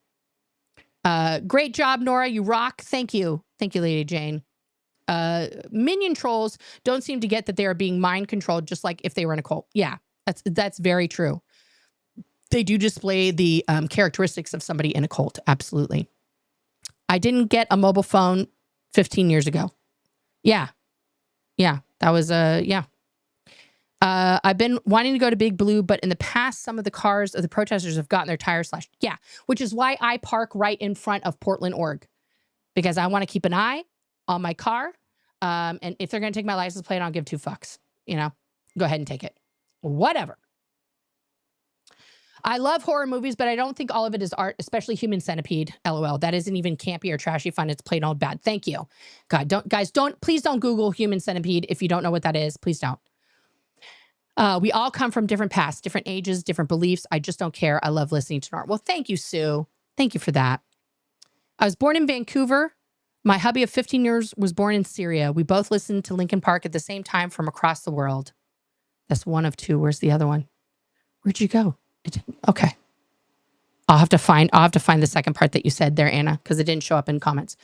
Great job, Nora. You rock. Thank you. Thank you, Lady Jane. Minion trolls don't seem to get that they are being mind controlled, just like if they were in a cult. Yeah, that's very true. They do display the characteristics of somebody in a cult. Absolutely. I didn't get a mobile phone 15 years ago. Yeah. Yeah. That was yeah. I've been wanting to go to Big Blue, but in the past, some of the cars of the protesters have gotten their tires slashed. Yeah. Which is why I park right in front of Portland, Org, because I want to keep an eye on my car. And if they're going to take my license plate, I don't give two fucks. You know, go ahead and take it. Whatever. I love horror movies, but I don't think all of it is art, especially Human Centipede. LOL. That isn't even campy or trashy fun. It's plain old bad. Thank you. God, please don't Google Human Centipede if you don't know what that is. Please don't. We all come from different pasts, different ages, different beliefs. I just don't care. I love listening to art. Well, thank you, Sue. Thank you for that. I was born in Vancouver. My hubby of 15 years was born in Syria. We both listened to Linkin Park at the same time from across the world. That's one of two. Where's the other one? Where'd you go? Okay. I'll have to find the second part that you said there, Anna, because it didn't show up in comments.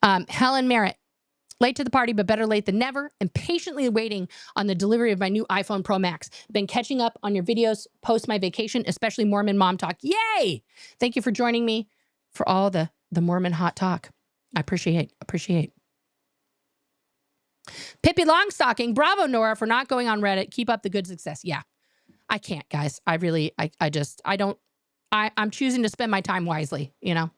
Helen Merritt. Late to the party, but better late than never. And patiently waiting on the delivery of my new iPhone Pro Max. Been catching up on your videos post my vacation, especially Mormon Mom Talk. Yay! Thank you for joining me for all the Mormon hot talk. I appreciate. Pippi Longstocking. Bravo, Nora, for not going on Reddit. Keep up the good success. Yeah, I can't, guys. I'm choosing to spend my time wisely, you know?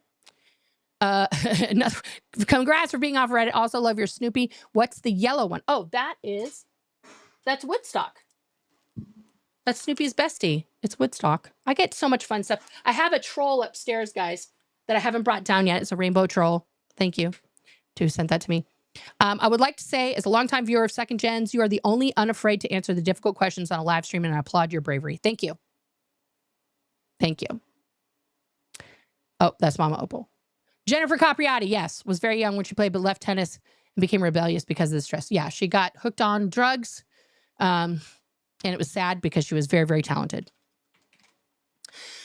Congrats for being off Reddit. Also love your Snoopy. What's the yellow one? Oh, that's Woodstock. That's Snoopy's bestie. It's Woodstock. I get so much fun stuff. I have a troll upstairs, guys, that I haven't brought down yet. It's a rainbow troll. Thank you who sent that to me. I would like to say, as a longtime viewer of Second Gens, you are the only unafraid to answer the difficult questions on a live stream, and I applaud your bravery. Thank you. Thank you. Oh, that's Mama Opal. Jennifer Capriati, yes, was very young when she played, but left tennis and became rebellious because of the stress. Yeah, she got hooked on drugs, and it was sad because she was very, very talented.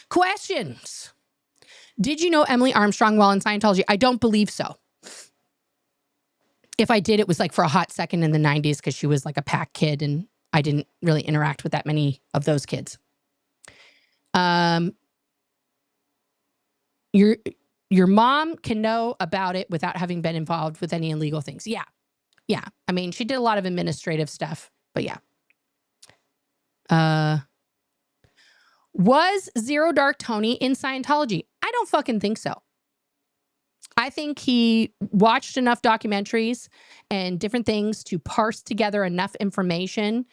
Questions. Did you know Emily Armstrong while in Scientology? I don't believe so. If I did, it was like for a hot second in the 90s because she was like a pack kid, and I didn't really interact with that many of those kids. Your mom can know about it without having been involved with any illegal things. Yeah. Yeah. I mean, she did a lot of administrative stuff, but yeah. Was Zero Dark Tony in Scientology? I don't fucking think so. I think he watched enough documentaries and different things to parse together enough information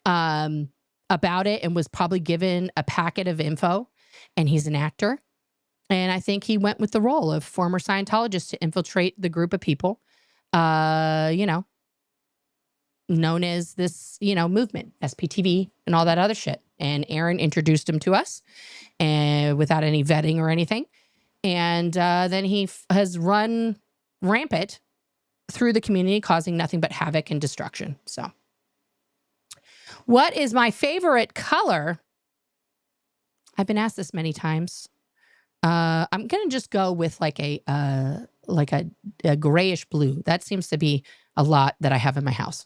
about it, and was probably given a packet of info, and he's an actor. And I think he went with the role of former Scientologist to infiltrate the group of people, you know, known as this, you know, movement, SPTV and all that other shit. And Aaron introduced him to us and without any vetting or anything. And then he has run rampant through the community, causing nothing but havoc and destruction. So what is my favorite color? I've been asked this many times. I'm going to just go with like a grayish blue. That seems to be a lot that I have in my house.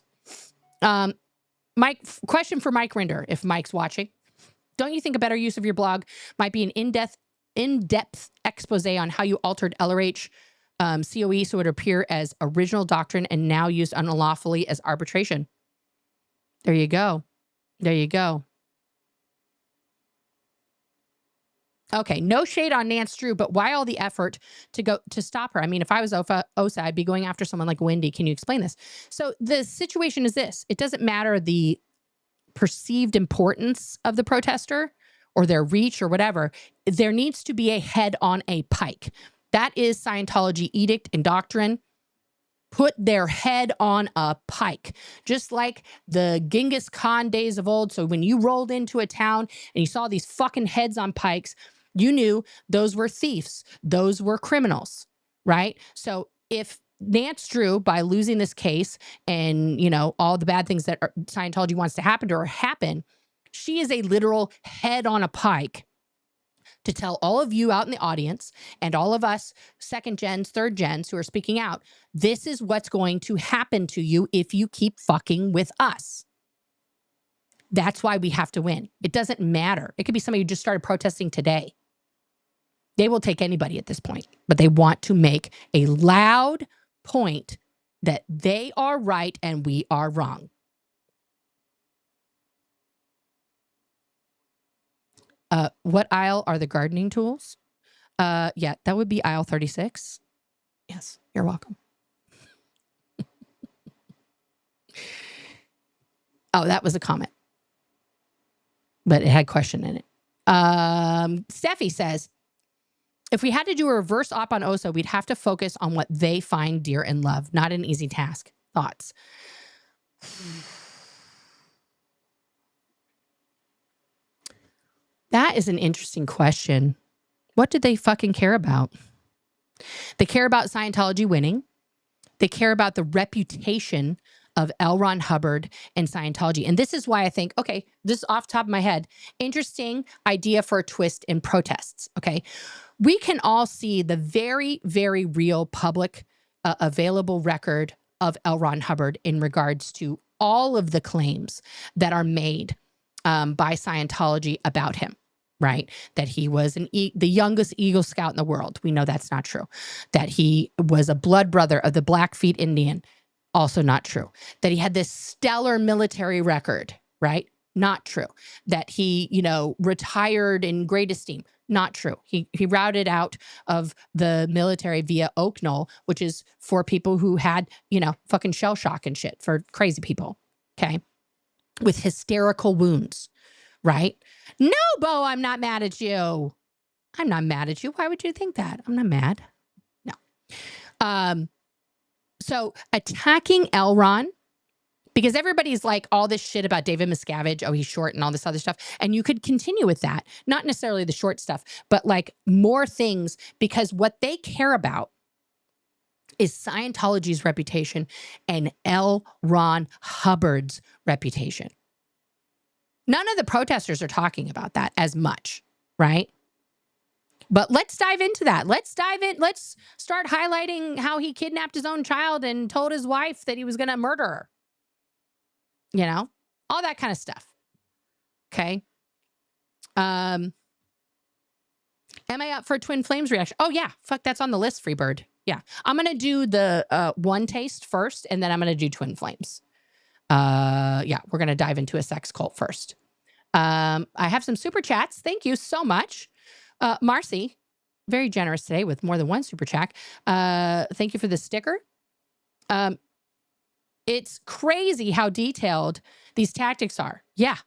Mike, question for Mike Rinder, if Mike's watching. Don't you think a better use of your blog might be an in-depth expose on how you altered LRH COE so it would appear as original doctrine and now used unlawfully as arbitration? There you go. There you go. Okay, no shade on Nance Drew, but why all the effort to stop her? I mean, if I was OSA, I'd be going after someone like Wendy. Can you explain this? So the situation is this. It doesn't matter the perceived importance of the protester or their reach or whatever. There needs to be a head on a pike. That is Scientology edict and doctrine. Put their head on a pike, just like the Genghis Khan days of old. So when you rolled into a town and you saw these fucking heads on pikes, you knew those were thieves. Those were criminals, right? So if Nance Drew, by losing this case and, you know, all the bad things that Scientology wants to happen to her happen, she is a literal head on a pike to tell all of you out in the audience and all of us second gens, third gens who are speaking out, this is what's going to happen to you if you keep fucking with us. That's why we have to win. It doesn't matter. It could be somebody who just started protesting today. They will take anybody at this point, but they want to make a loud point that they are right and we are wrong. What aisle are the gardening tools? Yeah, that would be aisle 36. Yes, you're welcome. Oh, that was a comment, but it had question in it. Steffi says, if we had to do a reverse op on OSO, we'd have to focus on what they find dear and love. Not an easy task. Thoughts? That is an interesting question. What do they fucking care about? They care about Scientology winning. They care about the reputation of L. Ron Hubbard and Scientology. And this is why I think, okay, this is off the top of my head, interesting idea for a twist in protests. Okay. We can all see the very, very real public available record of L. Ron Hubbard in regards to all of the claims that are made by Scientology about him, right? That he was the youngest Eagle Scout in the world. We know that's not true. That he was a blood brother of the Blackfeet Indian. Also not true. That he had this stellar military record, right? Not true. That he, retired in great esteem. Not true. He routed out of the military via Oak Knoll, which is for people who had, fucking shell shock and shit, for crazy people. Okay. With hysterical wounds, right? No, Bo, I'm not mad at you. I'm not mad at you. Why would you think that? I'm not mad. No. So attacking L. Ron, because everybody's like all this shit about David Miscavige. Oh, he's short and all this other stuff. And you could continue with that. Not necessarily the short stuff, but like more things, because what they care about is Scientology's reputation and L. Ron Hubbard's reputation. None of the protesters are talking about that as much, right? But let's dive into that. Let's dive in. Let's start highlighting how he kidnapped his own child and told his wife that he was going to murder her. All that kind of stuff. Okay. Am I up for Twin Flames reaction? Oh, yeah. Fuck, that's on the list, Freebird. Yeah. I'm going to do the one taste first, and then I'm going to do Twin Flames. Yeah, we're going to dive into a sex cult first. I have some super chats. Thank you so much. Marcy, very generous today with more than one super chat. Thank you for the sticker. It's crazy how detailed these tactics are. Yeah.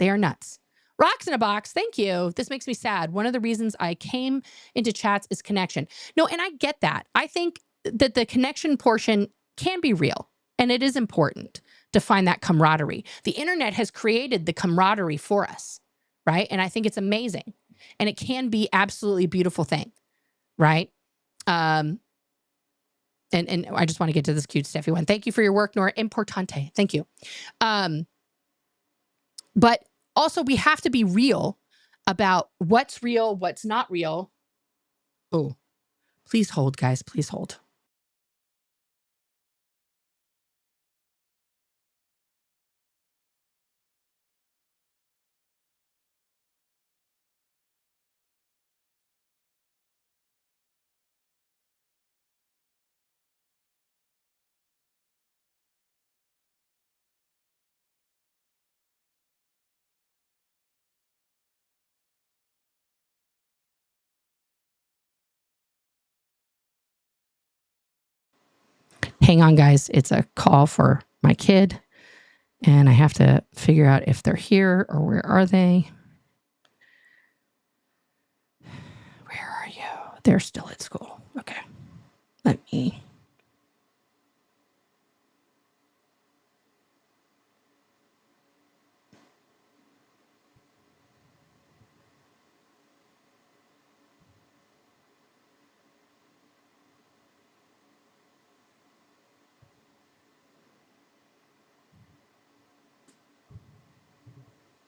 They are nuts. Rocks in a box. Thank you. This makes me sad. One of the reasons I came into chats is connection. No, and I get that. I think that the connection portion can be real, and it is important to find that camaraderie. The internet has created the camaraderie for us, right? And I think it's amazing, and it can be absolutely beautiful thing, right? And I just want to get to this cute Steffi one. Thank you for your work, Nora. Importante. Thank you. But also, we have to be real about what's real, what's not real. Oh, please hold, guys. Please hold. Hang on, guys. It's a call for my kid, and I have to figure out if they're here or where are they. Where are you? They're still at school. Okay. Let me.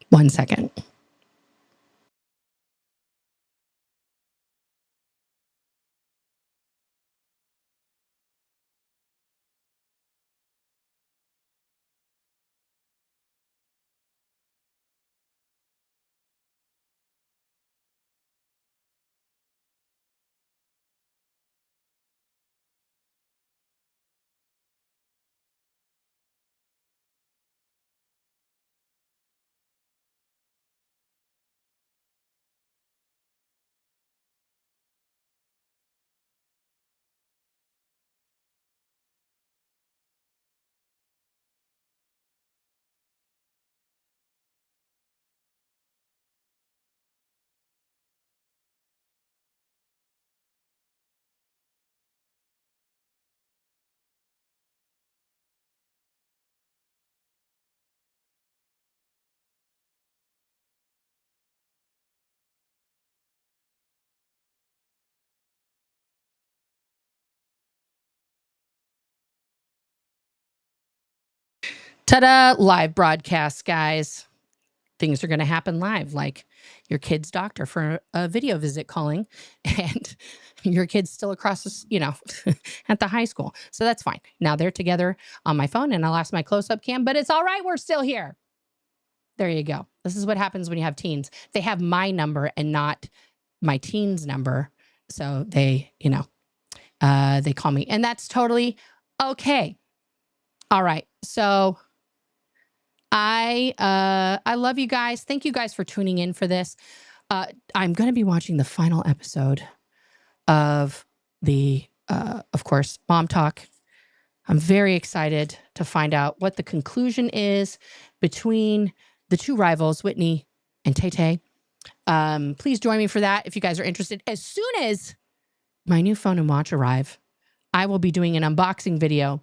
One second. Ta-da! Live broadcast, guys. Things are going to happen live, like your kid's doctor for a video visit calling, and your kid's still across, at the high school. So that's fine. Now they're together on my phone, and I lost my close-up cam, but it's all right. We're still here. There you go. This is what happens when you have teens. They have my number and not my teen's number. So they, they call me, and that's totally okay. All right. So I love you guys. Thank you guys for tuning in for this. I'm going to be watching the final episode of the, of course, Mom Talk. I'm very excited to find out what the conclusion is between the two rivals, Whitney and Tay-Tay. Please join me for that if you guys are interested. As soon as my new phone and watch arrive, I will be doing an unboxing video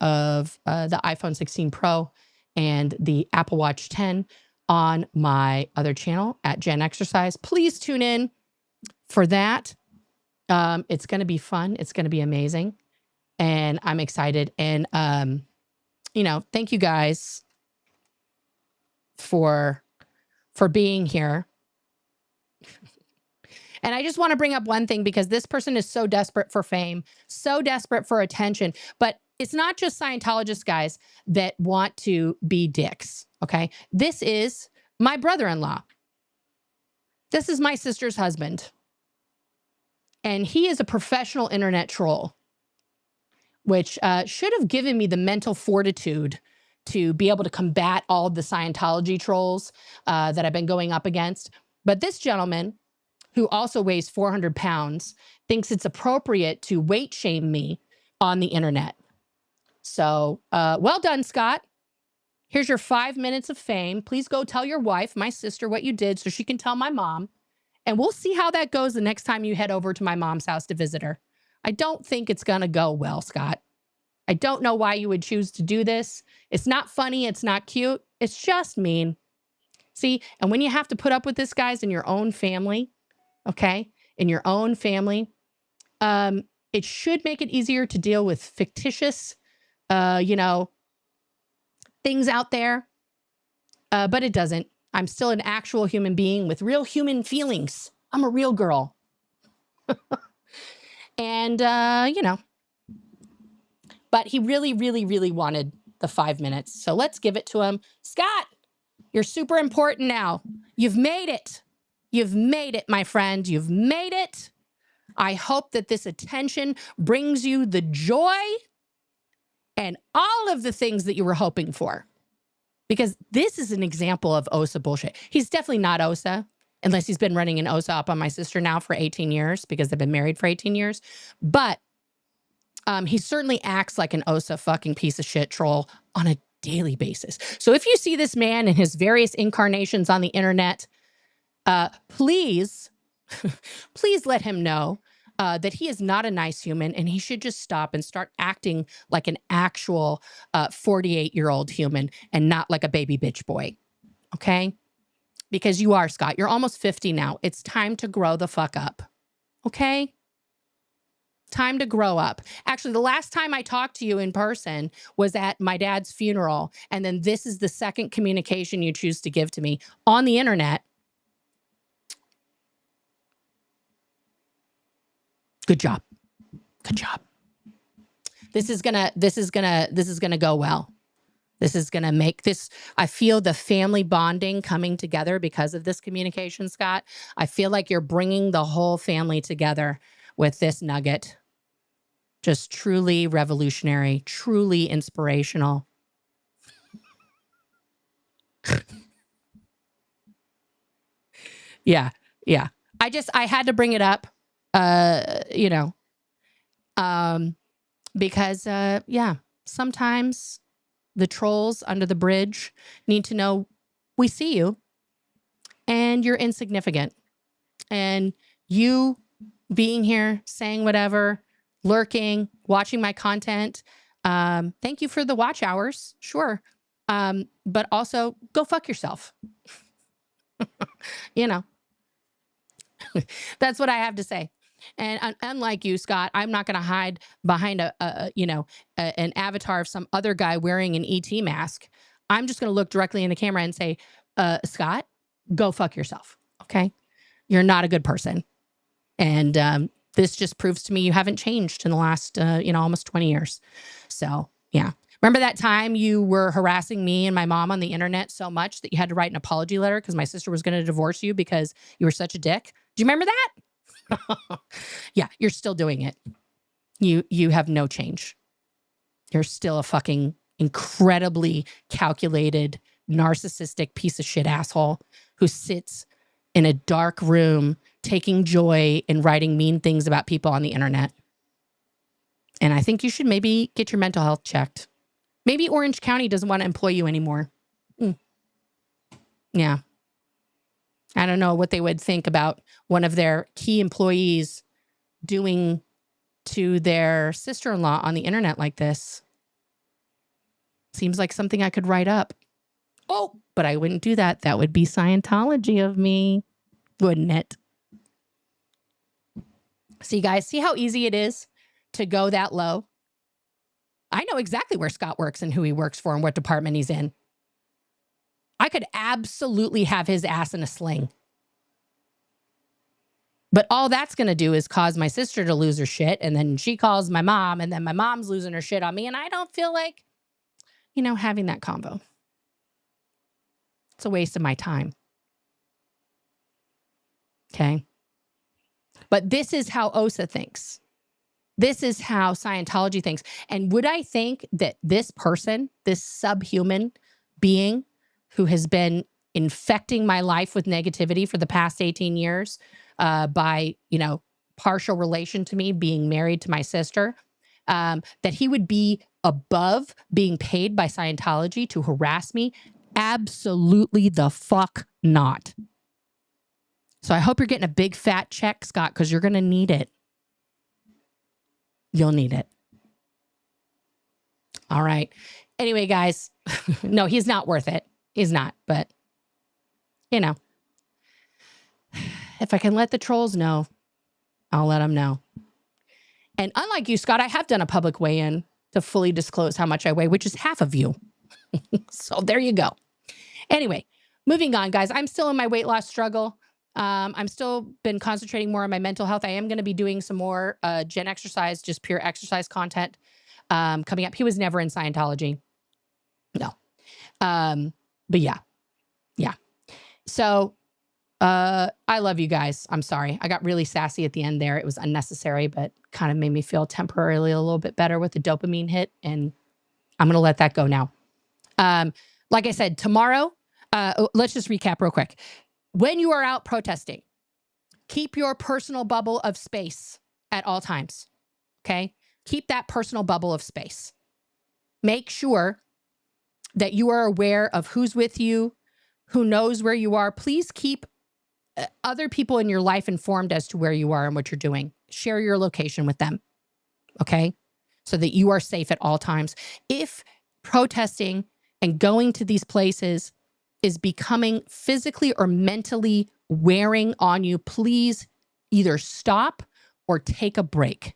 of the iPhone 16 Pro and the Apple Watch 10 on my other channel at Jen Exercise. Please tune in for that. It's going to be fun. It's going to be amazing. And I'm excited. And, thank you guys for being here. And I just want to bring up one thing, because this person is so desperate for fame, so desperate for attention. But it's not just Scientologists, guys, that want to be dicks, okay? This is my brother-in-law. This is my sister's husband. And he is a professional internet troll, which should have given me the mental fortitude to be able to combat all of the Scientology trolls that I've been going up against. But this gentleman, who also weighs 400 pounds, thinks it's appropriate to weight shame me on the internet. So, well done, Scott. Here's your 5 minutes of fame. Please go tell your wife, my sister, what you did so she can tell my mom. And we'll see how that goes the next time you head over to my mom's house to visit her. I don't think it's going to go well, Scott. I don't know why you would choose to do this. It's not funny. It's not cute. It's just mean. See, and when you have to put up with this, guys, in your own family, okay, in your own family, it should make it easier to deal with fictitious, things out there, but it doesn't. I'm still an actual human being with real human feelings. I'm a real girl. And, but he really, really, really wanted the 5 minutes. So let's give it to him. Scott, you're super important now. You've made it. You've made it, my friend. You've made it. I hope that this attention brings you the joy and all of the things that you were hoping for. Because this is an example of OSA bullshit. He's definitely not OSA, unless he's been running an OSA up on my sister now for 18 years, because they've been married for 18 years. But he certainly acts like an OSA fucking piece of shit troll on a daily basis. So if you see this man in his various incarnations on the internet, please, please let him know that he is not a nice human, and he should just stop and start acting like an actual 48-year-old human and not like a baby bitch boy. Okay? Because you are, Scott. You're almost 50 now. It's time to grow the fuck up. Okay? Time to grow up. Actually, the last time I talked to you in person was at my dad's funeral. And then this is the second communication you choose to give to me on the internet. Good job. Good job. This is gonna go well. This is gonna make this, I feel the family bonding coming together because of this communication, Scott. I feel like you're bringing the whole family together with this nugget. Just truly revolutionary, truly inspirational. Yeah. I had to bring it up, because, sometimes the trolls under the bridge need to know we see you and you're insignificant. And you being here, saying whatever, lurking, watching my content. Thank you for the watch hours. Sure. But also go fuck yourself. That's what I have to say. And unlike you, Scott, I'm not going to hide behind an avatar of some other guy wearing an ET mask. I'm just going to look directly in the camera and say, Scott, go fuck yourself. Okay. You're not a good person. And this just proves to me you haven't changed in the last, almost 20 years. So, yeah. Remember that time you were harassing me and my mom on the internet so much that you had to write an apology letter because my sister was going to divorce you because you were such a dick? Do you remember that? Yeah, you're still doing it. You have no change. You're still a fucking incredibly calculated, narcissistic piece of shit asshole who sits in a dark room taking joy in writing mean things about people on the internet. And I think you should maybe get your mental health checked. Maybe Orange County doesn't want to employ you anymore. Yeah. I don't know what they would think about one of their key employees doing to their sister-in-law on the internet like this. Seems like something I could write up. Oh, but I wouldn't do that. That would be Scientology of me, wouldn't it? See, guys, see how easy it is to go that low? I know exactly where Scott works and who he works for and what department he's in. I could absolutely have his ass in a sling. But all that's going to do is cause my sister to lose her shit. And then she calls my mom and then my mom's losing her shit on me. And I don't feel like, having that combo. It's a waste of my time. Okay. But this is how OSA thinks. This is how Scientology thinks. And would I think that this person, this subhuman being who has been infecting my life with negativity for the past 18 years by, partial relation to me, being married to my sister, that he would be above being paid by Scientology to harass me? Absolutely the fuck not. So I hope you're getting a big fat check, Scott, because you're going to need it. You'll need it. All right. Anyway, guys, no, he's not worth it. He's not. But, if I can let the trolls know, I'll let them know. And unlike you, Scott, I have done a public weigh-in to fully disclose how much I weigh, which is half of you. So there you go. Anyway, moving on, guys. I'm still in my weight loss struggle. I'm still been concentrating more on my mental health. I am going to be doing some more Gen Exercise, just pure exercise content coming up. He was never in Scientology. No. But yeah. So I love you guys. I'm sorry. I got really sassy at the end there. It was unnecessary, but kind of made me feel temporarily a little bit better with the dopamine hit. And I'm going to let that go now. Like I said, tomorrow, let's just recap real quick. When you are out protesting, keep your personal bubble of space at all times, okay? Keep that personal bubble of space. Make sure that you are aware of who's with you, who knows where you are. Please keep other people in your life informed as to where you are and what you're doing. Share your location with them, okay? So that you are safe at all times. If protesting and going to these places is becoming physically or mentally wearing on you, please either stop or take a break.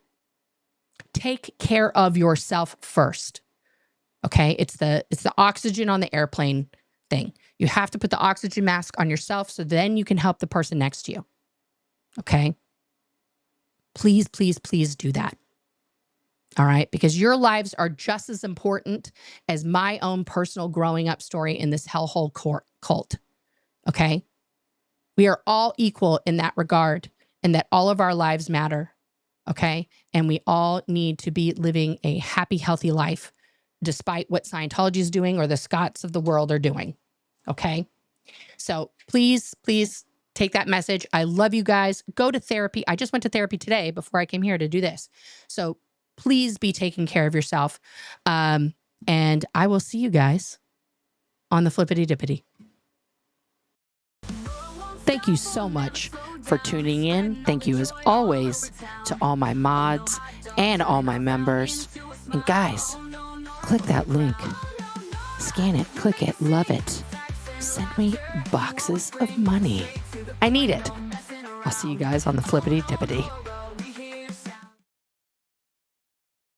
Take care of yourself first. Okay? It's the oxygen on the airplane thing. You have to put the oxygen mask on yourself so then you can help the person next to you. Okay? Please, please, please do that. All right? Because your lives are just as important as my own personal growing up story in this hellhole cult. Okay? We are all equal in that regard and that all of our lives matter. Okay? And we all need to be living a happy, healthy life despite what Scientology is doing or the Scotts of the world are doing. Okay? So please, please take that message. I love you guys. Go to therapy. I just went to therapy today before I came here to do this. So please be taking care of yourself. And I will see you guys on the Flippity Dippity. Thank you so much for tuning in. Thank you as always to all my mods and all my members. And guys, click that link. Scan it, click it, love it. Send me boxes of money. I need it. I'll see you guys on the Flippity Dippity.